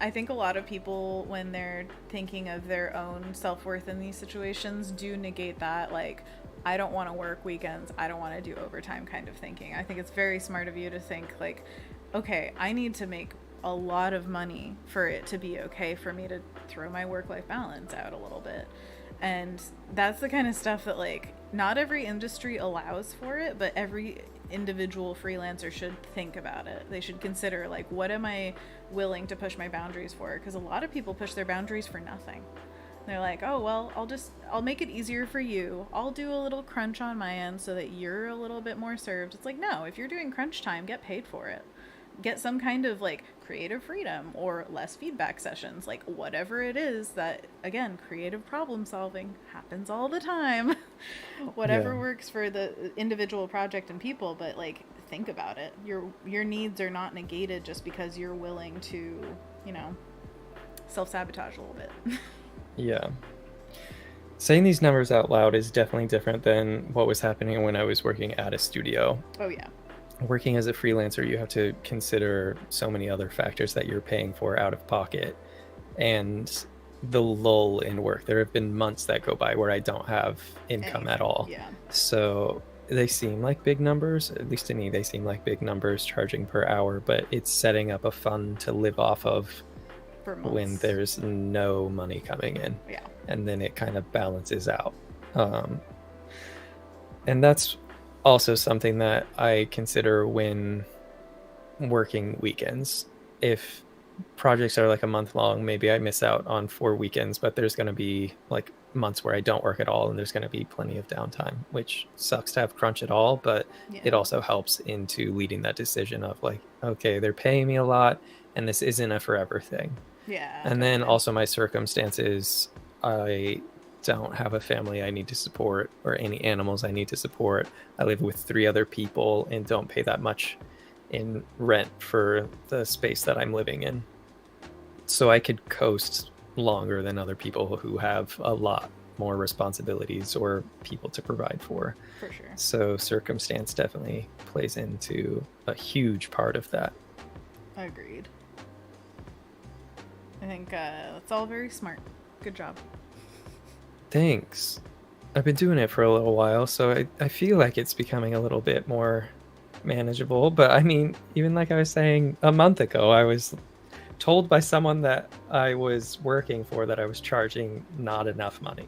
I think a lot of people, when they're thinking of their own self-worth in these situations, do negate that, like, I don't want to work weekends, I don't want to do overtime kind of thinking. I think it's very smart of you to think, like, okay, I need to make a lot of money for it to be okay for me to throw my work-life balance out a little bit. And that's the kind of stuff that, like, not every industry allows for it, but every individual freelancer should think about it. They should consider, like, what am I willing to push my boundaries for? Because a lot of people push their boundaries for nothing. They're like, oh, well, I'll make it easier for you. I'll do a little crunch on my end so that you're a little bit more served. It's like, no, if you're doing crunch time, get paid for it. Get some kind of, like, creative freedom or less feedback sessions, like, whatever it is that, again, creative problem solving happens all the time. Whatever works for the individual project and people, but, like, think about it. Your needs are not negated just because you're willing to, you know, self-sabotage a little bit. Yeah. Saying these numbers out loud is definitely different than what was happening when I was working at a studio. Oh, yeah. Working as a freelancer, you have to consider so many other factors that you're paying for out of pocket, and the lull in work. There have been months that go by where I don't have income at all. Yeah. So they seem like big numbers, at least to me, they seem like big numbers charging per hour, but it's setting up a fund to live off of For months. When there's no money coming in. Yeah. And then it kind of balances out. And that's also something that I consider when working weekends. If projects are like a month long, maybe I miss out on 4 weekends, but there's going to be like months where I don't work at all, and there's going to be plenty of downtime, which sucks to have crunch at all, but it also helps into leading that decision of like, okay, they're paying me a lot and this isn't a forever thing. Yeah. And then also my circumstances, I don't have a family I need to support or any animals I need to support. I live with 3 other people and don't pay that much in rent for the space that I'm living in. So I could coast longer than other people who have a lot more responsibilities or people to provide for. For sure. So circumstance definitely plays into a huge part of that. Agreed. I think that's all very smart. Good job. Thanks. I've been doing it for a little while, so I feel like it's becoming a little bit more manageable. But I mean, even like I was saying a month ago, I was told by someone that I was working for that I was charging not enough money.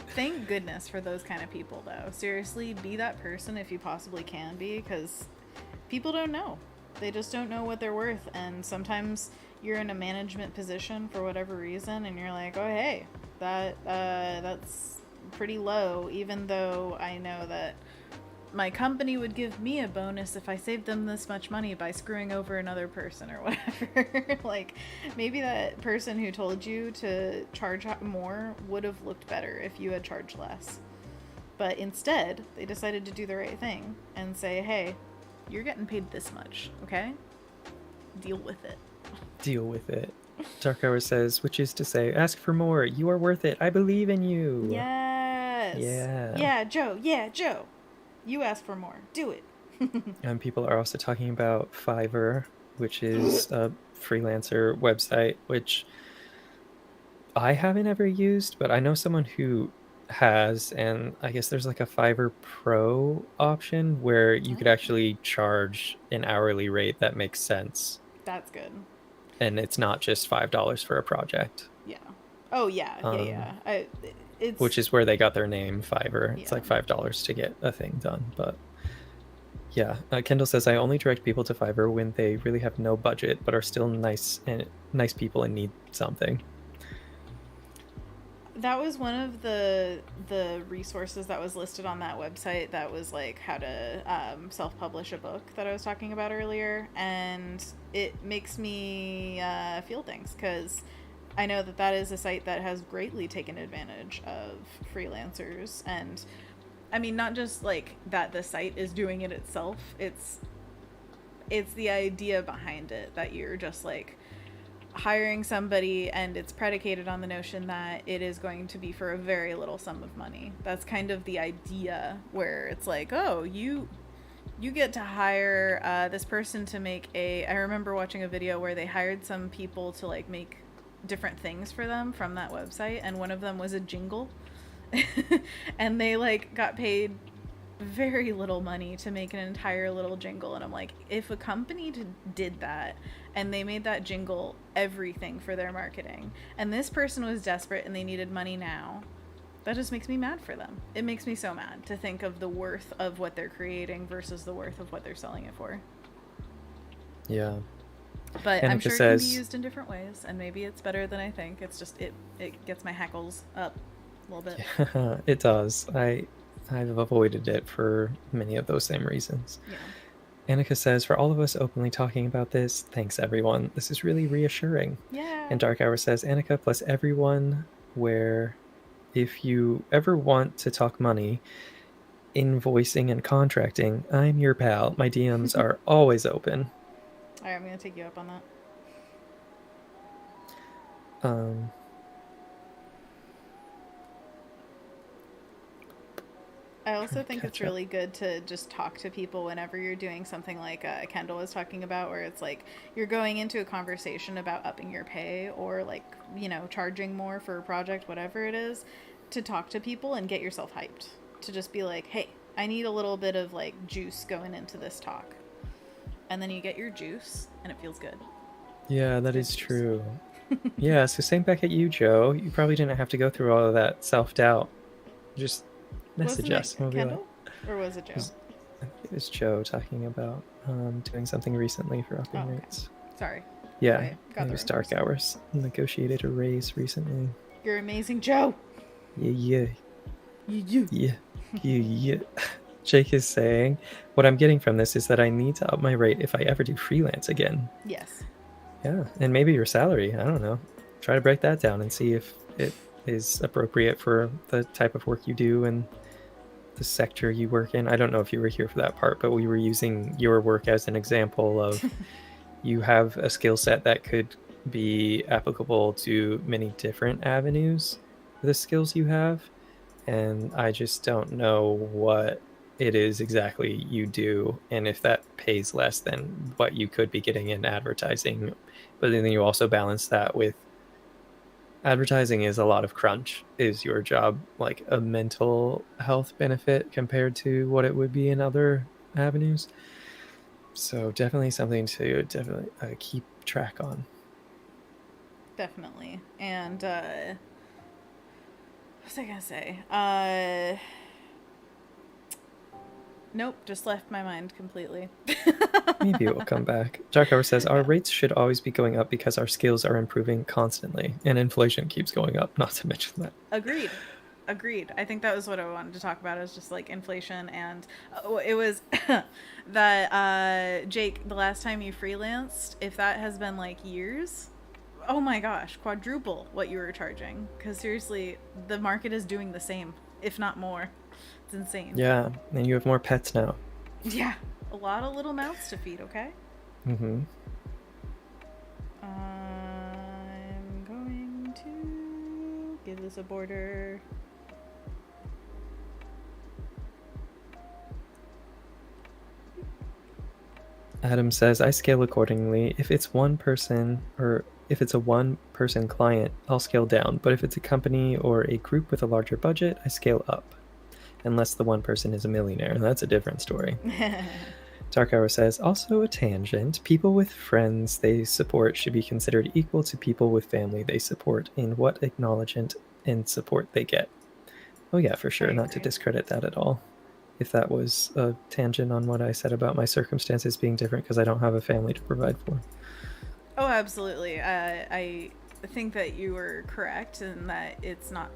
Thank goodness for those kind of people, though. Seriously, be that person if you possibly can be, because people don't know. They just don't know what they're worth, and sometimes you're in a management position for whatever reason, and you're like, oh, hey, that's pretty low, even though I know that my company would give me a bonus if I saved them this much money by screwing over another person or whatever. Like, maybe that person who told you to charge more would have looked better if you had charged less. But instead, they decided to do the right thing and say, hey, you're getting paid this much, okay? Deal with it. Deal with it. Dark Hour says, which is to say, ask for more. You are worth it. I believe in you. Yes. Yeah. Yeah, Joe. Yeah, Joe. You ask for more. Do it. And people are also talking about Fiverr, which is a freelancer website, which I haven't ever used, but I know someone who has, and I guess there's like a Fiverr Pro option where you could actually charge an hourly rate that makes sense. That's good. And it's not just $5 for a project. Yeah. Oh, yeah. Yeah. It's which is where they got their name, Fiverr. It's Yeah. like $5 to get a thing done. But yeah, Kendall says, I only direct people to Fiverr when they really have no budget but are still nice people and need something. That was one of the resources that was listed on that website that was like how to self-publish a book that I was talking about earlier, and it makes me feel things, because I know that is a site that has greatly taken advantage of freelancers. And I mean, not just like that the site is doing it itself, it's the idea behind it, that you're just like hiring somebody and it's predicated on the notion that it is going to be for a very little sum of money. That's kind of the idea, where it's like, oh, you get to hire this person to make I remember watching a video where they hired some people to like make different things for them from that website, and one of them was a jingle. And they like got paid very little money to make an entire little jingle. And I'm like, if a company did that and they made that jingle everything for their marketing, and this person was desperate and they needed money now, that just makes me mad for them. It makes me so mad to think of the worth of what they're creating versus the worth of what they're selling it for. Yeah. But Annika I'm sure says, it can be used in different ways, and maybe it's better than I think. It's just it gets my hackles up a little bit. Yeah, it does. I've avoided it for many of those same reasons. Yeah. Annika says, for all of us openly talking about this, thanks everyone. This is really reassuring. Yeah. And Dark Hour says, Annika plus everyone, where if you ever want to talk money, invoicing and contracting, I'm your pal. My DMs are always open. All right, I'm going to take you up on that. I also think it's really good to just talk to people whenever you're doing something like Kendall was talking about, where it's like you're going into a conversation about upping your pay or like, you know, charging more for a project, whatever it is, to talk to people and get yourself hyped. To just be like, hey, I need a little bit of like juice going into this talk. And then you get your juice and it feels good. Yeah, that is true. Yeah, so same back at you, Joe. You probably didn't have to go through all of that self-doubt. Just message us. Wasn't it Kendall? Or was it Joe? It was Joe talking about doing something recently for upping rates. Sorry. Yeah, Anyway, it was Dark Hours. Negotiated a raise recently. You're amazing, Joe. Yeah. You. Yeah. Jake is saying, what I'm getting from this is that I need to up my rate if I ever do freelance again. Yes. Yeah, and maybe your salary. I don't know. Try to break that down and see if it is appropriate for the type of work you do and the sector you work in. I don't know if you were here for that part, but we were using your work as an example of you have a skill set that could be applicable to many different avenues for the skills you have. And I just don't know what it is exactly you do, and if that pays less than what you could be getting in advertising. But then you also balance that with advertising is a lot of crunch. Is your job like a mental health benefit compared to what it would be in other avenues? So definitely something to keep track on. Definitely. And what was I gonna say? Nope, just left my mind completely. Maybe it will come back. Dark Hour says, our rates should always be going up because our skills are improving constantly, and inflation keeps going up, not to mention that. Agreed. I think that was what I wanted to talk about, is just like inflation. And it was that Jake, the last time you freelanced, if that has been like years, oh my gosh, quadruple what you were charging. Because seriously, the market is doing the same. if not more. It's insane. Yeah, and you have more pets now. Yeah, a lot of little mouths to feed, okay? Mm-hmm. I'm going to give this a border. Adam says, I scale accordingly. If it's one person or if it's a one-person client, I'll scale down. But if it's a company or a group with a larger budget, I scale up. Unless the one person is a millionaire. That's a different story. Dark Hour says, also a tangent. People with friends they support should be considered equal to people with family they support in what acknowledgement and support they get. Oh yeah, for sure. Not to discredit that at all. If that was a tangent on what I said about my circumstances being different because I don't have a family to provide for. Oh, absolutely. I think that you were correct in that it's not...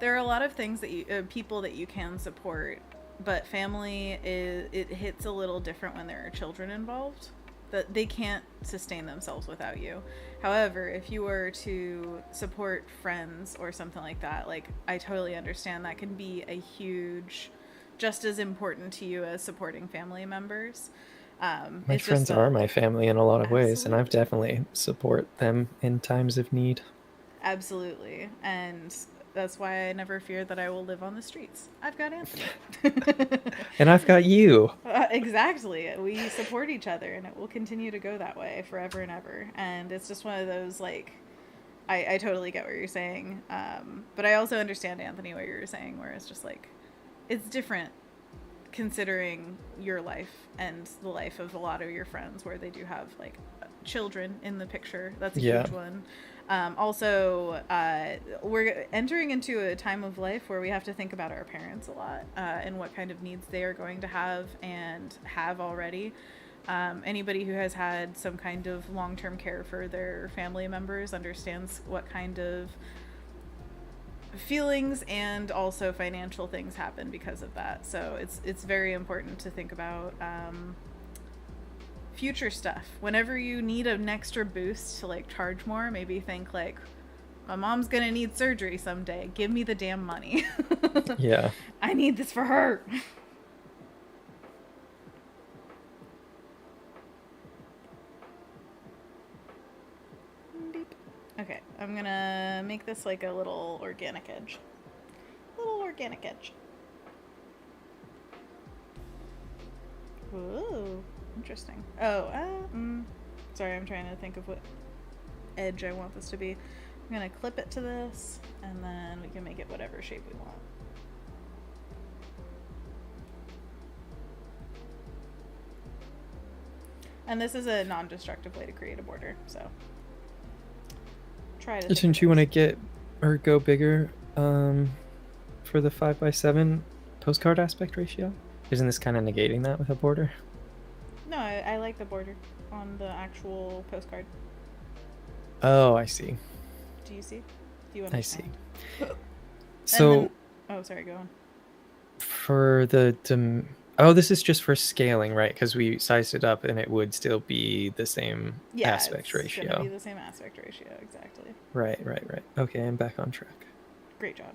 there are a lot of things that you... people that you can support, but family it hits a little different when there are children involved. That they can't sustain themselves without you. However, if you were to support friends or something like that, like, I totally understand that can be a huge, just as important to you as supporting family members. My friends are my family in a lot of ways, and I've definitely support them in times of need. Absolutely. And that's why I never fear that I will live on the streets. I've got Anthony. And I've got you. Exactly. We support each other, and it will continue to go that way forever and ever. And it's just one of those, like, I totally get what you're saying. But I also understand, Anthony, what you're saying, where it's just like, it's different considering your life and the life of a lot of your friends where they do have, like, children in the picture. That's a huge one. Also, we're entering into a time of life where we have to think about our parents a lot and what kind of needs they are going to have and have already. Anybody who has had some kind of long-term care for their family members understands what kind of feelings and also financial things happen because of that. So it's very important to think about future stuff. Whenever you need an extra boost to, like, charge more, maybe think, like, my mom's gonna need surgery someday. Give me the damn money. Yeah. I need this for her. Okay, I'm gonna make this like a little organic edge. Little organic edge. Whoa. Interesting. Oh, sorry, I'm trying to think of what edge I want this to be. I'm gonna clip it to this, and then we can make it whatever shape we want. And this is a non-destructive way to create a border, so try to. Didn't you want to get or go bigger for the 5x7 postcard aspect ratio? Isn't this kind of negating that with a border? No, I like the border on the actual postcard. Oh, I see. Do you see? Do you understand? I see. So... oh, sorry, go on. For the... oh, this is just for scaling, right? Because we sized it up and it would still be the same aspect ratio. Yeah, it's going to be the same aspect ratio, exactly. Right. Okay, I'm back on track. Great job.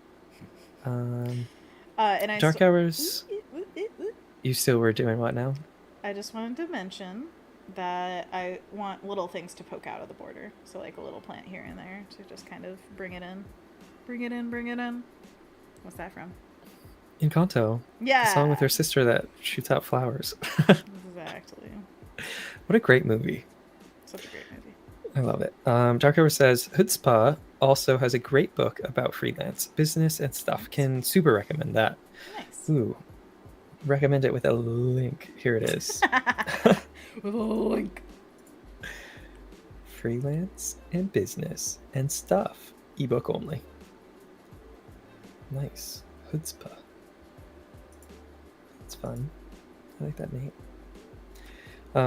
And I Dark Hours... You still were doing what now? I just wanted to mention that I want little things to poke out of the border. So, like, a little plant here and there to just kind of bring it in. Bring it in. What's that from? Encanto. Yeah. The song with her sister that shoots out flowers. Exactly. What a great movie. Such a great movie. I love it. Dark Hour says, Chutzpah also has a great book about freelance business and stuff. Can super recommend that. Nice. Ooh. Recommend it with a link. Here it is. With a link. Freelance and business and stuff. Ebook only. Nice. Chutzpah. That's fun. I like that name.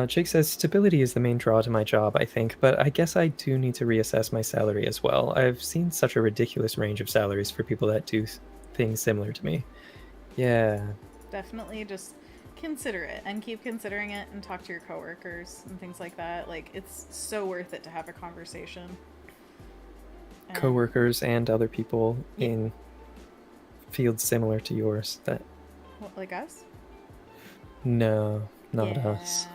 Jake says, stability is the main draw to my job, I think, but I guess I do need to reassess my salary as well. I've seen such a ridiculous range of salaries for people that do things similar to me. Yeah. Definitely just consider it and keep considering it and talk to your coworkers and things like that. Like, it's so worth it to have a conversation. Coworkers and other people in fields similar to yours. That What, like us? no, not Yeah. us.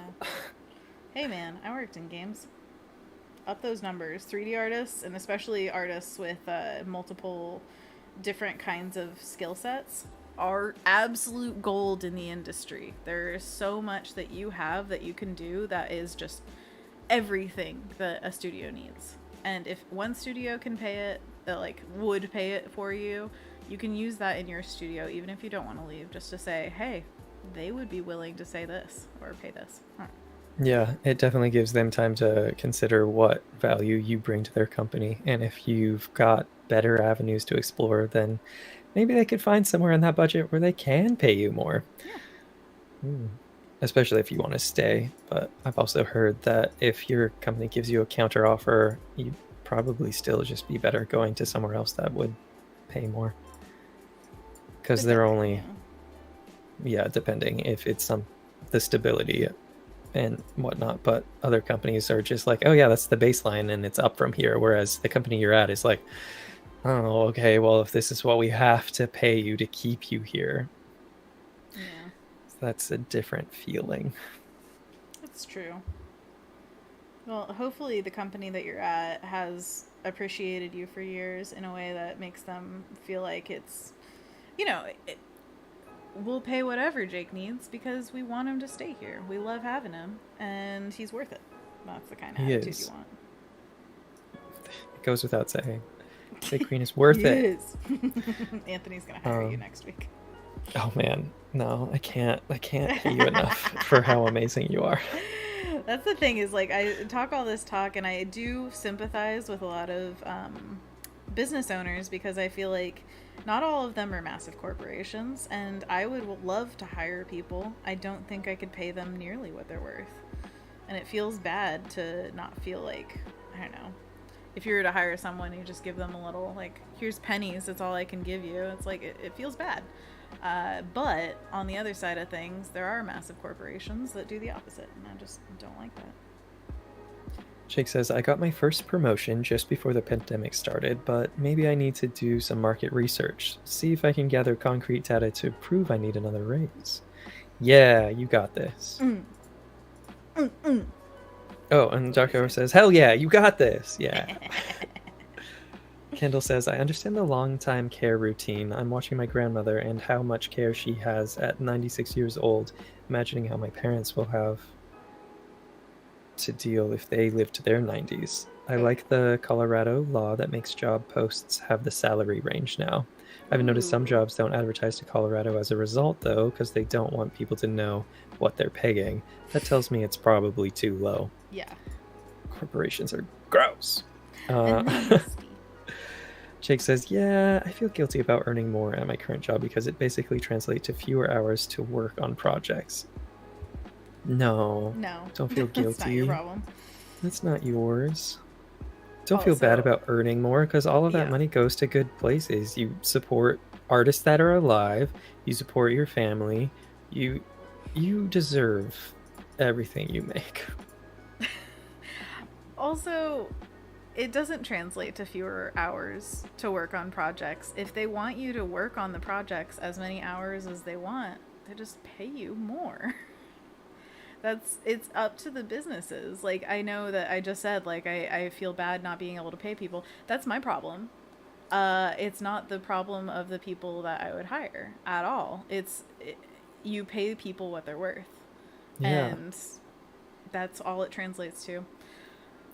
Hey man, I worked in games. Up those numbers. 3D artists, and especially artists with multiple different kinds of skill sets, are absolute gold in the industry. There is so much that you have that you can do that is just everything that a studio needs. And if one studio can pay it, that like would pay it for you, you can use that in your studio even if you don't want to leave, just to say, hey, they would be willing to say this or pay this. Huh. Yeah, it definitely gives them time to consider what value you bring to their company. And if you've got better avenues to explore, then maybe they could find somewhere in that budget where they can pay you more. Yeah. Especially if you want to stay. But I've also heard that if your company gives you a counter offer, you'd probably still just be better going to somewhere else that would pay more. Because they're only, depending if it's the stability and whatnot. But other companies are just like, oh yeah, that's the baseline and it's up from here. Whereas the company you're at is like, oh, okay, well, if this is what we have to pay you to keep you here, Yeah. that's a different feeling. That's true. Well, hopefully the company that you're at has appreciated you for years in a way that makes them feel like it's, we'll pay whatever Jake needs because we want him to stay here. We love having him, and he's worth it. That's the kind of attitude you want. It goes without saying. Jake Green is worth it. Anthony's gonna hire you next week. Oh man, no, I can't pay you enough for how amazing you are. That's the thing, is like, I talk all this talk and I do sympathize with a lot of business owners, because I feel like not all of them are massive corporations, and I would love to hire people. I don't think I could pay them nearly what they're worth, and it feels bad to not feel like, I don't know, if you were to hire someone, you just give them a little, like, here's pennies, that's all I can give you. It's like, it feels bad. But on the other side of things, there are massive corporations that do the opposite, and I just don't like that. Jake says, I got my first promotion just before the pandemic started, but maybe I need to do some market research, see if I can gather concrete data to prove I need another raise. Yeah, you got this. Oh, and Darko says, hell yeah, you got this. Yeah. Kendall says, I understand the long-time care routine. I'm watching my grandmother and how much care she has at 96 years old, imagining how my parents will have to deal if they live to their 90s. I like the Colorado law that makes job posts have the salary range now. I've noticed some jobs don't advertise to Colorado as a result, though, because they don't want people to know what they're paying. That tells me it's probably too low. Yeah. Corporations are gross. Jake says, yeah, I feel guilty about earning more at my current job because it basically translates to fewer hours to work on projects. No. Don't feel guilty. That's not your problem. That's not yours. Don't feel bad about earning more, because all of that money goes to good places. You support artists that are alive. You support your family. You deserve everything you make. Also, it doesn't translate to fewer hours to work on projects. If they want you to work on the projects as many hours as they want, they just pay you more. It's up to the businesses. Like, I know that I just said, like, I feel bad not being able to pay people. That's my problem. It's not the problem of the people that I would hire at all. You pay people what they're worth. Yeah. And that's all it translates to.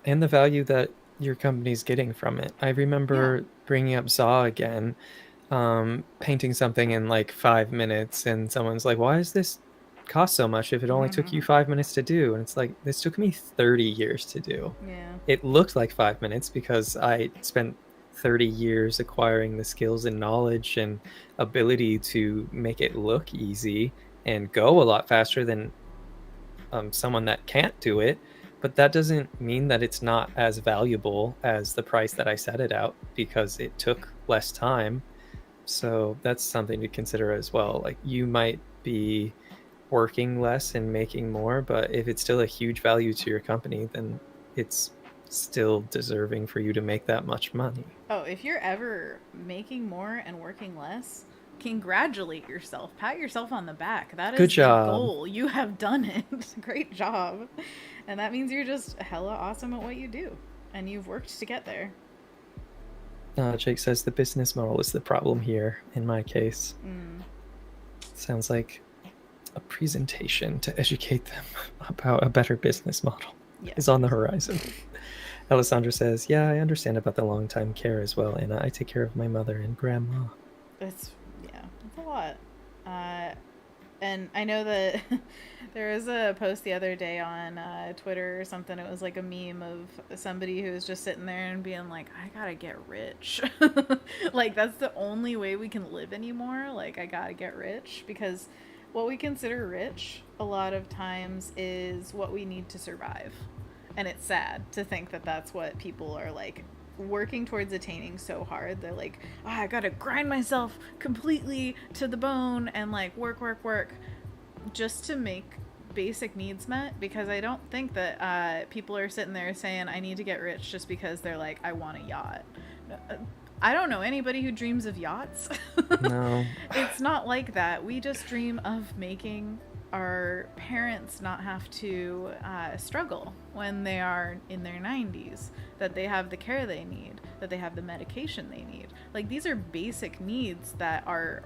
And the value that your company's getting from it. I remember bringing up Zaw again, painting something in like 5 minutes, and someone's like, why is this cost so much if it only took you 5 minutes to do? And it's like, this took me 30 years to do. Yeah. It looked like 5 minutes because I spent 30 years acquiring the skills and knowledge and ability to make it look easy and go a lot faster than someone that can't do it. But that doesn't mean that it's not as valuable as the price that I set it out, because it took less time. So that's something to consider as well. Like, you might be working less and making more, but if it's still a huge value to your company, then it's still deserving for you to make that much money. Oh, if you're ever making more and working less, congratulate yourself. Pat yourself on the back. That is Good the job. goal. You have done it. Great job. And that means you're just hella awesome at what you do. And you've worked to get there. Jake says the business model is the problem here, in my case. Sounds like a presentation to educate them about a better business model is on the horizon. Alessandra says, yeah, I understand about the long-time care as well, and I take care of my mother and grandma. It's a lot. And I know that there was a post the other day on Twitter or something. It was like a meme of somebody who was just sitting there and being like, I gotta get rich. Like, that's the only way we can live anymore. Like, I gotta get rich. Because what we consider rich a lot of times is what we need to survive. And it's sad to think that that's what people are like working towards attaining so hard. They're like, oh, I gotta grind myself completely to the bone and like work just to make basic needs met. Because I don't think that people are sitting there saying I need to get rich just because they're like, I want a yacht. I don't know anybody who dreams of yachts. No. It's not like that. We just dream of making our parents not have to struggle when they are in their 90s, that they have the care they need, that they have the medication they need. Like, these are basic needs that are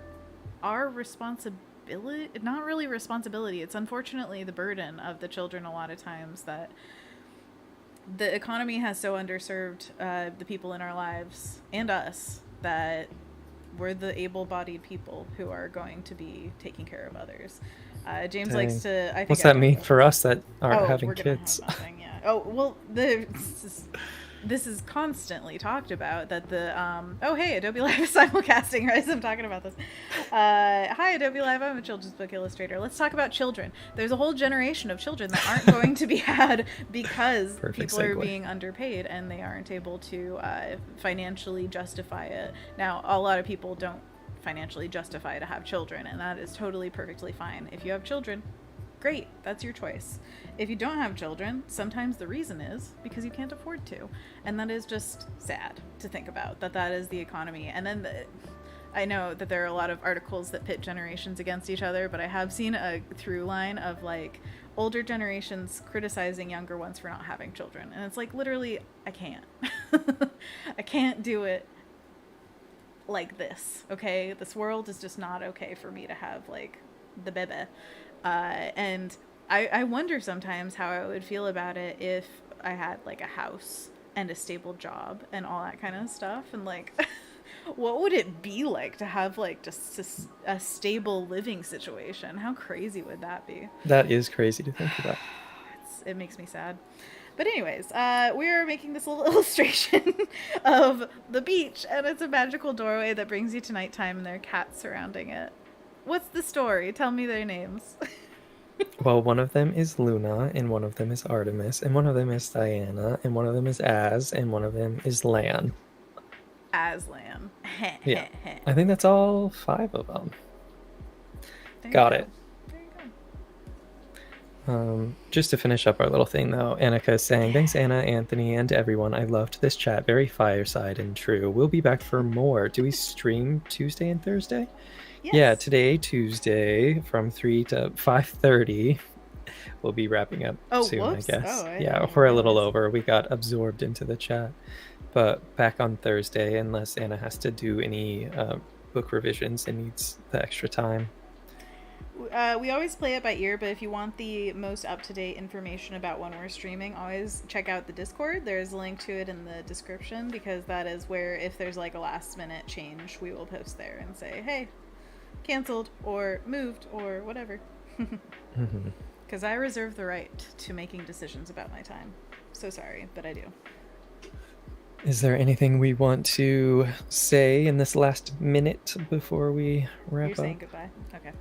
our responsibility, not really responsibility. It's unfortunately the burden of the children a lot of times, that the economy has so underserved the people in our lives and us that we're the able-bodied people who are going to be taking care of others. James likes to. I think What's that mean for us that aren't having kids? Have nothing, yeah. Oh well, this is constantly talked about that the oh hey, Adobe Live is simulcasting as I'm talking about this. Hi Adobe Live, I'm a children's book illustrator. Let's talk about children. There's a whole generation of children that aren't going to be had because people are being underpaid and they aren't able to financially justify it. Now, a lot of people don't financially justify to have children, and that is totally perfectly fine. If you have children, great, that's your choice. If you don't have children, sometimes the reason is because you can't afford to, and that is just sad to think about, that is the economy. And then I know that there are a lot of articles that pit generations against each other, but I have seen a through line of like older generations criticizing younger ones for not having children, and it's like, literally, I can't I can't do it like this, okay? This world is just not okay for me to have like the bebe. And I wonder sometimes how I would feel about it if I had like a house and a stable job and all that kind of stuff, and like what would it be like to have like just a stable living situation? How crazy would that be? That is crazy to think about. It makes me sad. But anyways, we are making this little illustration of the beach, and it's a magical doorway that brings you to nighttime, and there are cats surrounding it. What's the story? Tell me their names. Well, one of them is Luna, and one of them is Artemis, and one of them is Diana, and one of them is Az, and one of them is Lan. Aslan. Yeah. I think that's all 5 of them. Got it. Just to finish up our little thing though, Annika is saying, thanks Anna, Anthony, and everyone. I loved this chat. Very fireside and true. We'll be back for more. Do we stream Tuesday and Thursday? Yes. Yeah, today, Tuesday, from 3 to 5:30. We'll be wrapping up soon, whoops. I guess. Yeah, we're a little over. We got absorbed into the chat. But back on Thursday, unless Anna has to do any book revisions and needs the extra time. We always play it by ear, but if you want the most up-to-date information about when we're streaming, always check out the Discord. There's a link to it in the description, because that is where, if there's like a last-minute change, we will post there and say, hey, canceled or moved or whatever. Because I reserve the right to making decisions about my time. So sorry, but I do. Is there anything we want to say in this last minute before we wrap up? You're saying goodbye? Okay.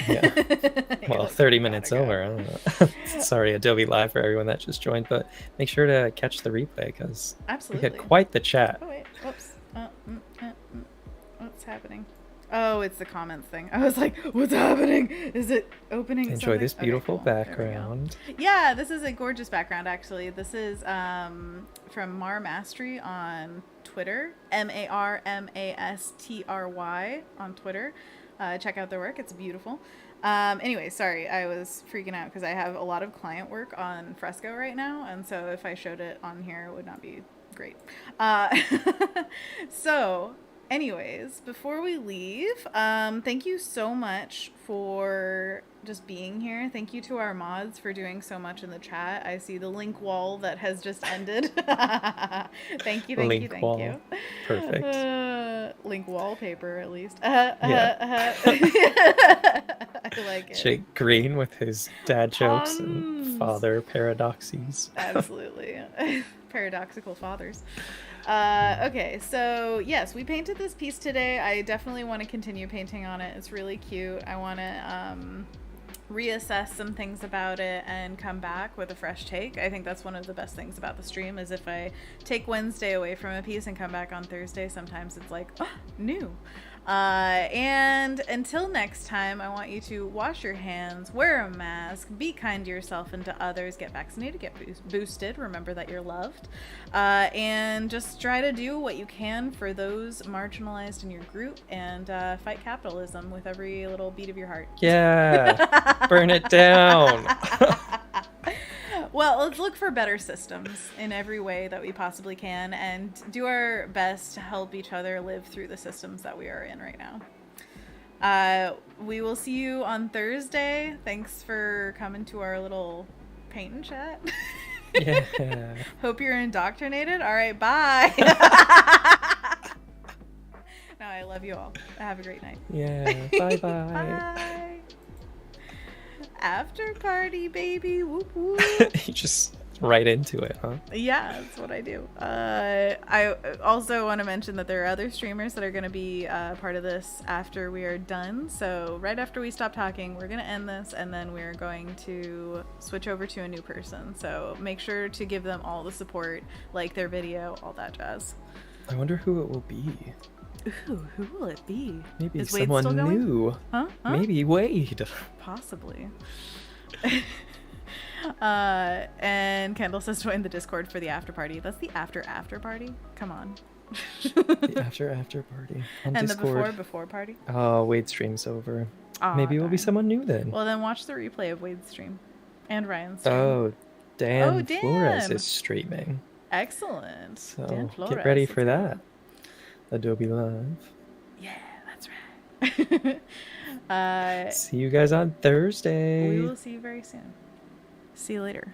Yeah. Well, 30 minutes over. I don't know. Sorry, Adobe Live for everyone that just joined, but make sure to catch the replay because we had quite the chat. Oh, wait. Whoops. What's happening? Oh, it's the comments thing. I was like, what's happening? Is it opening Enjoy something? this beautiful Okay, cool. There we go. background. Yeah, this is a gorgeous background, actually. This is from Mar Mastery on Twitter. MarMastry on Twitter. Check out their work. It's beautiful. Anyway, sorry, I was freaking out because I have a lot of client work on Fresco right now, and so if I showed it on here, it would not be great. So, anyways, before we leave, thank you so much for just being here. Thank you to our mods for doing so much in the chat. I see the link wall that has just ended. Thank you, thank you, thank you. Perfect. Link wallpaper, at least. Yeah. I like it. Jake Green with his dad jokes and father paradoxes. Absolutely. Paradoxical fathers. Okay, so yes, we painted this piece today. I definitely want to continue painting on it. It's really cute. I want to reassess some things about it and come back with a fresh take. I think that's one of the best things about the stream is if I take Wednesday away from a piece and come back on Thursday, sometimes it's like, oh, new. And until next time, I want you to wash your hands, wear a mask, be kind to yourself and to others, get vaccinated, get boosted, remember that you're loved, and just try to do what you can for those marginalized in your group and fight capitalism with every little beat of your heart. Yeah, burn it down. Well, let's look for better systems in every way that we possibly can and do our best to help each other live through the systems that we are in right now. We will see you on Thursday. Thanks for coming to our little paint and chat. Yeah. Hope you're indoctrinated. All right, bye. No, I love you all. Have a great night. Yeah, bye-bye. Bye. After party, baby. Whoop whoop. You just right into it, huh? Yeah, that's what I do. I also want to mention that there are other streamers that are going to be part of this after we are done. So right after we stop talking, we're going to end this and then we're going to switch over to a new person. So make sure to give them all the support, like their video, all that jazz. I wonder who it will be. Ooh, who will it be? Maybe Is Wade someone still going? new. Huh? Maybe Wade. Possibly. And Kendall says join the Discord for the after party. That's the after party? Come on. The after party on and Discord. the before party? Oh, Wade's stream's over. Aw, Maybe it will be darn. someone new then. Well, then watch the replay of Wade's stream. And Ryan's stream. Oh, Dan Dan. Flores is streaming. Excellent. So Dan get Flores, ready let's for go. that. Adobe Live. Yeah, that's right. See you guys on Thursday. We will see you very soon. See you later.